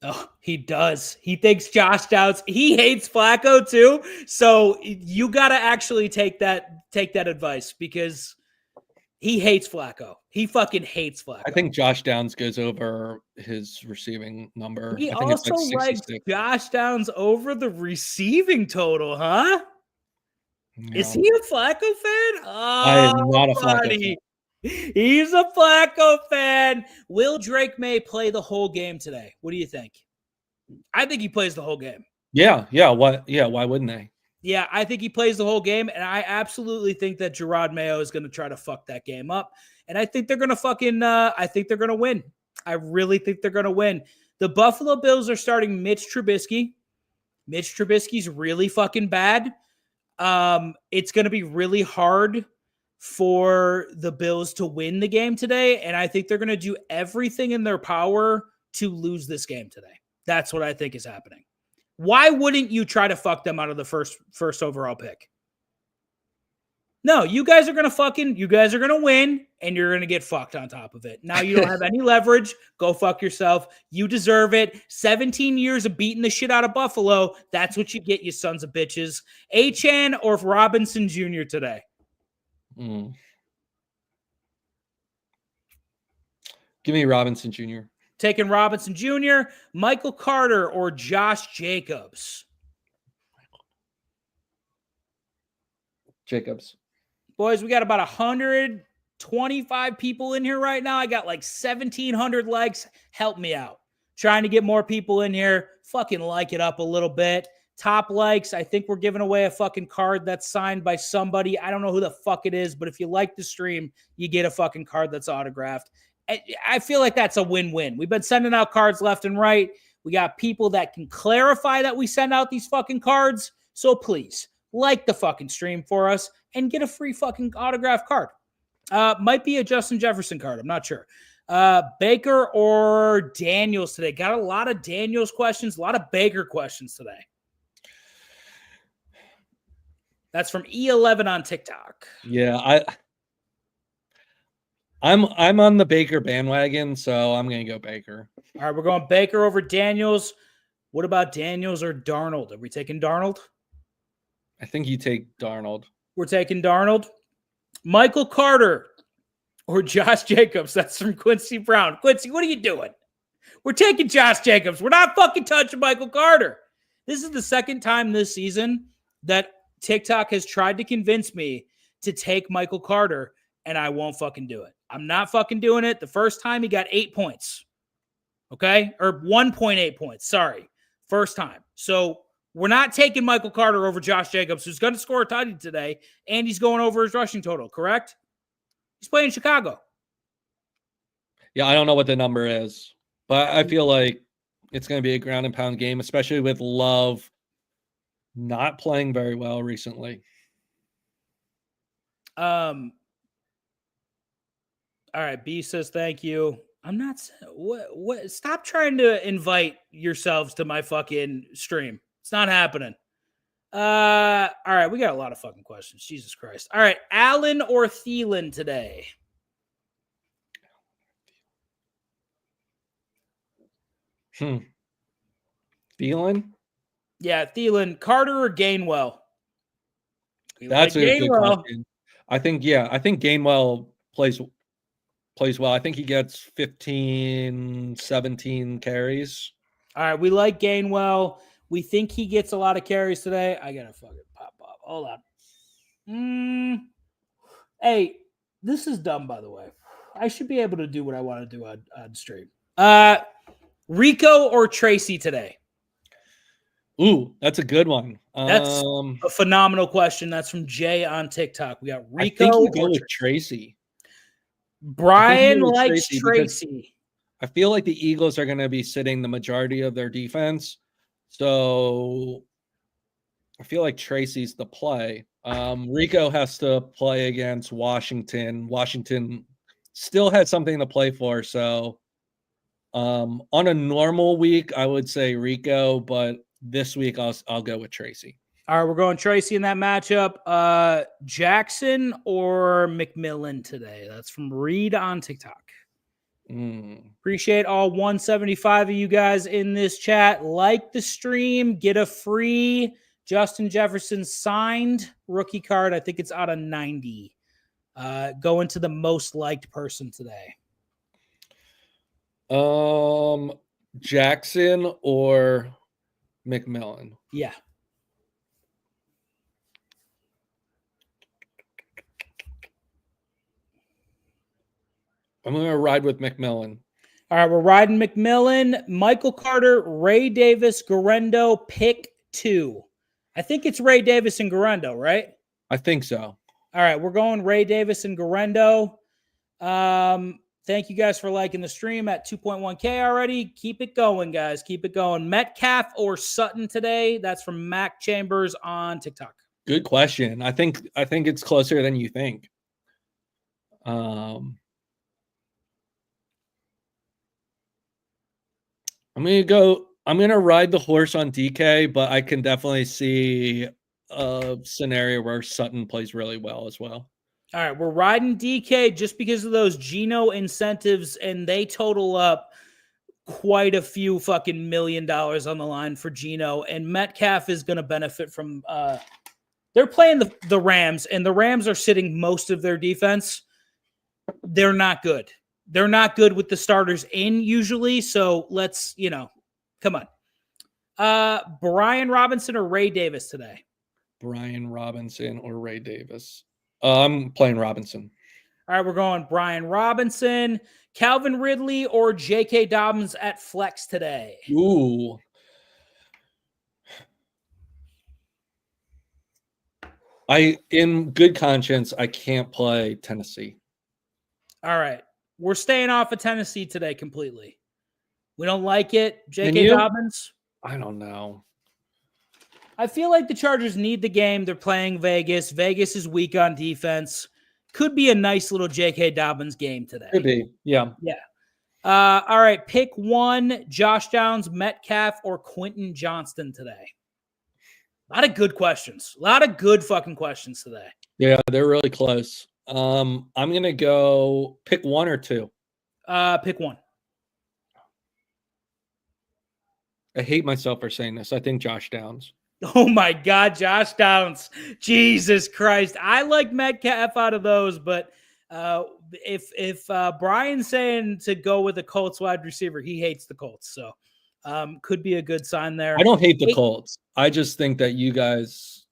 Oh, he does. He thinks Josh Downs. He hates Flacco too. So you got to actually take that advice because he hates Flacco. He fucking hates Flacco. I think Josh Downs goes over his receiving number. He I think also likes Josh Downs over the receiving total, huh? No. Is he a Flacco fan? Oh, I am not a Flacco fan. He's a Flacco fan. Will Drake May play the whole game today? What do you think? I think he plays the whole game. Yeah. Why wouldn't they? Yeah, I think he plays the whole game, and I absolutely think that Gerard Mayo is going to try to fuck that game up. And I think they're going to I think they're going to win. I really think they're going to win. The Buffalo Bills are starting Mitch Trubisky. Mitch Trubisky's really fucking bad. It's going to be really hard for the Bills to win the game today, and I think they're going to do everything in their power to lose this game today. That's what I think is happening. Why wouldn't you try to fuck them out of the first overall pick? No, you guys are going to win, and you're going to get fucked on top of it. Now you don't have any leverage. Go fuck yourself. You deserve it. 17 years of beating the shit out of Buffalo. That's what you get, you sons of bitches. Achane or Robinson Jr. today? Give me Robinson Jr. Taking Robinson Jr., Michael Carter, or Josh Jacobs? Jacobs. Boys, we got about 125 people in here right now. I got like 1,700 likes. Help me out. Trying to get more people in here. Fucking like it up a little bit. Top likes. I think we're giving away a fucking card that's signed by somebody. I don't know who the fuck it is, but if you like the stream, you get a fucking card that's autographed. I feel like that's a win-win. We've been sending out cards left and right. We got people that can clarify that we send out these fucking cards. So please, like the fucking stream for us and get a free fucking autograph card. Might be a Justin Jefferson card. I'm not sure. Baker or Daniels today? Got a lot of Daniels questions, a lot of Baker questions today. That's from E11 on TikTok. Yeah, I'm on the Baker bandwagon, so I'm going to go Baker. All right, we're going Baker over Daniels. What about Daniels or Darnold? Are we taking Darnold? I think you take Darnold. We're taking Darnold. Michael Carter or Josh Jacobs. That's from Quincy Brown. Quincy, what are you doing? We're taking Josh Jacobs. We're not fucking touching Michael Carter. This is the second time this season that TikTok has tried to convince me to take Michael Carter, and I won't fucking do it. I'm not fucking doing it. The first time he got 8 points. Okay? Or 1.8 points. Sorry. First time. So we're not taking Michael Carter over Josh Jacobs, who's going to score a touchdown today, and he's going over his rushing total, correct? He's playing Chicago. Yeah, I don't know what the number is, but I feel like it's going to be a ground and pound game, especially with Love not playing very well recently. All right, B says thank you. I'm not what stop trying to invite yourselves to my fucking stream. It's not happening. All right, we got a lot of fucking questions. Jesus Christ. All right, Allen or Thielen today? Thielen? Yeah, Thielen. Carter or Gainwell? That's a good question. I think Gainwell plays well. I think he gets 15, 17 carries. All right, we like Gainwell. We think he gets a lot of carries today. I gotta fucking pop up. Hold on. Hey, this is dumb, by the way. I should be able to do what I want to do on stream. Rico or Tracy today? Ooh, that's a good one. That's a phenomenal question. That's from Jay on TikTok. We got Rico. I think you go with Tracy. Brian likes Tracy. I feel like the Eagles are going to be sitting the majority of their defense. So I feel like Tracy's the play. Rico has to play against Washington. Washington still had something to play for. So on a normal week, I would say Rico, but this week I'll go with Tracy. All right, we're going Tracy in that matchup. Jackson or McMillan today? That's from Reed on TikTok. Appreciate all 175 of you guys in this chat. Like the stream, get a free Justin Jefferson signed rookie card. I think it's out of 90. Go into the most liked person today. Jackson or McMillan? Yeah. I'm going to ride with McMillan. All right, we're riding McMillan. Michael Carter, Ray Davis, Garendo, pick 2. I think it's Ray Davis and Garendo, right? I think so. All right, we're going Ray Davis and Garendo. Thank you guys for liking the stream at 2.1K already. Keep it going, guys. Keep it going. Metcalf or Sutton today? That's from Mac Chambers on TikTok. Good question. I think it's closer than you think. I'm going to ride the horse on DK, but I can definitely see a scenario where Sutton plays really well as well. All right, we're riding DK just because of those Geno incentives, and they total up quite a few fucking $1 million on the line for Geno, and Metcalf is going to benefit from they're playing the Rams, and the Rams are sitting most of their defense. They're not good. They're not good with the starters in usually, so let's, come on. Brian Robinson or Ray Davis today? Brian Robinson or Ray Davis? I'm playing Robinson. All right, we're going Brian Robinson. Calvin Ridley or J.K. Dobbins at flex today? Ooh. In good conscience, I can't play Tennessee. All right. We're staying off of Tennessee today completely. We don't like it. J.K. Dobbins? I don't know. I feel like the Chargers need the game. They're playing Vegas. Vegas is weak on defense. Could be a nice little J.K. Dobbins game today. Could be. Yeah. Yeah. All right. Pick 1, Josh Downs, Metcalf, or Quentin Johnston today. A lot of good questions. A lot of good fucking questions today. Yeah, they're really close. I'm going to go pick 1 or 2. Pick 1. I hate myself for saying this. I think Josh Downs. Oh my God, Josh Downs. Jesus Christ. I like Metcalf out of those, but if Brian's saying to go with the Colts wide receiver, he hates the Colts. So could be a good sign there. I don't hate the Colts. I just think that you guys...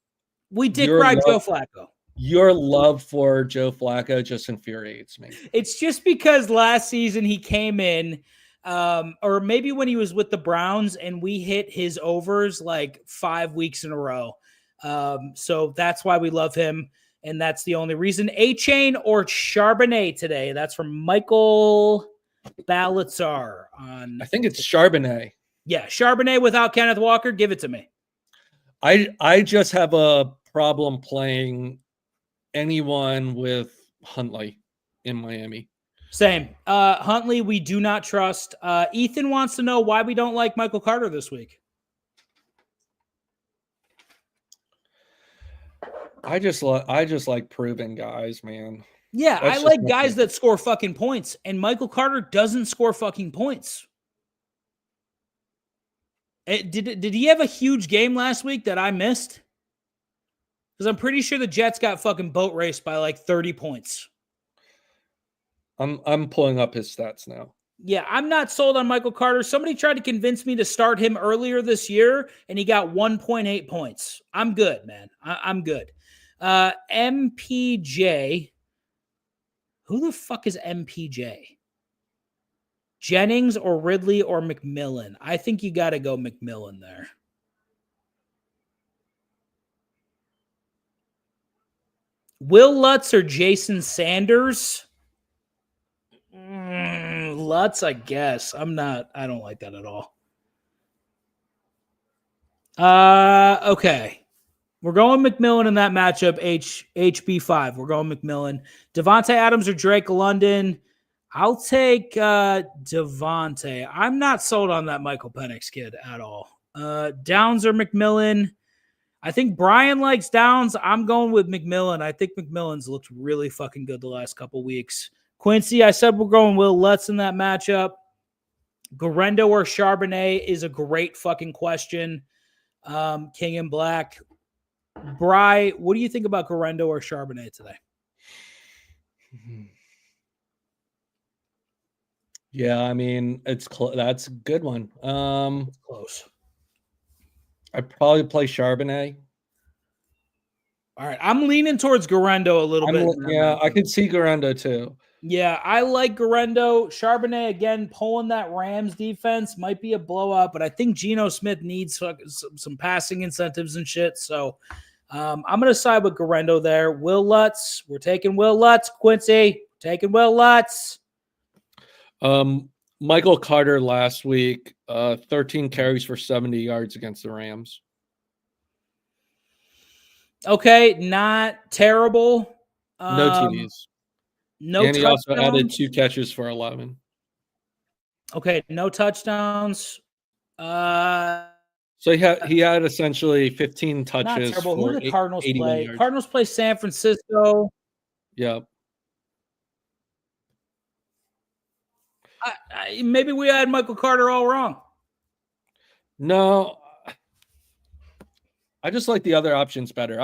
We dick ride Joe Flacco. Your love for Joe Flacco just infuriates me. It's just because last season he came in, or maybe when he was with the Browns and we hit his overs like 5 weeks in a row. So that's why we love him. And that's the only reason. A-Chain or Charbonnet today. That's from Michael Balitzar on. I think it's Charbonnet. Yeah, Charbonnet without Kenneth Walker. Give it to me. I just have a problem playing anyone with Huntley in Miami. Same. Huntley, we do not trust. Ethan wants to know why we don't like Michael Carter this week. I just like proven guys, man. Yeah, That's I just like my guys thing. that score fucking points, and Michael Carter doesn't score fucking points. Did he have a huge game last week that I missed? Because I'm pretty sure the Jets got fucking boat raced by like 30 points. I'm pulling up his stats now. Yeah, I'm not sold on Michael Carter. Somebody tried to convince me to start him earlier this year, and he got 1.8 points. I'm good, man. I'm good. MPJ. Who the fuck is MPJ? Jennings or Ridley or McMillan? I think you got to go McMillan there. Will Lutz or Jason Sanders? Lutz, I guess. I don't like that at all. Okay. We're going McMillan in that matchup, HB5. We're going McMillan. Devontae Adams or Drake London? I'll take Devontae. I'm not sold on that Michael Penix kid at all. Downs or McMillan? I think Brian likes Downs. I'm going with McMillan. I think McMillan's looked really fucking good the last couple weeks. Quincy, I said we're going Will Lutz in that matchup. Garendo or Charbonnet is a great fucking question. King and Black. Bry, what do you think about Garendo or Charbonnet today? Yeah, I mean, that's a good one. It's close. I'd probably play Charbonnet. All right, I'm leaning towards Garendo a little bit. Yeah, I could see Garendo too. Yeah, I like Garendo. Charbonnet, again, pulling that Rams defense might be a blowout, but I think Geno Smith needs some passing incentives and shit. So I'm going to side with Garendo there. Will Lutz, we're taking Will Lutz. Quincy, taking Will Lutz. Michael Carter last week, 13 carries for 70 yards against the Rams. Okay, not terrible. No TDs. No and he touchdowns. also added 2 catches for 11. Okay, no touchdowns. So he had essentially 15 touches. Not terrible. For Who do the Cardinals 81 play? yards. Cardinals play San Francisco. Yep. Maybe we had Michael Carter all wrong. No, I just like the other options better.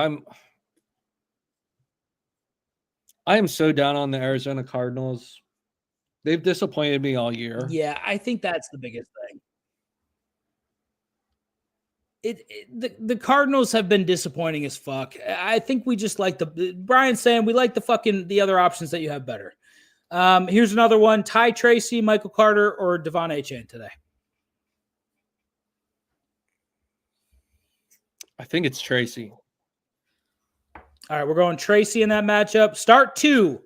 I am so down on the Arizona Cardinals. They've disappointed me all year. Yeah, I think that's the biggest thing. The Cardinals have been disappointing as fuck. I think we just like Brian's saying we like the other options that you have better. Here's another one. Ty Tracy, Michael Carter, or Devon A-Chain today? I think it's Tracy. All right, we're going Tracy in that matchup. Start 2.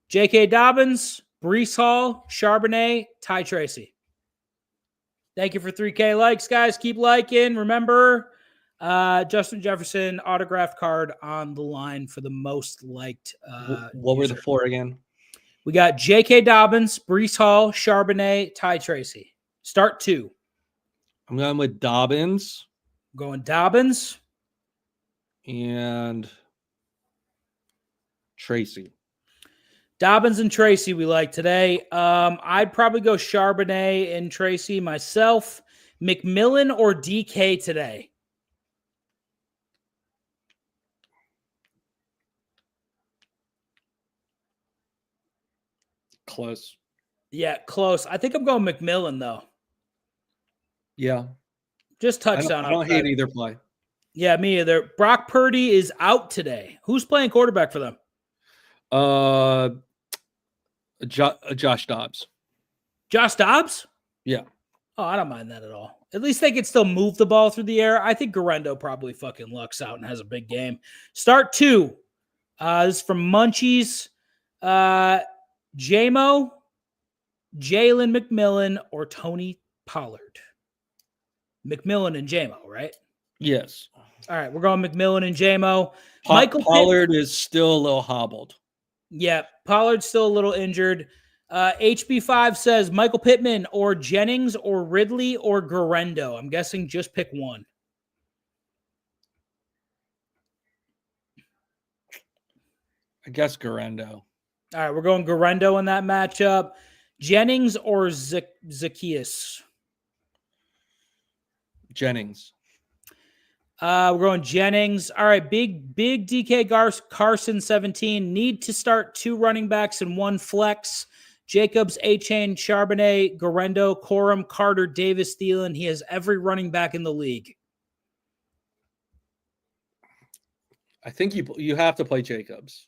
J.K. Dobbins, Breece Hall, Charbonnet, Ty Tracy. Thank you for 3K likes, guys. Keep liking. Remember, Justin Jefferson autographed card on the line for the most liked. What were the 4 again? We got J.K. Dobbins, Breece Hall, Charbonnet, Ty Tracy. Start 2. I'm going with Dobbins. I'm going Dobbins. And Tracy. Dobbins and Tracy we like today. I'd probably go Charbonnet and Tracy myself. McMillan or DK today? Close. Yeah, close. I think I'm going McMillan, though. Yeah. Just touchdown. I don't hate either play. Yeah, me either. Brock Purdy is out today. Who's playing quarterback for them? Josh Dobbs. Josh Dobbs? Yeah. Oh, I don't mind that at all. At least they can still move the ball through the air. I think Garendo probably fucking lucks out and has a big game. Start 2. This is from Munchies. J-Mo, Jalen McMillan, or Tony Pollard. McMillan and J-Mo, right? Yes. All right, we're going McMillan and J-Mo. Pollard is still a little hobbled. Yeah, Pollard's still a little injured. HB5 says Michael Pittman or Jennings or Ridley or Garendo. I'm guessing just pick one. I guess Garendo. All right, we're going Garendo in that matchup. Jennings or Zacchaeus? Jennings. We're going Jennings. All right, big DK Carson 17. Need to start 2 running backs and 1 flex. Jacobs, A-Chain, Charbonnet, Garendo, Corum, Carter, Davis, Thielen. He has every running back in the league. I think you have to play Jacobs.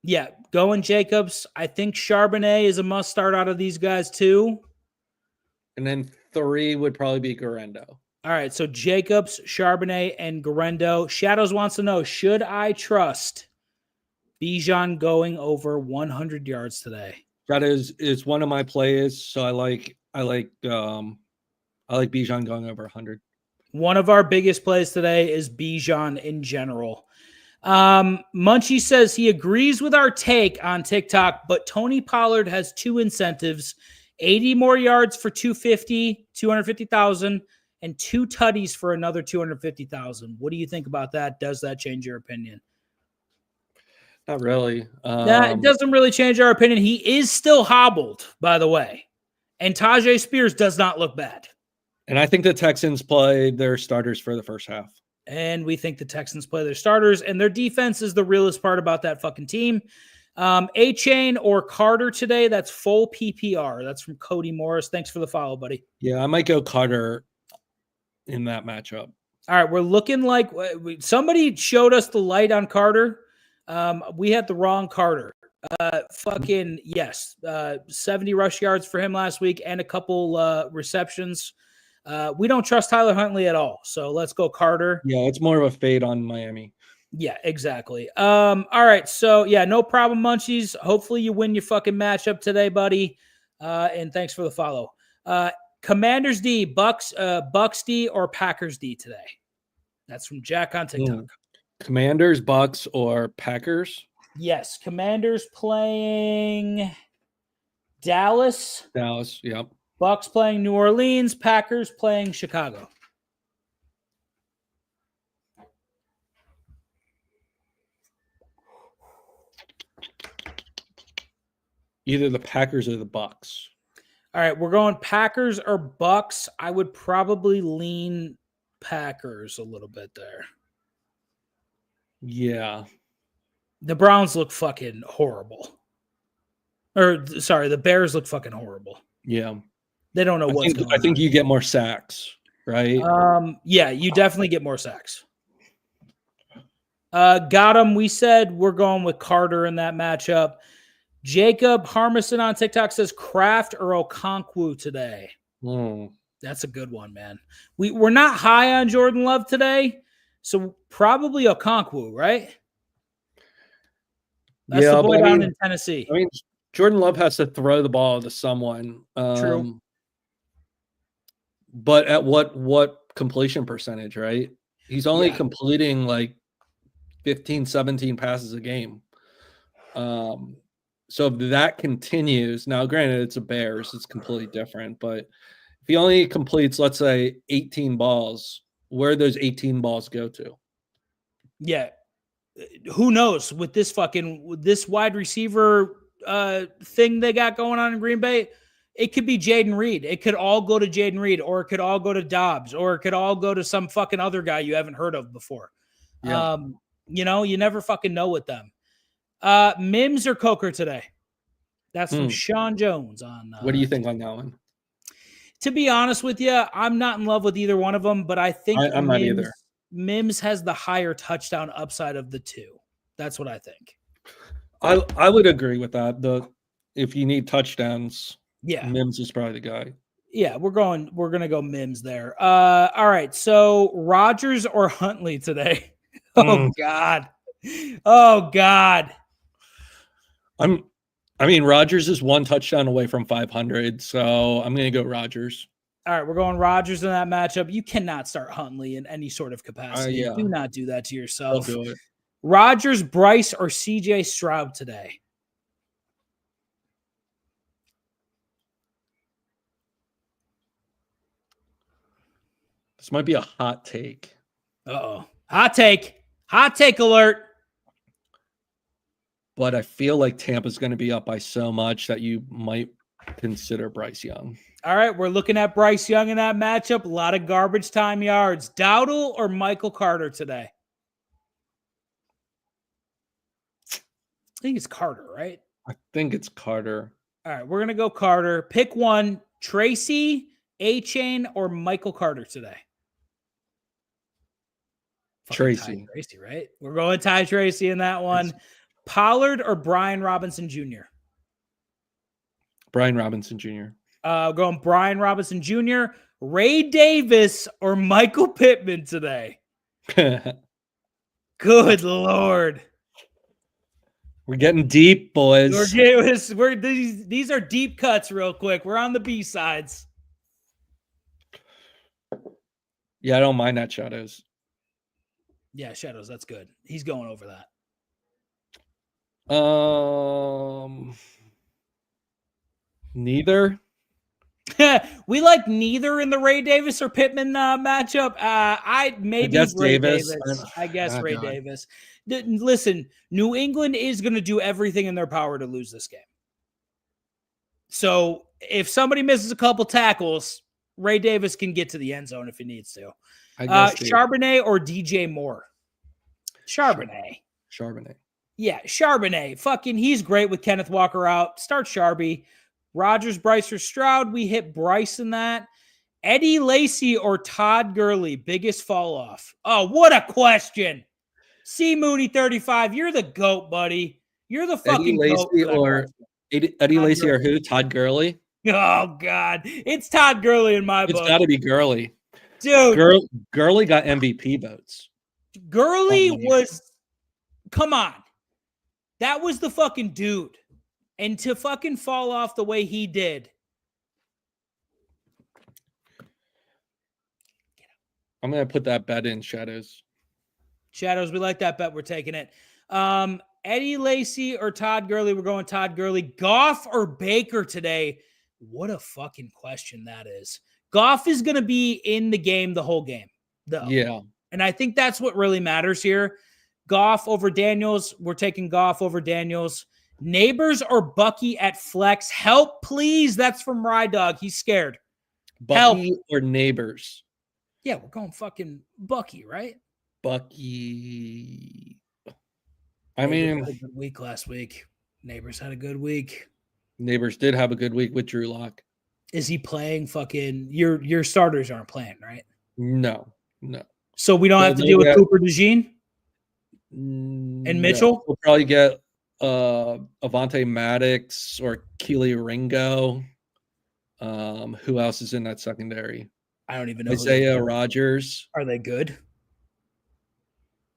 Yeah, going Jacobs. I think Charbonnet is a must start out of these guys too. And then 3 would probably be Garendo. All right, so Jacobs, Charbonnet, and Garendo. Shadows wants to know, should I trust Bijan going over 100 yards today? That is one of my plays, so I like Bijan going over 100. One of our biggest plays today is Bijan in general. Munchie says he agrees with our take on TikTok, but Tony Pollard has 2 incentives: 80 more yards for 250,000, and 2 tutties for another 250,000. What do you think about that? Does that change your opinion? Not really. That doesn't really change our opinion. He is still hobbled, by the way. And Tajay Spears does not look bad. And I think the Texans play their starters for the first half. And we think the Texans play their starters. And their defense is the realest part about that fucking team. A-Chain or Carter today, that's full PPR. That's from Cody Morris. Thanks for the follow, buddy. Yeah, I might go Carter in that matchup. All right, we're looking like somebody showed us the light on Carter. We had the wrong Carter. 70 rush yards for him last week and a couple receptions. We don't trust Tyler Huntley at all. So let's go Carter. Yeah, it's more of a fade on Miami. Yeah, exactly. All right. So yeah, no problem, Munchies. Hopefully you win your fucking matchup today, buddy. And thanks for the follow. Commanders D, Bucks D, or Packers D today? That's from Jack on TikTok. Commanders, Bucks, or Packers? Yes. Commanders playing Dallas. Dallas, yep. Bucks playing New Orleans. Packers playing Chicago. Either the Packers or the Bucks. All right, we're going Packers or Bucks. I would probably lean Packers a little bit there. Yeah. The Browns look fucking horrible. Or, sorry, the Bears look fucking horrible. Yeah. They don't know what's going on. I think you get more sacks, right? Yeah, you definitely get more sacks. Got him. We said we're going with Carter in that matchup. Jacob Harmison on TikTok says Kraft or Okonkwo today. That's a good one, man. We're not high on Jordan Love today, so probably Okonkwo, right? That's the boy down in Tennessee. I mean, Jordan Love has to throw the ball to someone. True. But at what completion percentage, right? He's only completing like 15, 17 passes a game. So if that continues, now granted it's a Bears, it's completely different, but if he only completes, let's say, 18 balls, where those 18 balls go to? Yeah. Who knows with this wide receiver thing they got going on in Green Bay? It could be Jaden Reed. It could all go to Jaden Reed, or it could all go to Dobbs, or it could all go to some fucking other guy you haven't heard of before. Yeah. You never fucking know with them. Mims or Coker today? That's from Sean Jones on. What do you think on that one? To be honest with you, I'm not in love with either one of them, but I think I'm not either. Mims has the higher touchdown upside of the two. That's what I think. I would agree with that. If you need touchdowns, Yeah. Mims is probably the guy. Yeah, we're gonna go Mims there. All right. So Rodgers or Huntley today? Oh God. Oh God. Rodgers is one touchdown away from 500, so I'm gonna go Rodgers. All right, we're going Rodgers in that matchup. You cannot start Huntley in any sort of capacity. Yeah. Do not do that to yourself. I'll do it. Rodgers, Bryce, or CJ Stroud today? This might be a hot take. Uh-oh. Hot take. Hot take alert. But I feel like Tampa's going to be up by so much that you might consider Bryce Young. All right, we're looking at Bryce Young in that matchup. A lot of garbage time yards. Dowdle or Michael Carter today? I think it's Carter, right? I think it's Carter. All right, we're going to go Carter. Pick one, Tracy, A-Chain, or Michael Carter today? Tracy. Tracy, right? We're going Ty Tracy in that one. Pollard or Brian Robinson Jr.? Brian Robinson Jr. Going Brian Robinson Jr., Ray Davis, or Michael Pittman today? Good Lord. We're getting deep, boys. These are deep cuts real quick. We're on the B-sides. Yeah, I don't mind that, Shadows. Yeah, Shadows, that's good. He's going over that. Neither. We like neither in the Ray Davis or Pittman matchup. I guess Ray Davis. I guess Ray Davis. Listen, New England is going to do everything in their power to lose this game. So if somebody misses a couple tackles, Ray Davis can get to the end zone if he needs to. Charbonnet or DJ Moore? Charbonnet. Yeah, Charbonnet. Fucking, he's great with Kenneth Walker out. Start Charby. Rodgers, Bryce, or Stroud. We hit Bryce in that. Eddie Lacy or Todd Gurley? Biggest fall off. Oh, what a question. C. Mooney 35. You're the GOAT, buddy. You're the fucking GOAT. Eddie Lacy or who? Todd Gurley? Oh, God. It's Todd Gurley in my book. It's got to be Gurley. Dude. Gurley got MVP votes. Gurley was, come on. That was the fucking dude. And to fucking fall off the way he did. I'm going to put that bet in, Shadows. Shadows, we like that bet. We're taking it. Eddie Lacy or Todd Gurley? We're going Todd Gurley. Goff or Baker today? What a fucking question that is. Goff is going to be in the game the whole game, though. Yeah. And I think that's what really matters here. Goff over Daniels. We're taking Goff over Daniels. Neighbors or Bucky at flex? Help, please. That's from Rye Dog. He's scared. Bucky Help. Or Neighbors? Yeah, we're going fucking Bucky, right? Bucky. Neighbors had a good week last week. Neighbors had a good week. Neighbors did have a good week with Drew Lock. Is he playing fucking your starters aren't playing, right? No. So we don't have to deal with Cooper DeJean and Mitchell? We'll probably get Avante Maddox or Keely Ringo. Who else is in that secondary? I don't even know. Isaiah Rodgers. Are they good?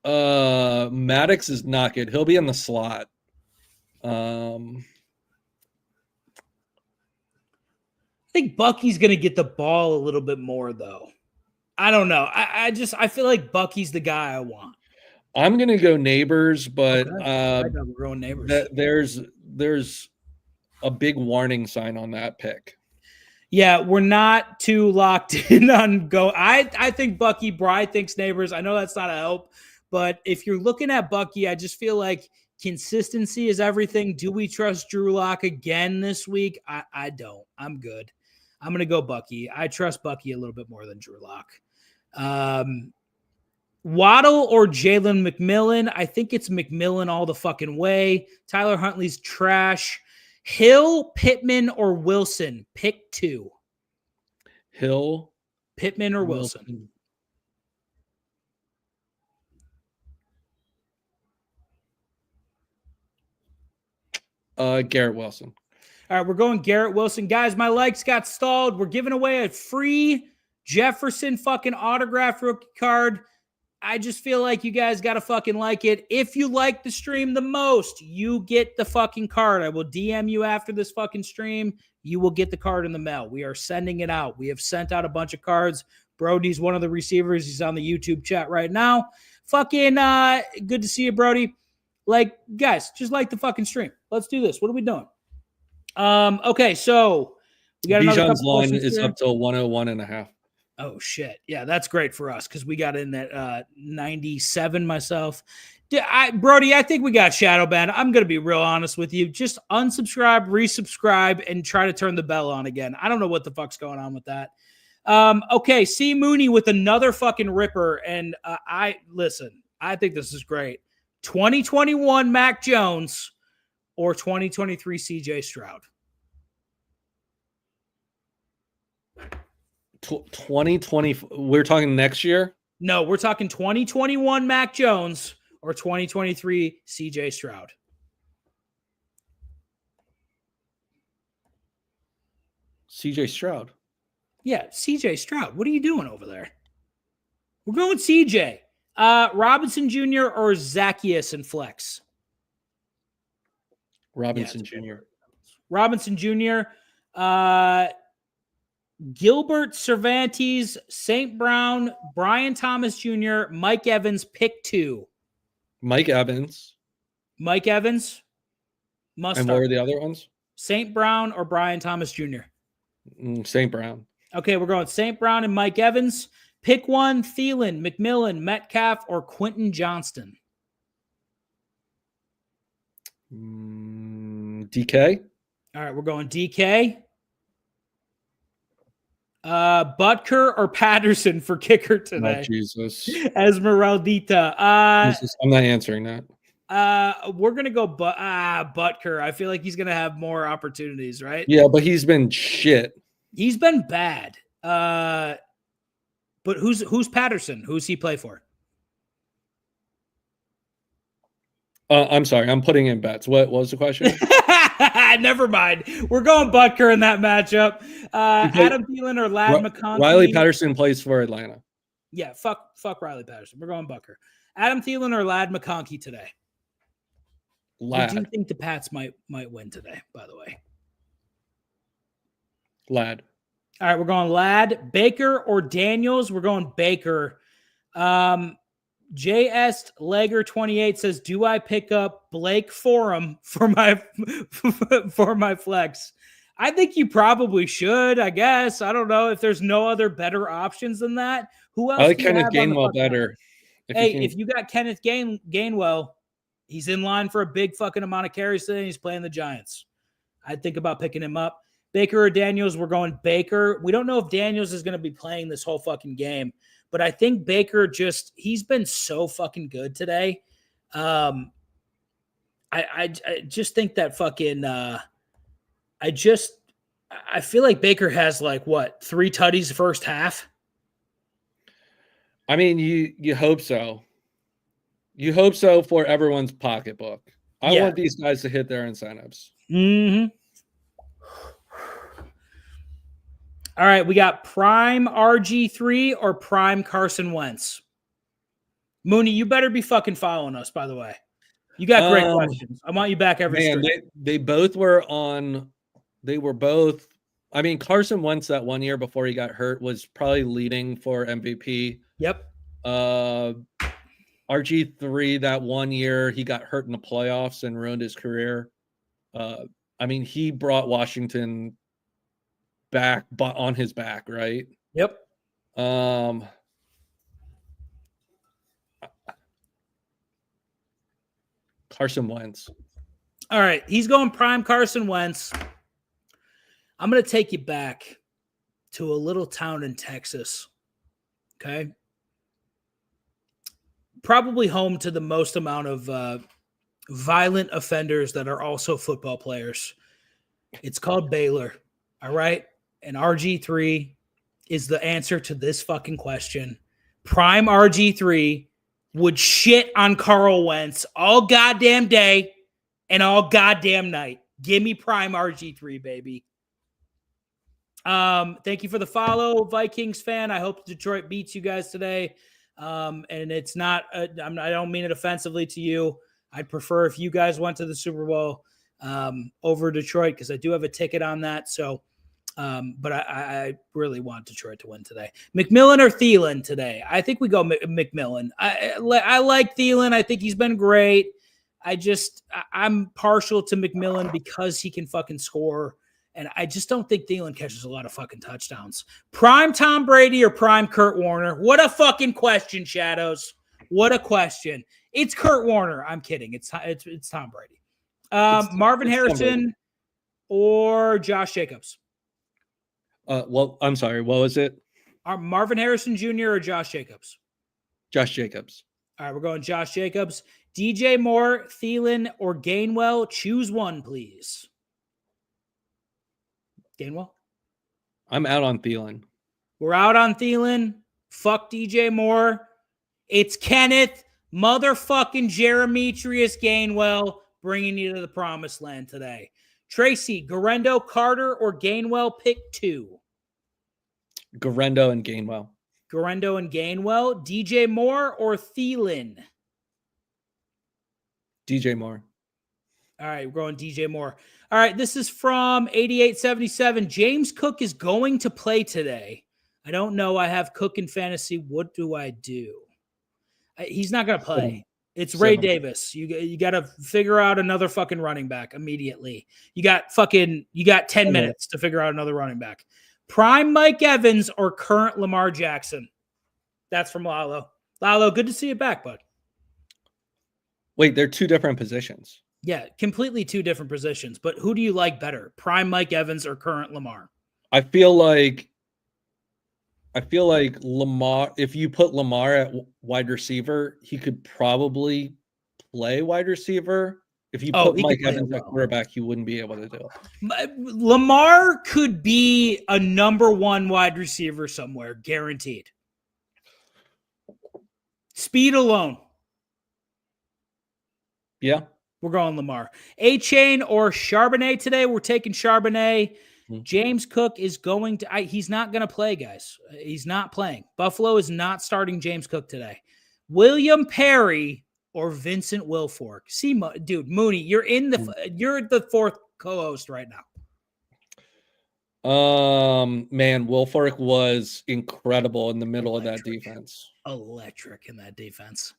Maddox is not good. He'll be in the slot. I think Bucky's going to get the ball a little bit more, though. I don't know. I feel like Bucky's the guy I want. I'm going to go Neighbors, but we're going Neighbors. There's a big warning sign on that pick. Yeah, we're not too locked in on go. I think Bucky. Bry thinks Neighbors. I know that's not a help, but if you're looking at Bucky, I just feel like consistency is everything. Do we trust Drew Lock again this week? I don't. I'm good. I'm going to go Bucky. I trust Bucky a little bit more than Drew Lock. Waddle or Jalen McMillan? I think it's McMillan all the fucking way. Tyler Huntley's trash. Hill, Pittman, or Wilson? Pick two. Hill, Pittman, or Wilson? Garrett Wilson. All right, we're going Garrett Wilson. Guys, my likes got stalled. We're giving away a free Jefferson fucking autograph rookie card. I just feel like you guys got to fucking like it. If you like the stream the most, you get the fucking card. I will DM you after this fucking stream. You will get the card in the mail. We are sending it out. We have sent out a bunch of cards. Brody's one of the receivers. He's on the YouTube chat right now. Fucking good to see you, Brody. Like, guys, just like the fucking stream. Let's do this. What are we doing? Okay, so we got another Bijan's couple line questions is here. up to 101.5. Oh shit. Yeah, that's great for us because we got in at 97 myself. Brody, I think we got shadow banned. I'm gonna be real honest with you. Just unsubscribe, resubscribe, and try to turn the bell on again. I don't know what the fuck's going on with that. Okay, C Mooney with another fucking ripper. And I think this is great. 2021 Mac Jones or 2023 CJ Stroud. 2020. We're talking next year. No, we're talking 2021 Mac Jones or 2023 CJ Stroud. CJ Stroud. Yeah, CJ Stroud. What are you doing over there? We're going CJ. Robinson Jr. or Zacchaeus and flex? Robinson Jr. Robinson Jr. Gilbert Cervantes, St. Brown, Brian Thomas Jr., Mike Evans, pick 2. Mike Evans. Mike Evans. Must And start. what were the other ones? St. Brown or Brian Thomas Jr.? St. Brown. Okay, we're going St. Brown and Mike Evans. Pick 1, Thielen, McMillan, Metcalf, or Quentin Johnston. DK. All right, we're going DK. Butker or Patterson for kicker today? Oh, Jesus. Esmeraldita. I'm not answering that. We're gonna go Butker. I feel like he's gonna have more opportunities, right? Yeah, but he's been shit. He's been bad. But who's Patterson? Who's he play for? I'm sorry. I'm putting in bets. What was the question? Never mind. We're going Butker in that matchup. Adam Thielen or Lad McConkey. Riley Patterson plays for Atlanta. Yeah, fuck Riley Patterson. We're going Butker. Adam Thielen or Lad McConkey today. Lad. I do think the Pats might win today, by the way. Lad. All right, we're going Lad. Baker or Daniels? We're going Baker. JS Legger 28 says, "Do I pick up Blake Forum for my flex?" I think you probably should. I guess I don't know if there's no other better options than that. Who else? I like Kenneth Gainwell better. If you got Kenneth Gainwell, he's in line for a big fucking amount of carries today. He's playing the Giants. I'd think about picking him up. Baker or Daniels? We're going Baker. We don't know if Daniels is going to be playing this whole fucking game. But I think Baker he's been so fucking good today. I just think that fucking I feel like Baker has 3 tutties first half. I mean, you hope so. You hope so for everyone's pocketbook. I want these guys to hit their incentives. Mm-hmm. All right, we got prime RG3 or prime Carson Wentz. Mooney, you better be fucking following us, by the way. You got great questions. I want you back every stream. They both were on. They were both. I mean, Carson Wentz that 1 year before he got hurt was probably leading for MVP. Yep. RG3 that 1 year he got hurt in the playoffs and ruined his career. I mean, he brought Washington back on his back, right? Yep. Carson Wentz. All right, he's going prime Carson Wentz. I'm going to take you back to a little town in Texas. Okay. Probably home to the most amount of violent offenders that are also football players. It's called Baylor. All right. And RG3 is the answer to this fucking question. Prime RG3 would shit on Carl Wentz all goddamn day and all goddamn night. Give me prime RG3, baby. Thank you for the follow, Vikings fan. I hope Detroit beats you guys today. And it's not, I don't mean it offensively to you. I'd prefer if you guys went to the Super Bowl over Detroit, because I do have a ticket on that. So, but I really want Detroit to win today. McMillan or Thielen today? I think we go McMillan. I like Thielen. I think he's been great. I'm partial to McMillan because he can fucking score. And I just don't think Thielen catches a lot of fucking touchdowns. Prime Tom Brady or prime Kurt Warner? What a fucking question, Shadows. What a question. It's Kurt Warner. I'm kidding. It's Tom Brady. Marvin Harrison or Josh Jacobs? Well, I'm sorry. What was it? Marvin Harrison Jr. or Josh Jacobs? Josh Jacobs. All right, we're going Josh Jacobs. DJ Moore, Thielen, or Gainwell? Choose one, please. Gainwell? I'm out on Thielen. We're out on Thielen. Fuck DJ Moore. It's Kenneth motherfucking Jeremetrius Gainwell bringing you to the promised land today. Tracy, Garendo, Carter, or Gainwell? Pick two. Garendo and Gainwell. Garendo and Gainwell. DJ Moore or Thielen? DJ Moore. All right, we're going DJ Moore. All right, this is from 8877. James Cook is going to play today. I don't know. I have Cook in fantasy. What do I do? He's not going to play. It's Ray Davis. You got to figure out another fucking running back immediately. You got 10 minutes to figure out another running back. Prime Mike Evans or current Lamar Jackson? That's from Lalo. Lalo, good to see you back, bud. Wait, they're two different positions. Yeah, completely two different positions. But who do you like better? Prime Mike Evans or current Lamar? I feel like Lamar, if you put Lamar at wide receiver, he could probably play wide receiver. If you put Mike Evans at quarterback, he wouldn't be able to do it. Lamar could be a number one wide receiver somewhere, guaranteed. Speed alone. Yeah. We're going Lamar. A-Chain or Charbonnet today? We're taking Charbonnet. James Cook is going to he's not going to play, guys. He's not playing. Buffalo is not starting James Cook today. William Perry or Vincent Wilfork? See, dude, Mooney, you're the fourth co-host right now. Man, Wilfork was incredible in the middle of that defense. Electric in that defense.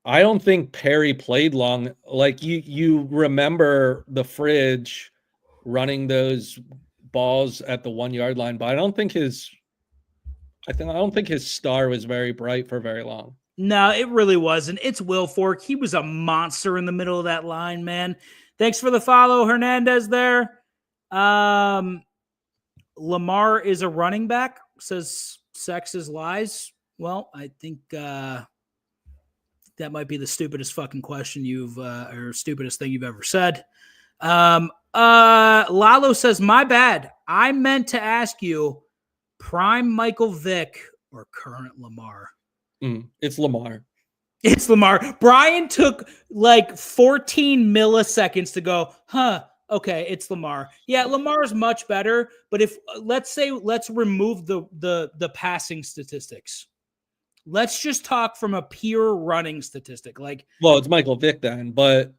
I don't think Perry played long. Like you remember the Fridge running those balls at the 1 yard line, but I don't think his star was very bright for very long. No, it really wasn't. It's Wilfork. He was a monster in the middle of that line, man. Thanks for the follow, Hernandez there. Lamar is a running back, says sex is lies. Well, I think that might be the stupidest fucking question or stupidest thing you've ever said. Lalo says, my bad. I meant to ask you prime Michael Vick or current Lamar. It's Lamar. It's Lamar. Brian took like 14 milliseconds to go, okay, it's Lamar. Yeah, Lamar is much better, but let's remove the passing statistics. Let's just talk from a pure running statistic. Well, it's Michael Vick then, but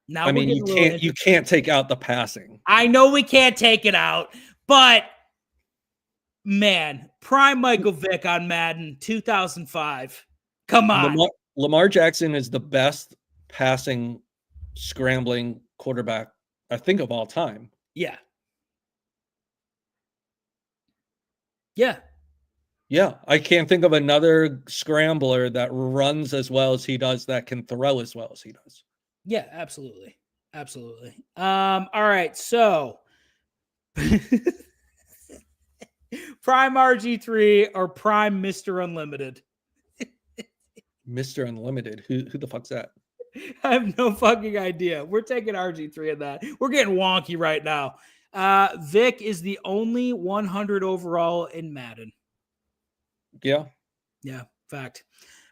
now you can't take out the passing. I know we can't take it out, but man, prime Michael Vick on Madden 2005. Come on. Lamar Jackson is the best passing scrambling quarterback, I think, of all time. Yeah. Yeah. Yeah, I can't think of another scrambler that runs as well as he does, that can throw as well as he does. Yeah, absolutely. Absolutely. All right, so prime RG3 or prime Mr. Unlimited? Mr. Unlimited? Who the fuck's that? I have no fucking idea. We're taking RG3 in that. We're getting wonky right now. Vic is the only 100 overall in Madden. Yeah. Yeah, fact.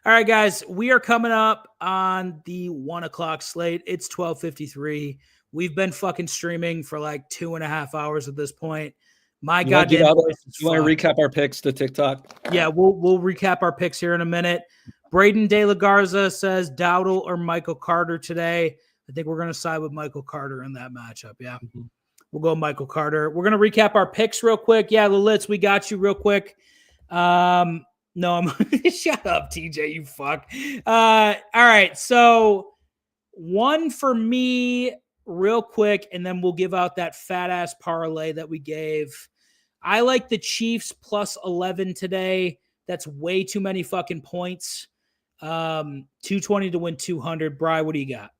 All right, guys, we are coming up on the 1 o'clock slate. It's 12:53. We've been fucking streaming for like 2.5 hours at this point. My goddamn voice is You want to fucked. recap our picks to TikTok? Yeah, we'll recap our picks here in a minute. Braden De La Garza says Dowdle or Michael Carter today. I think we're going to side with Michael Carter in that matchup. Yeah, we'll go Michael Carter. We're going to recap our picks real quick. Yeah, Lilitz, we got you real quick. No, I'm shut up, TJ, you fuck. All right, so one for me real quick, and then we'll give out that fat ass parlay that we gave. I like the Chiefs plus 11 today. That's way too many fucking points. 220 to win 200. Bri, what do you got?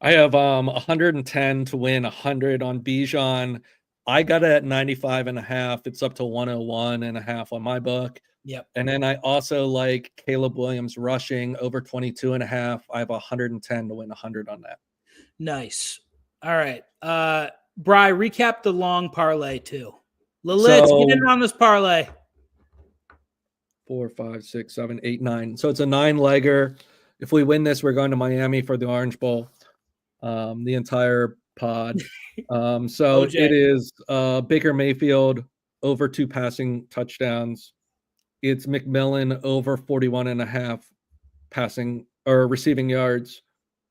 I have 110 to win 100 on Bijan. I got it at 95.5. It's up to 101.5 on my book. Yep. And then I also like Caleb Williams rushing over 22.5. I have 110 to win 100 on that. Nice. All right. Bri, recap the long parlay too. Lilith, get in on this parlay. 4, 5, 6, 7, 8, 9. So it's a 9-legger. If we win this, we're going to Miami for the Orange Bowl. The entire pod. So OJ. it is Baker Mayfield over 2 passing touchdowns. It's McMillan over 41.5 passing or receiving yards.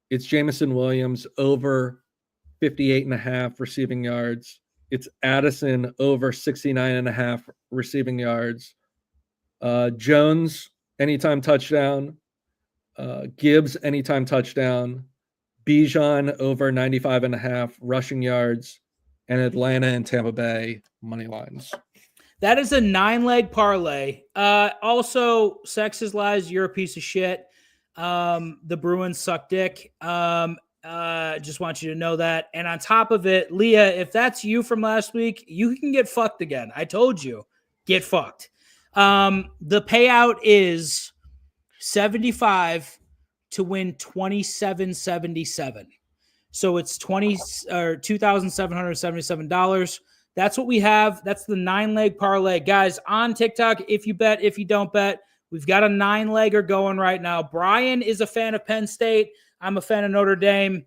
It's Jamison Williams over 58.5 receiving yards. It's Addison over 69.5 receiving yards. Jones, anytime touchdown. Gibbs, anytime touchdown. Bijan over 95.5 rushing yards. And Atlanta and Tampa Bay money lines. That is a 9-leg parlay. Also, sex is lies. You're a piece of shit. The Bruins suck dick. Just want you to know that. And on top of it, Leah, if that's you from last week, you can get fucked again. I told you, get fucked. The payout is 75 to win 2777. So it's $2,777. That's what we have. That's the 9-leg parlay. Guys, on TikTok, if you bet, if you don't bet, we've got a 9-legger going right now. Brian is a fan of Penn State. I'm a fan of Notre Dame.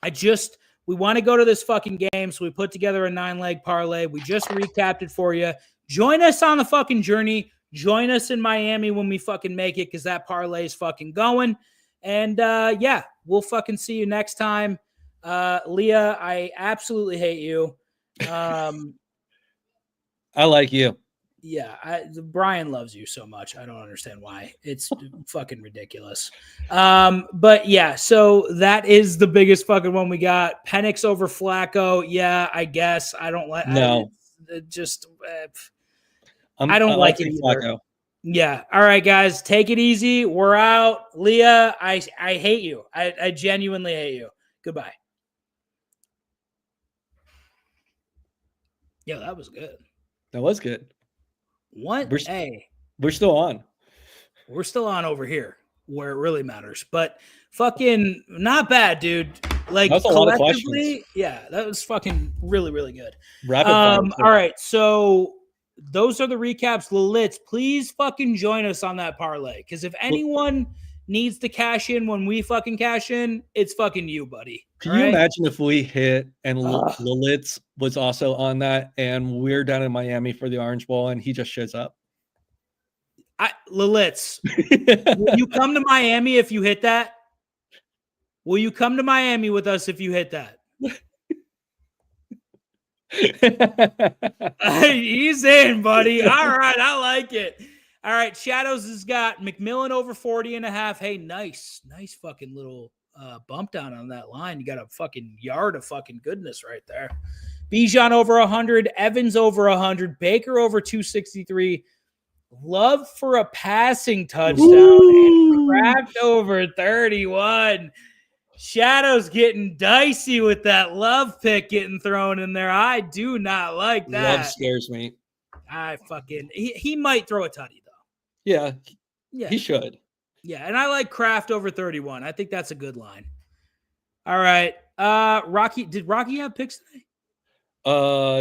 We want to go to this fucking game, so we put together a 9-leg parlay. We just recapped it for you. Join us on the fucking journey. Join us in Miami when we fucking make it, because that parlay is fucking going. And yeah, we'll fucking see you next time. Leah, I absolutely hate you. I like you. Yeah, Brian loves you so much. I don't understand why. It's fucking ridiculous. But yeah, so that is the biggest fucking one we got. Penix over Flacco. Yeah, I guess. I don't like. No, I don't like it either. Flacco. Yeah. All right, guys, take it easy. We're out. Leah, I hate you. I genuinely hate you. Goodbye. Yeah, that was good. That was good. What? We're still on. We're still on over here where it really matters. But fucking not bad, dude. Like that was a lot of questions. Yeah, that was fucking really, really good. Rapid fire. All right, so those are the recaps. Lilith, please fucking join us on that parlay. Because if anyone needs to cash in when we fucking cash in, it's fucking you, buddy. Can you imagine if we hit and Lilith was also on that and we're down in Miami for the Orange Bowl and he just shows up? Lilith, will you come to Miami if you hit that? Will you come to Miami with us if you hit that? He's in, buddy. All right, I like it. All right, Shadows has got McMillan over 40.5. Hey, nice fucking little bump down on that line. You got a fucking yard of fucking goodness right there. Bijan over 100, Evans over 100, Baker over 263. Love for a passing touchdown. And Kraft over 31. Shadows getting dicey with that Love pick getting thrown in there. I do not like that. Love scares me. He might throw a tutty though. Yeah, he should. Yeah, and I like Kraft over 31. I think that's a good line. All right. Rocky, did Rocky have picks today?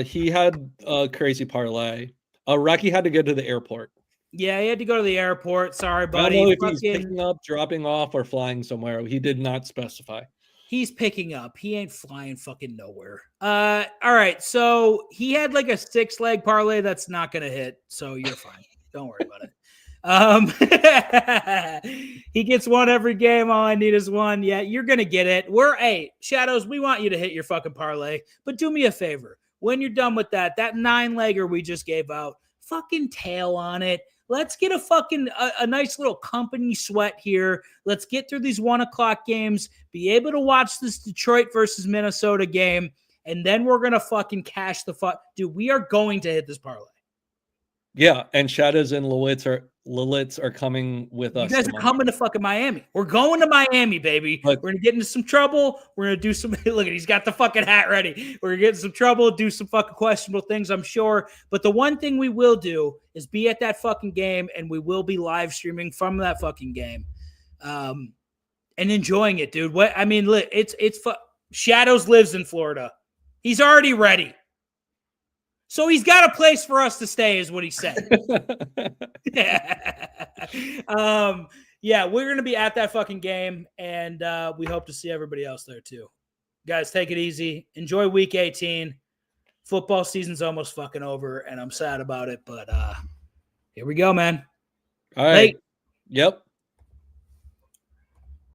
He had a crazy parlay. Rocky had to go to the airport. Yeah, he had to go to the airport. Sorry, I don't buddy. know if he's picking up, dropping off, or flying somewhere. He did not specify. He's picking up. He ain't flying fucking nowhere. All right. So he had like a 6-leg parlay that's not gonna hit. So you're fine. Don't worry about it. He gets one every game. All I need is one. Yeah, you're gonna get it. Shadows, we want you to hit your fucking parlay, but do me a favor. When you're done with that 9-legger we just gave out, fucking tail on it. Let's get a nice little company sweat here. Let's get through these 1:00 games, be able to watch this Detroit versus Minnesota game, and then we're going to fucking cash the Dude, we are going to hit this parlay. Yeah, and Shadows and Lilith are coming with us. You guys are coming to fucking Miami. We're going to Miami, baby. We're going to get into some trouble. We're going to do some... Look, he's got the fucking hat ready. We're going to get in some trouble, do some fucking questionable things, I'm sure. But the one thing we will do is be at that fucking game, and we will be live streaming from that fucking game. And enjoying it, dude. Shadows lives in Florida. He's already ready. So he's got a place for us to stay, is what he said. Yeah, we're going to be at that fucking game, and we hope to see everybody else there too. Guys, take it easy. Enjoy week 18. Football season's almost fucking over, and I'm sad about it, but here we go, man. All right. Yep.